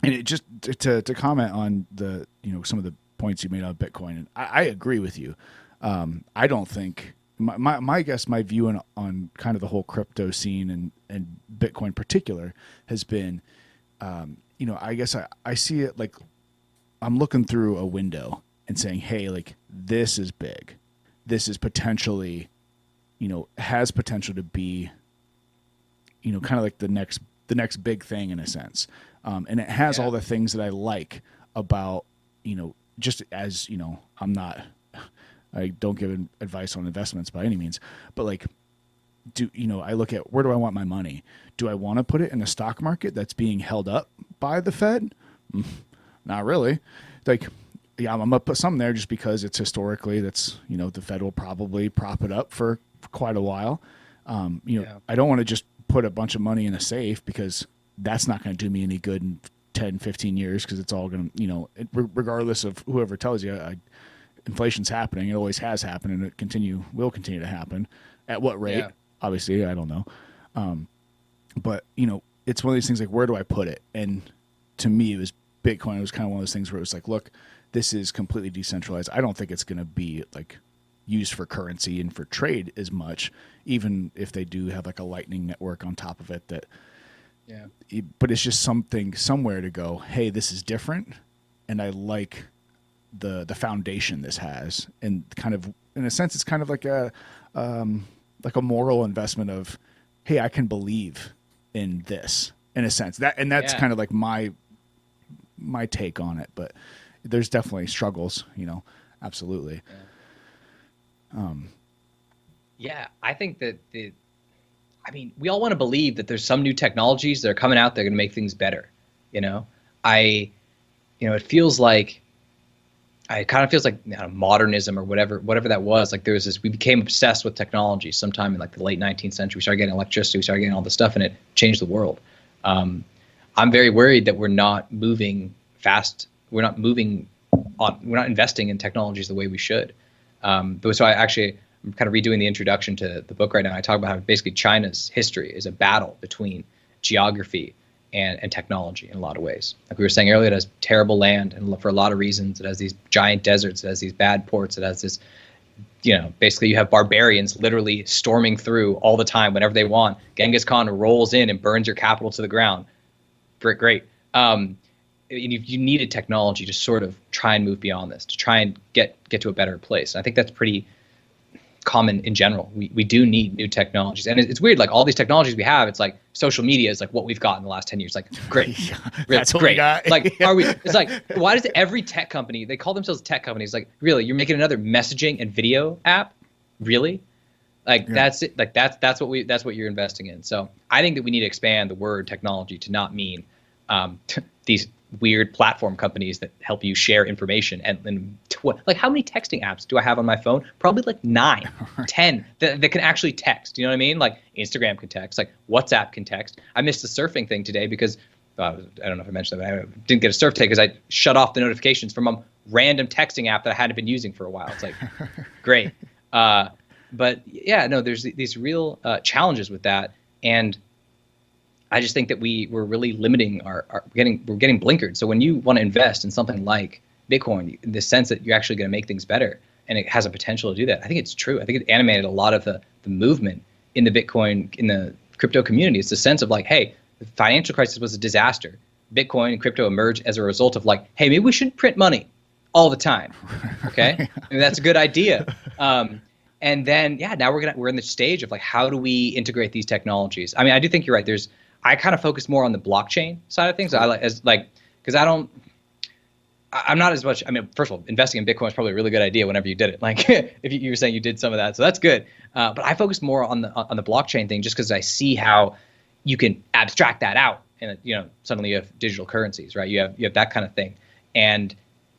it just to comment on the some of the points you made on Bitcoin, and I agree with you. I don't think my view on kind of the whole crypto scene and Bitcoin in particular has been, I guess I see it like I'm looking through a window and saying, hey, like this is big. This is potentially, has potential to be, kind of like the next big thing, in a sense. And it has all the things that I like about, just as, I don't give advice on investments by any means, but like, I look at, where do I want my money? Do I want to put it in a stock market that's being held up by the Fed? Not really. Like, yeah, I'm gonna put some there just because it's historically, that's, the Fed will probably prop it up for quite a while. I don't want to just put a bunch of money in a safe, because that's not going to do me any good in 10, 15 years, because it's all going to, regardless of whoever tells you, inflation's happening. It always has happened, and it will continue to happen. At what rate? Yeah. Obviously, I don't know. But, it's one of these things like, where do I put it? And to me, it was Bitcoin. It was kind of one of those things where it was like, look, this is completely decentralized. I don't think it's going to be like used for currency and for trade as much, even if they do have like a Lightning network on top of it. But it's just something somewhere to go, hey, this is different, and I like the foundation this has, and kind of, in a sense, it's kind of like a moral investment of, hey, I can believe in this in a sense. That's kind of like my take on it, but there's definitely struggles, absolutely. Yeah, I think that we all want to believe that there's some new technologies that are coming out that are going to make things better. It feels like, it kind of feels like modernism or whatever that was. Like we became obsessed with technology sometime in like the late 19th century. We started getting electricity, we started getting all this stuff, and it changed the world. I'm very worried that we're not moving fast. We're not investing in technologies the way we should. So I'm kind of redoing the introduction to the book right now. I talk about how basically China's history is a battle between geography and technology in a lot of ways. Like we were saying earlier, it has terrible land, and for a lot of reasons. It has these giant deserts, it has these bad ports, it has this, basically you have barbarians literally storming through all the time whenever they want. Genghis Khan rolls in and burns your capital to the ground. Great. You needed technology to sort of try and move beyond this, to try and get to a better place. And I think that's pretty common in general. We do need new technologies, and it's weird. Like all these technologies we have, it's like social media is like what we've got in the last 10 years. Like great, that's great. We got. Like are we? It's like why does every tech company, they call themselves tech companies? Like really, you're making another messaging and video app? Really? Like that's it. Like that's what you're investing in. So I think that we need to expand the word technology to not mean these weird platform companies that help you share information and like how many texting apps do I have on my phone? Probably like 9, 10 that can actually text. You know what I mean? Like Instagram can text, like WhatsApp can text. I missed the surfing thing today because I don't know if I mentioned that, but I didn't get a surf today because I shut off the notifications from a random texting app that I hadn't been using for a while. It's like great. But yeah, no, there's these real challenges with that, and I just think that we're really limiting we're getting blinkered. So when you want to invest in something like Bitcoin, in the sense that you're actually going to make things better and it has a potential to do that, I think it's true. I think it animated a lot of the movement in the Bitcoin, in the crypto community. It's the sense of like, hey, the financial crisis was a disaster. Bitcoin and crypto emerged as a result of like, hey, maybe we shouldn't print money all the time. Okay, maybe that's a good idea. And then now we're in the stage of like, how do we integrate these technologies? I mean, I do think you're right. I kind of focus more on the blockchain side of things. I like because I'm not as much. I mean, first of all, investing in Bitcoin is probably a really good idea whenever you did it. Like if you were saying you did some of that, so that's good. But I focus more on the blockchain thing just because I see how you can abstract that out, and suddenly you have digital currencies, right? You have that kind of thing, and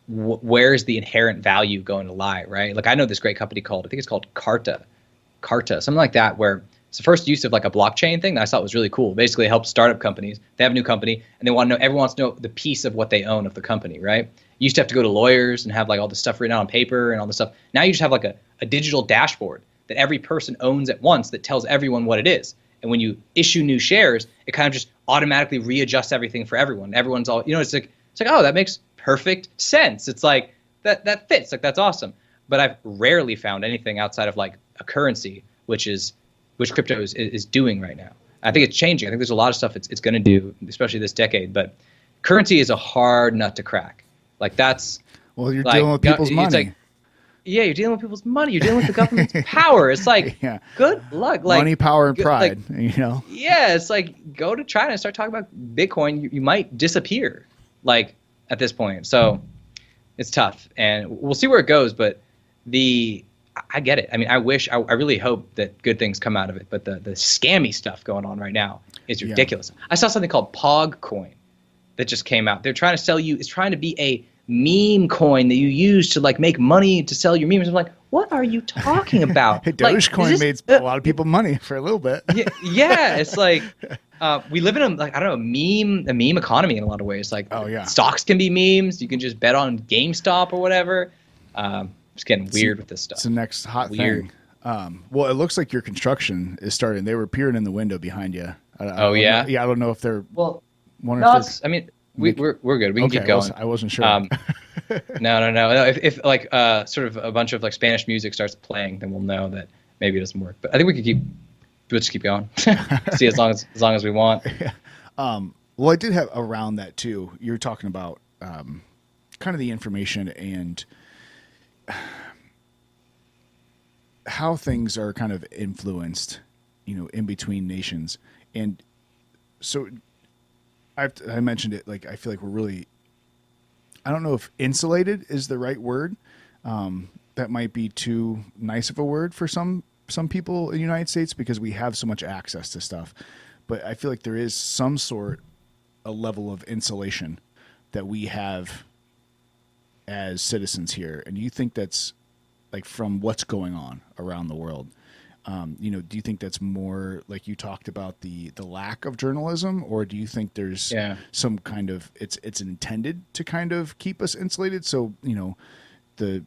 where's the inherent value going to lie, right? Like I know this great company I think it's called Carta, something like that, where it's the first use of like a blockchain thing that I thought was really cool. Basically, it helps startup companies. They have a new company and they want to know, everyone wants to know the piece of what they own of the company, right? You used to have to go to lawyers and have like all this stuff written out on paper and all this stuff. Now you just have like a digital dashboard that every person owns at once that tells everyone what it is. And when you issue new shares, it kind of just automatically readjusts everything for everyone. Everyone's all, it's like, oh, that makes perfect sense. It's like that fits. Like that's awesome. But I've rarely found anything outside of like a currency, which crypto is doing right now. I think it's changing. I think there's a lot of stuff it's going to do, especially this decade. But currency is a hard nut to crack. Like that's you're dealing with people's money. It's like, yeah, you're dealing with people's money. You're dealing with the government's power. It's like good luck. Like money, power, and pride. Yeah, it's like go to China and start talking about Bitcoin. You might disappear. Like at this point, so it's tough, and we'll see where it goes. But I get it. I mean, I really hope that good things come out of it. But the scammy stuff going on right now is ridiculous. I saw something called Pog Coin that just came out. They're trying to sell you. It's trying to be a meme coin that you use to like make money to sell your memes. I'm like, what are you talking about? Dogecoin made a lot of people money for a little bit. Yeah, it's like we live in a meme economy in a lot of ways. Like stocks can be memes. You can just bet on GameStop or whatever. It's getting weird with this stuff. It's the next hot thing. Well, it looks like your construction is starting. They were peering in the window behind you. Oh yeah. Yeah, I don't know if they're. Well, no. I mean, we're good. We can keep going. I wasn't sure. No. If like sort of a bunch of like Spanish music starts playing, then we'll know that maybe it doesn't work. But I think we could let's keep going. See as long as we want. Well, I did have around that too. You're talking about kind of the information and how things are kind of influenced in between nations. And so I mentioned it, like, I feel like we're really, I don't know if insulated is the right word. That might be too nice of a word for some people in the United States because we have so much access to stuff. But I feel like there is some sort, a level of insulation that we have as citizens here. And you think that's like from what's going on around the world? Do you think that's more like you talked about the lack of journalism, or do you think there's some kind of it's intended to kind of keep us insulated? So the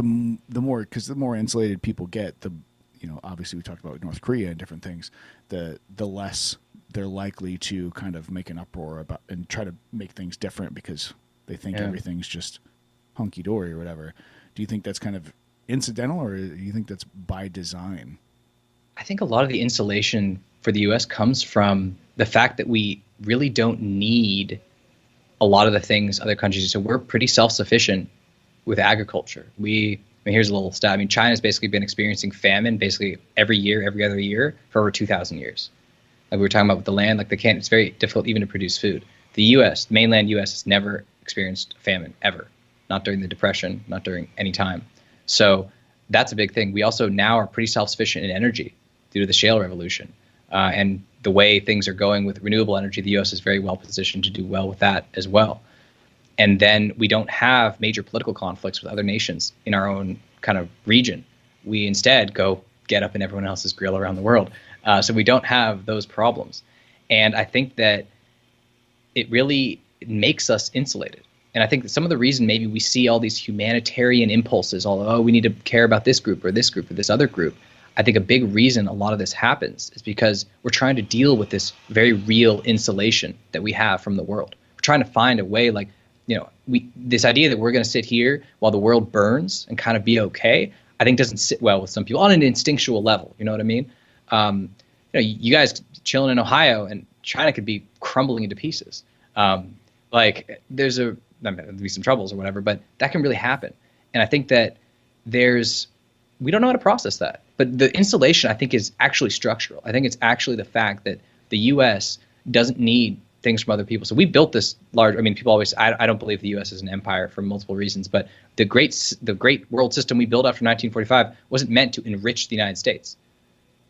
more, because the more insulated people get, obviously we talked about North Korea and different things, the less they're likely to kind of make an uproar about and try to make things different because they think everything's just hunky dory or whatever. Do you think that's kind of incidental, or do you think that's by design? I think a lot of the insulation for the US comes from the fact that we really don't need a lot of the things other countries do. So we're pretty self-sufficient with agriculture. Here's a little stat. China's basically been experiencing famine basically every year, every other year for over 2,000 years. Like we were talking about with the land, like it's very difficult even to produce food. The US, the mainland US, has never experienced famine ever. Not during the Depression, not during any time. So that's a big thing. We also now are pretty self-sufficient in energy due to the shale revolution. And the way things are going with renewable energy, the US is very well positioned to do well with that as well. And then we don't have major political conflicts with other nations in our own kind of region. We instead go get up in everyone else's grill around the world. So we don't have those problems. And I think that it really makes us insulated. And I think that some of the reason maybe we see all these humanitarian impulses, we need to care about this group or this other group. I think a big reason a lot of this happens is because we're trying to deal with this very real insulation that we have from the world. We're trying to find a way, like, this idea that we're going to sit here while the world burns and kind of be okay, I think doesn't sit well with some people on an instinctual level. You know what I mean? You guys chilling in Ohio and China could be crumbling into pieces. There'll be some troubles or whatever, but that can really happen. And I think that we don't know how to process that. But the insulation, I think, is actually structural. I think it's actually the fact that the U.S. doesn't need things from other people. So we built this large, people always, I don't believe the U.S. is an empire for multiple reasons, but the great world system we built after 1945 wasn't meant to enrich the United States.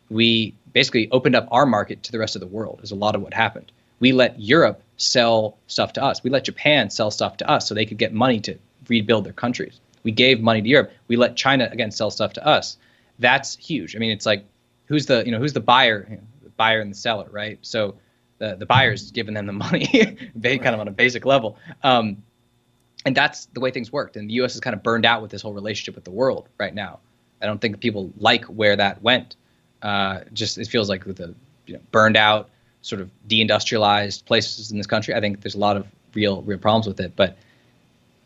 We basically opened up our market to the rest of the world, is a lot of what happened. We let Europe sell stuff to us. We let Japan sell stuff to us so they could get money to rebuild their countries. We gave money to Europe. We let China, again, sell stuff to us. That's huge. It's like, who's the buyer? The buyer and the seller, right? So the buyer's giving them the money, kind of on a basic level. And that's the way things worked. And the U.S. is kind of burned out with this whole relationship with the world right now. I don't think people like where that went. It feels like with the burned out, sort of deindustrialized places in this country, I think there's a lot of real problems with it. But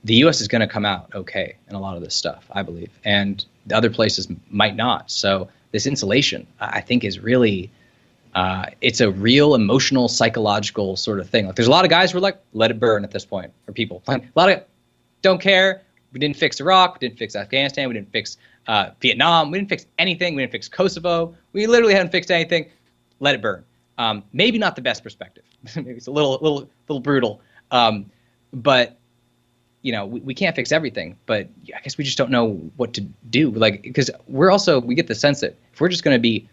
the U.S. is going to come out okay in a lot of this stuff, I believe, and the other places might not. So this insulation, I think, is really it's a real emotional, psychological sort of thing. Like, there's a lot of guys who are like, let it burn at this point, or people. Like, a lot of don't care. We didn't fix Iraq. We didn't fix Afghanistan. We didn't fix Vietnam. We didn't fix anything. We didn't fix Kosovo. We literally haven't fixed anything. Let it burn. Maybe not the best perspective. Maybe it's a little brutal. But we can't fix everything. But I guess we just don't know what to do. Like, because we get the sense that if we're just going to be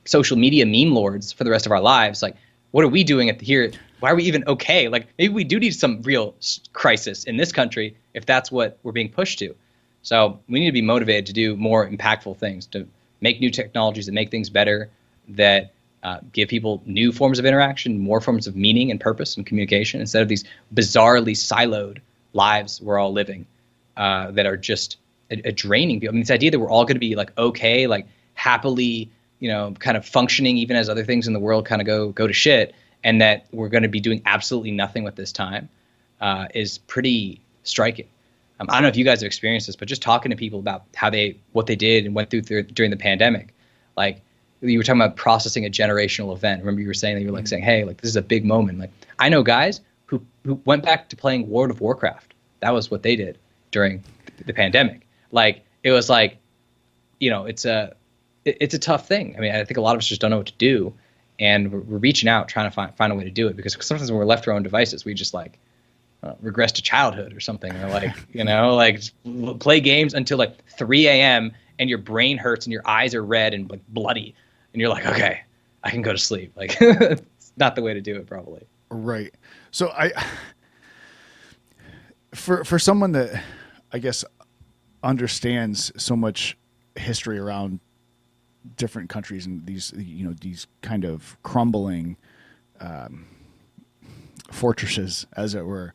social media meme lords for the rest of our lives, like, what are we doing here? Why are we even okay? Like, maybe we do need some real crisis in this country if that's what we're being pushed to. So we need to be motivated to do more impactful things, to make new technologies that make things better, that give people new forms of interaction, more forms of meaning and purpose and communication, instead of these bizarrely siloed lives we're all living that are just a draining people. This idea that we're all going to be like okay, like happily, kind of functioning even as other things in the world kind of go to shit, and that we're going to be doing absolutely nothing with this time is pretty striking. I don't know if you guys have experienced this, but just talking to people about what they did and went through during the pandemic, like, you were talking about processing a generational event. Remember you were saying that you were like saying, hey, like, this is a big moment. Like, I know guys who went back to playing World of Warcraft. That was what they did during the pandemic. Like, it was like, it's it's a tough thing. I mean, I think a lot of us just don't know what to do, and we're reaching out trying to find a way to do it, because sometimes when we're left to our own devices, we just like regress to childhood or something, or like just play games until like 3 a.m. and your brain hurts and your eyes are red and like bloody, and you're like, okay, I can go to sleep. Like it's not the way to do it, probably. Right. So for someone that I guess understands so much history around different countries and these kind of crumbling fortresses, as it were,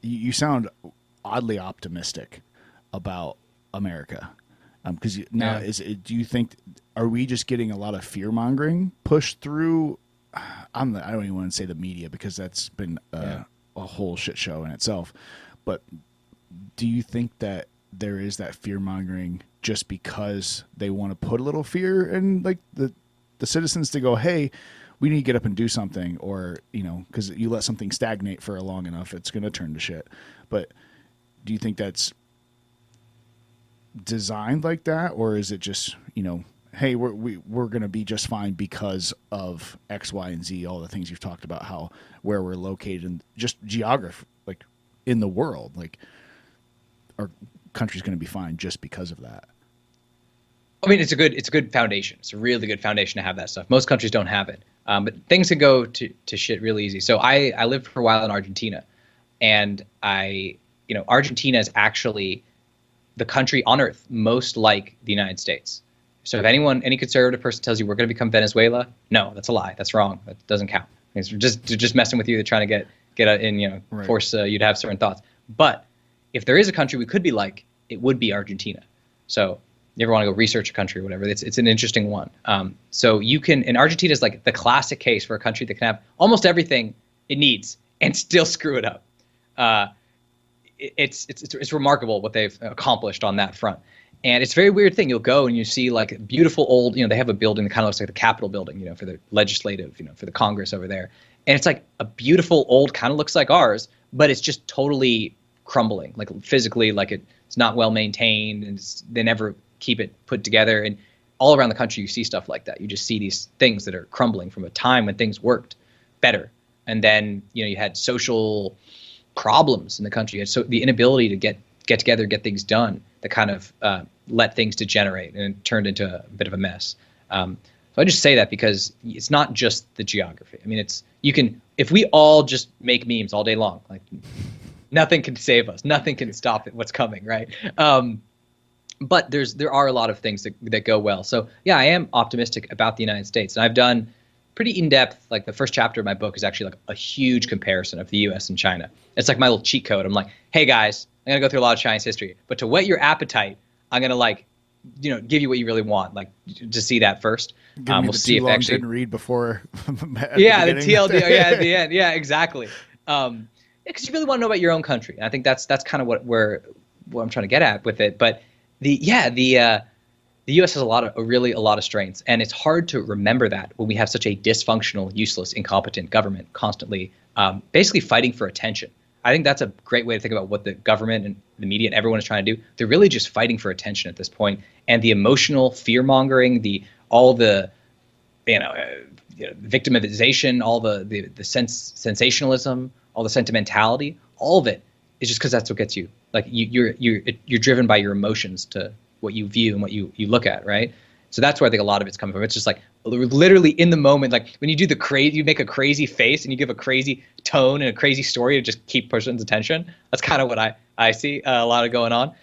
you sound oddly optimistic about America. Because do you think, are we just getting a lot of fear mongering pushed through? I don't even want to say the media, because that's been a whole shit show in itself. But do you think that there is that fear mongering just because they want to put a little fear in like the citizens to go, hey, we need to get up and do something, or, because you let something stagnate for long enough, it's going to turn to shit. But do you think that's designed like that, or is it just, hey, we're going to be just fine because of X, Y, and Z, all the things you've talked about, where we're located and just geography, like in the world, like our country's going to be fine just because of that? I mean, it's a good foundation. It's a really good foundation to have that stuff. Most countries don't have it, but things can go to shit really easy. So I lived for a while in Argentina, and Argentina is actually the country on earth most like the United States. So if any conservative person tells you we're going to become Venezuela, no, that's a lie. That's wrong. That doesn't count. It's just messing with you. They're trying to get in, Right. force you to have certain thoughts. But if there is a country we could be like, it would be Argentina. So you ever want to go research a country or whatever, it's an interesting one. So you can, and Argentina is like the classic case for a country that can have almost everything it needs and still screw it up. It's remarkable what they've accomplished on that front. And it's a very weird thing. You'll go and you see like beautiful old, they have a building that kind of looks like the Capitol building, for the legislative, for the Congress over there. And it's like a beautiful old, kind of looks like ours, but it's just totally crumbling, like physically, like it's not well maintained, and they never keep it put together. And all around the country, you see stuff like that. You just see these things that are crumbling from a time when things worked better. And then, you had social problems in the country. So the inability to get together, get things done, that kind of let things degenerate, and it turned into a bit of a mess. So I just say that because it's not just the geography. I mean, if we all just make memes all day long, like nothing can save us, nothing can stop it, what's coming, right? But there are a lot of things that go well. So yeah, I am optimistic about the United States, and I've done pretty in-depth, like the first chapter of my book is actually like a huge comparison of the US and China. It's like my little cheat code. I'm like, hey guys, I'm gonna go through a lot of Chinese history, but to whet your appetite, I'm gonna give you what you really want, like to see that first. We'll see if actually didn't read before. The TLD, at the end, exactly. Because you really want to know about your own country, and I think that's kind of what I'm trying to get at with it. But the U.S. has a lot of strengths, and it's hard to remember that when we have such a dysfunctional, useless, incompetent government constantly basically fighting for attention. I think that's a great way to think about what the government and the media and everyone is trying to do. They're really just fighting for attention at this point, and the emotional fear mongering, all the victimization, all the sensationalism, all the sentimentality, all of it is just because that's what gets you. Like you're driven by your emotions to what you view and what you look at, right? So that's where I think a lot of it's coming from. It's just like literally in the moment, like when you do you make a crazy face and you give a crazy tone and a crazy story to just keep person's attention. That's kind of what I see a lot of going on,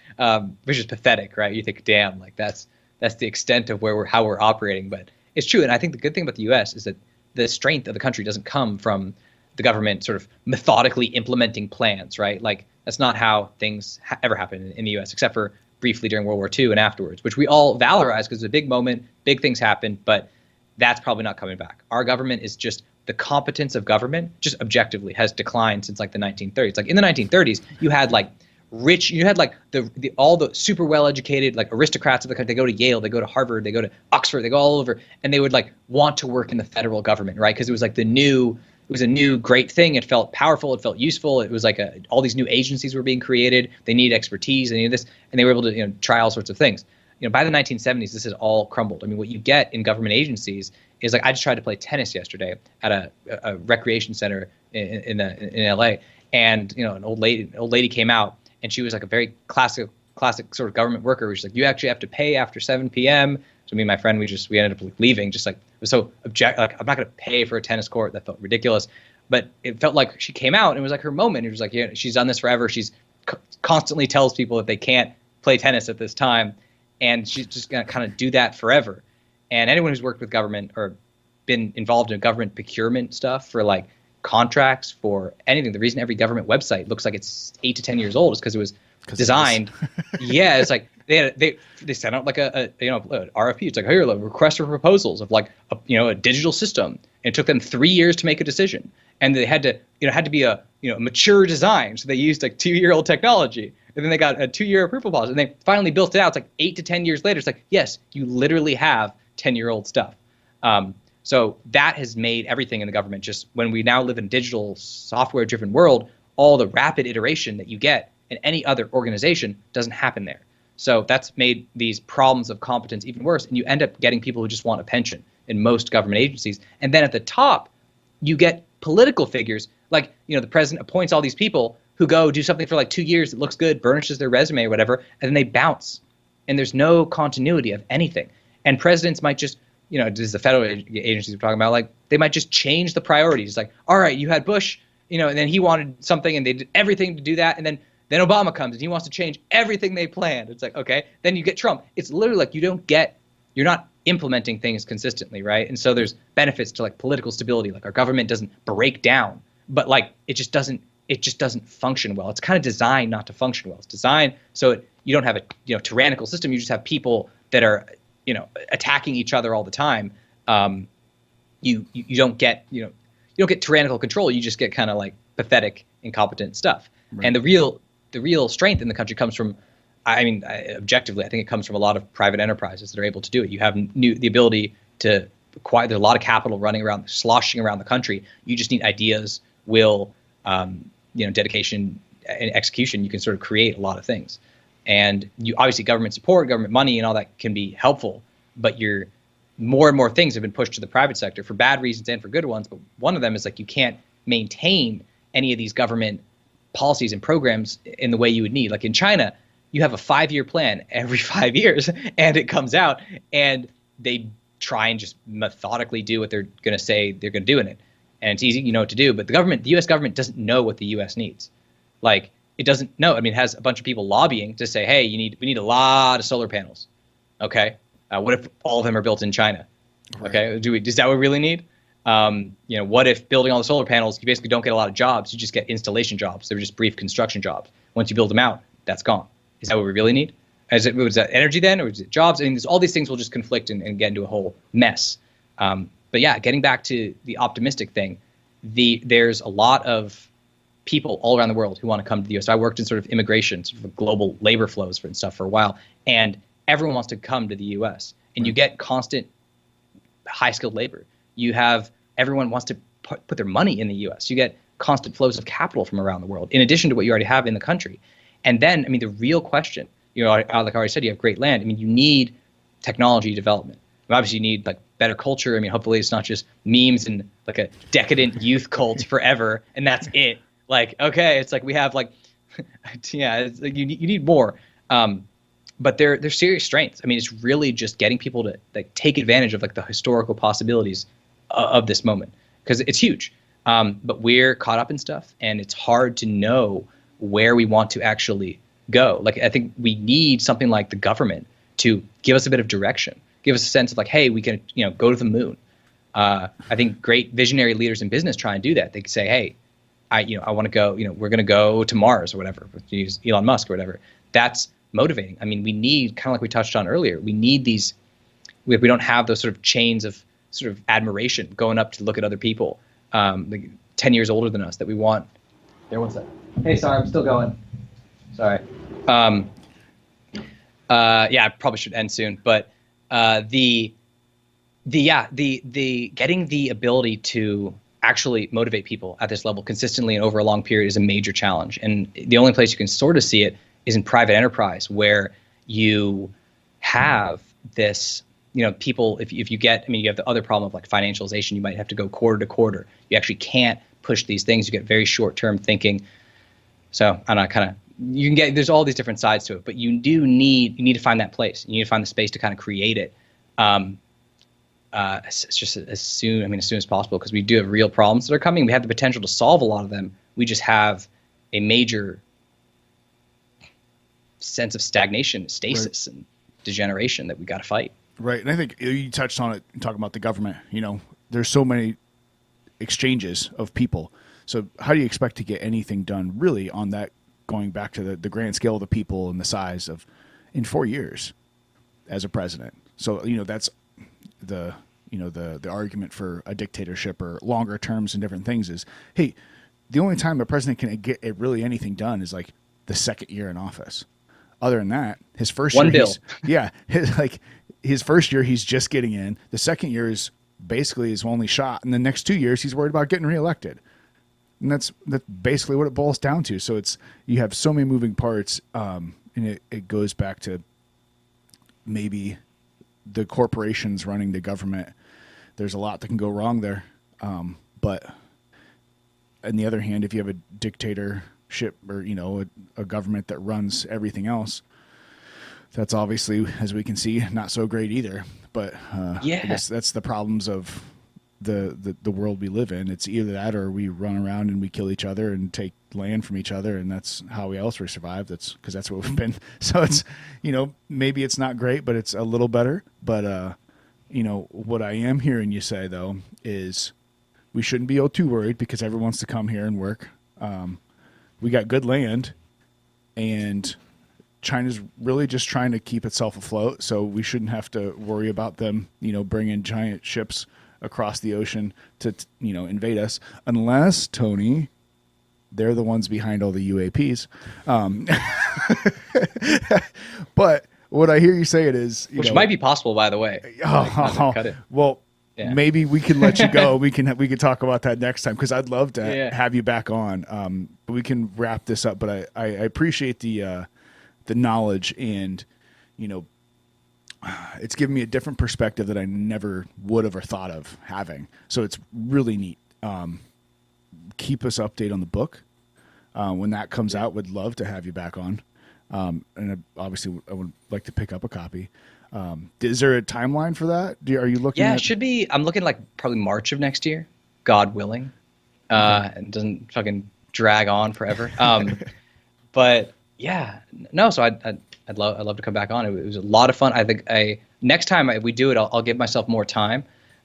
which is pathetic, right? You think, damn, like that's the extent of how we're operating, but it's true. And I think the good thing about the U.S. is that the strength of the country doesn't come from the government sort of methodically implementing plans, right? Like that's not how things ever happen in the U.S., except for briefly during World War II and afterwards, which we all valorize because it's a big moment, big things happen, but that's probably not coming back. Our government is just, the competence of government just objectively has declined since like the 1930s. Like in the 1930s, you had like all the super well-educated like aristocrats of the country. They go to Yale, they go to Harvard, they go to Oxford, they go all over, and they would like want to work in the federal government, right? Because it was like it was a new great thing. It felt powerful. It felt useful. It was like all these new agencies were being created. They needed expertise. They needed this, and they were able to try all sorts of things. by the 1970s, this has all crumbled. I mean, what you get in government agencies is like, I just tried to play tennis yesterday at a recreation center in LA, and an old lady came out, and she was like a very classic sort of government worker. She's like, you actually have to pay after 7 p.m. So me and my friend, we ended up leaving. Just like, it was so like, I'm not going to pay for a tennis court. That felt ridiculous. But it felt like she came out and it was like her moment. It was like, she's done this forever. She's constantly tells people that they can't play tennis at this time, and she's just going to kind of do that forever. And anyone who's worked with government or been involved in government procurement stuff for like contracts for anything, the reason every government website looks like it's 8 to 10 years old is because it was designed. Yeah, it's like they sent out like a RFP. It's like, here, a request for proposals of like a digital system, and it took them 3 years to make a decision. And they had to be a mature design, so they used like 2-year-old technology, and then they got a 2-year approval process, and they finally built it out. It's like 8 to 10 years later. It's like, yes, you literally have 10-year-old stuff. So that has made everything in the government just, when we now live in a digital, software-driven world, all the rapid iteration that you get in any other organization doesn't happen there. So that's made these problems of competence even worse, and you end up getting people who just want a pension in most government agencies. And then at the top, you get political figures like, the president appoints all these people who go do something for like 2 years that looks good, burnishes their resume or whatever, and then they bounce. And there's no continuity of anything. And presidents might just, this is the federal agencies we're talking about, like they might just change the priorities. Like, all right, you had Bush, and then he wanted something and they did everything to do that. And then Obama comes and he wants to change everything they planned. It's like, okay, then you get Trump. It's literally like you're not implementing things consistently, right? And so there's benefits to like political stability. Like our government doesn't break down, but like it just doesn't function well. It's kind of designed not to function well. It's designed so you don't have a tyrannical system. You just have people that are attacking each other all the time. You don't get tyrannical control. You just get kind of like pathetic, incompetent stuff. Right. And the real strength in the country comes from, objectively, I think it comes from a lot of private enterprises that are able to do it. You have the ability to acquire. There's a lot of capital sloshing around the country. You just need ideas, will, dedication, and execution. You can sort of create a lot of things. And obviously government support, government money, and all that can be helpful. But more and more things have been pushed to the private sector for bad reasons and for good ones. But one of them is like you can't maintain any of these government policies and programs in the way you would need. Like in China, you have a 5-year plan every 5 years, and it comes out, and they try and just methodically do what they're going to say they're going to do in it. And it's easy, what to do. But the U.S. government doesn't know what the U.S. needs. Like it doesn't know. I mean, it has a bunch of people lobbying to say, hey, we need a lot of solar panels. Okay. What if all of them are built in China? Right. Okay. Is that what we really need? What if building all the solar panels, you basically don't get a lot of jobs. You just get installation jobs. They're just brief construction jobs. Once you build them out, that's gone. Is that what we really need? Was that energy then, or is it jobs? I mean, all these things will just conflict and get into a whole mess. But yeah, getting back to the optimistic thing, there's a lot of people all around the world who want to come to the U.S. So I worked in sort of immigration, sort of global labor flows and stuff for a while, and everyone wants to come to the U.S. And you get constant high-skilled labor. You have everyone wants to put their money in the U.S. You get constant flows of capital from around the world, in addition to what you already have in the country. And then, the real question, like I already said, you have great land. You need technology development. Obviously, you need like better culture. Hopefully, it's not just memes and like a decadent youth cult forever, and that's it. Like, okay, it's like we have like, yeah, it's like you need more. But they're serious strengths. It's really just getting people to like take advantage of like the historical possibilities of this moment, because it's huge. But we're caught up in stuff, and it's hard to know where we want to actually go. Like, I think we need something like the government to give us a bit of direction, give us a sense of like, hey, we can, go to the moon. I think great visionary leaders in business try and do that. They can say, hey, I want to go, we're going to go to Mars or whatever, to use Elon Musk or whatever. That's motivating. We need, kind of like we touched on earlier, we need these, we don't have those sort of chains of sort of admiration going up to look at other people, like 10 years older than us that we want. There, one sec. Hey, sorry, I'm still going. Sorry. Yeah, I probably should end soon, but the getting the ability to actually motivate people at this level consistently and over a long period is a major challenge. And the only place you can sort of see it is in private enterprise, where you have this, people, if you get, you have the other problem of like financialization. You might have to go quarter to quarter. You actually can't push these things. You get very short-term thinking. So I don't know, there's all these different sides to it, but you need to find that place. You need to find the space to kind of create it. It's just as soon as possible, because we do have real problems that are coming. We have the potential to solve a lot of them. We just have a major sense of stagnation, stasis, and degeneration that we got to fight. Right. And I think you touched on it talking about the government. There's so many exchanges of people. So how do you expect to get anything done really on that, going back to the grand scale of the people and the size of in 4 years as a president? So, that's the argument for a dictatorship or longer terms and different things is, hey, the only time a president can get really anything done is like the second year in office. Other than that, his first one year, bill. His first year, he's just getting in. The second year is basically his only shot. And the next 2 years, he's worried about getting reelected. And that's basically what it boils down to. So you have so many moving parts, and it goes back to maybe the corporations running the government. There's a lot that can go wrong there. But on the other hand, if you have a dictatorship or, a government that runs everything else, that's obviously, as we can see, not so great either. But I guess that's the problems of the world we live in. It's either that or we run around and we kill each other and take land from each other, and that's how we else survive. That's because that's what we've been. So it's, maybe it's not great, but it's a little better. But what I am hearing you say though is we shouldn't be too worried, because everyone wants to come here and work. We got good land, and China's really just trying to keep itself afloat. So we shouldn't have to worry about them, bringing giant ships across the ocean to, invade us, unless, Tony, they're the ones behind all the UAPs. But what I hear you say it is, which might be possible, by the way. Cut it. Well, maybe we can let you go. we can talk about that next time, because I'd love to have you back on. But we can wrap this up. But I appreciate the knowledge, and it's given me a different perspective that I never would have or thought of having. So it's really neat. Keep us updated on the book. When that comes out, would love to have you back on. And obviously I would like to pick up a copy. Is there a timeline for that? Are you looking at... it should be. I'm looking like probably March of next year, God willing. And doesn't fucking drag on forever. But yeah, no, so I'd love to come back on. It was a lot of fun. I think next time we do it, I'll give myself more time,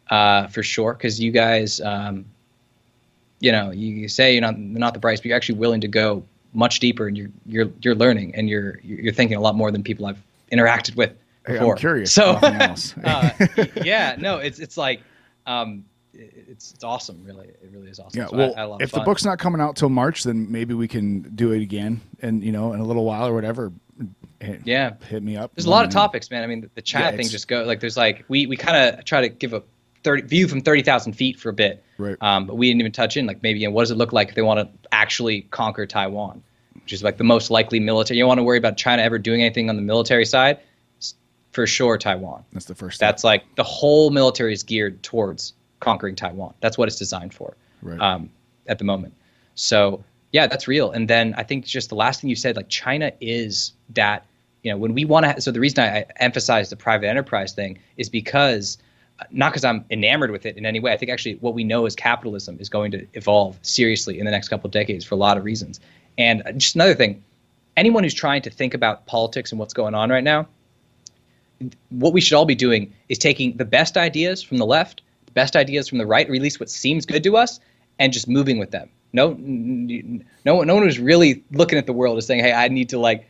for sure. Cause you guys, you say you're not the brightest, but you're actually willing to go much deeper, and you're learning, and you're thinking a lot more than people I've interacted with before. I'm curious. So, else. it's like, it's awesome. Really, it really is awesome. Yeah. So Well, I love if fun. the book's not coming out till March, then maybe we can do it again, and in a little while or whatever. Hit me up. There's a lot of topics, man. I mean, the chat thing just go like. There's like we kind of try to give a view from 30,000 feet for a bit, right? But we didn't even touch in like maybe what does it look like if they want to actually conquer Taiwan, which is like the most likely military. You don't want to worry about China ever doing anything on the military side. For sure, Taiwan. That's the first step. That's like the whole military is geared towards conquering Taiwan. That's what it's designed for, right. At the moment. So yeah, that's real. And then I think just the last thing you said, like China is that, when we want to, so the reason I emphasize the private enterprise thing is because, not because I'm enamored with it in any way. I think actually what we know is capitalism is going to evolve seriously in the next couple of decades for a lot of reasons. And just another thing, anyone who's trying to think about politics and what's going on right now, what we should all be doing is taking the best ideas from the left, the best ideas from the right, or at least what seems good to us, and just moving with them. No one who's really looking at the world is saying, hey, I need to like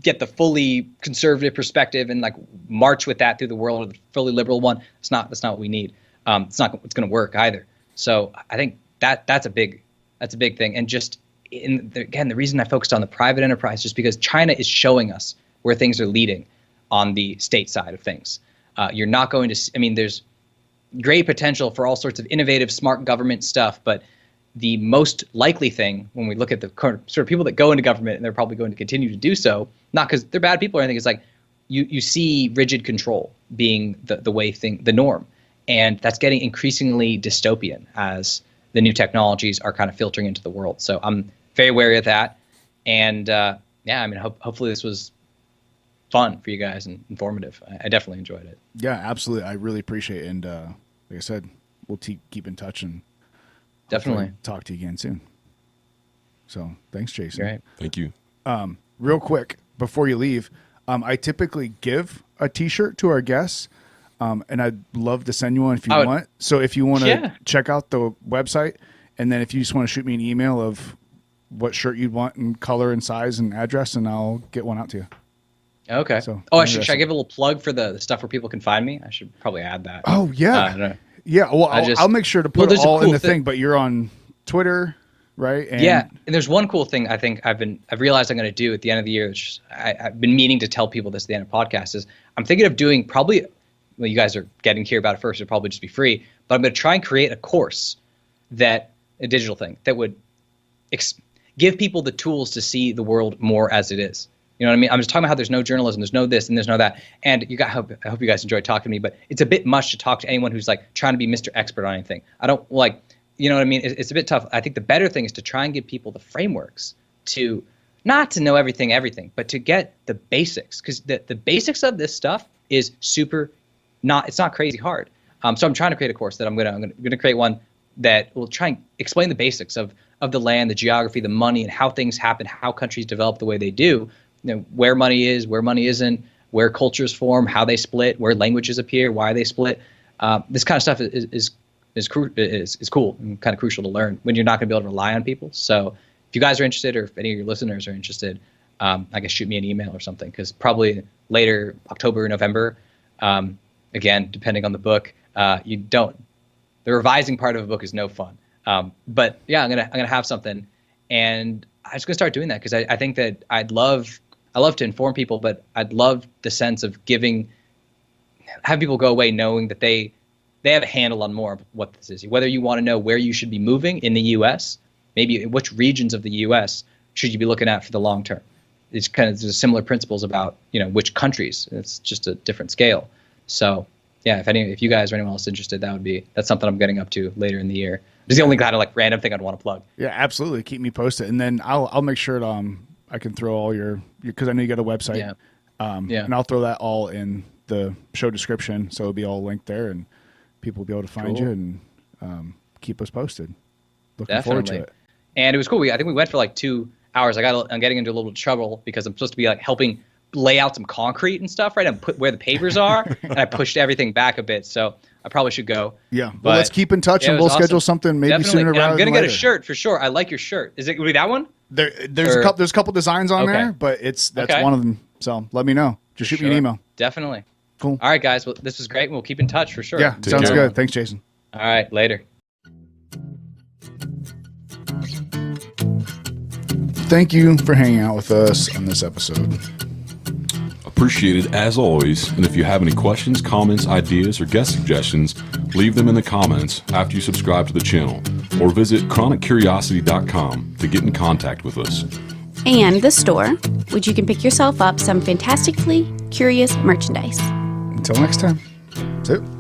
get the fully conservative perspective and like march with that through the world, or the fully liberal one. That's not what we need. It's not what's going to work either. So I think that's a big thing. And just again, the reason I focused on the private enterprise is just because China is showing us where things are leading on the state side of things. You're not going to, there's great potential for all sorts of innovative, smart government stuff, but the most likely thing when we look at the current sort of people that go into government, and they're probably going to continue to do so, not because they're bad people or anything, it's like you see rigid control being the norm, and that's getting increasingly dystopian as the new technologies are kind of filtering into the world. So I'm very wary of that, and I mean, hopefully this was fun for you guys and informative. I definitely enjoyed it. Yeah, absolutely. I really appreciate it, and like I said, we'll keep in touch and definitely talk to you again soon. So thanks, Jason. Great. Thank you. Real quick before you leave, I typically give a T-shirt to our guests, and I'd love to send you one if you want. So if you want to check out the website, and then if you just want to shoot me an email of what shirt you'd want and color and size and address, and I'll get one out to you. Okay. So, should I give a little plug for the stuff where people can find me? I should probably add that. Oh yeah. Yeah. Well, I'll make sure to put it all in the thing. But you're on Twitter, right? And and there's one cool thing I think I've realized I'm going to do at the end of the year, which I've been meaning to tell people this at the end of the podcast, is I'm thinking of doing you guys are getting to hear about it first. It'll probably just be free, but I'm going to try and create a course a digital thing that would give people the tools to see the world more as it is. You know what I mean? I'm just talking about how there's no journalism, there's no this, and there's no that. And I hope you guys enjoyed talking to me, but it's a bit much to talk to anyone who's like trying to be Mr. Expert on anything. I don't like, you know what I mean? It's a bit tough. I think the better thing is to try and give people the frameworks to not to know everything, but to get the basics, because the basics of this stuff is it's not crazy hard. So I'm trying to create a course that I'm gonna create one that will try and explain the basics of the land, the geography, the money, and how things happen, how countries develop the way they do. You know, where money is, where money isn't, where cultures form, how they split, where languages appear, why they split. This kind of stuff is cool and kind of crucial to learn when you're not going to be able to rely on people. So if you guys are interested, or if any of your listeners are interested, I guess shoot me an email or something, because probably later October, November, again, depending on the book, the revising part of a book is no fun. But yeah, I'm gonna have something, and I'm just gonna start doing that, because I think that I love to inform people, but I'd love the sense of have people go away knowing that they have a handle on more of what this is. Whether you want to know where you should be moving in the U.S., maybe which regions of the U.S. should you be looking at for the long term. It's kind of there's similar principles about which countries. It's just a different scale. So yeah, if you guys or anyone else interested, that's something I'm getting up to later in the year. It's the only kind of like random thing I'd want to plug. Yeah, absolutely. Keep me posted, and then I'll make sure I can throw all your because I know you got a website. Yeah. And I'll throw that all in the show description, so it'll be all linked there, and people will be able to find you and keep us posted. Looking forward to it. And it was cool. I think we went for like 2 hours. I'm getting into a little bit of trouble because I'm supposed to be like helping lay out some concrete and stuff, right? And put where the pavers are, and I pushed everything back a bit. So I probably should go. Yeah, well, let's keep in touch, and we'll schedule something maybe sooner rather than later. I'm gonna get a shirt for sure. I like your shirt. Is it gonna be that one? There's a couple designs on there, but that's one of them. So let me know. Just shoot me an email. Definitely. Cool. All right, guys. Well, this was great, and we'll keep in touch for sure. Yeah, sounds good. Thanks, Jason. All right, later. Thank you for hanging out with us on this episode. Appreciated as always, and if you have any questions, comments, ideas, or guest suggestions, leave them in the comments after you subscribe to the channel, or visit chroniccuriosity.com to get in contact with us. And the store, which you can pick yourself up some fantastically curious merchandise. Until next time, that's it.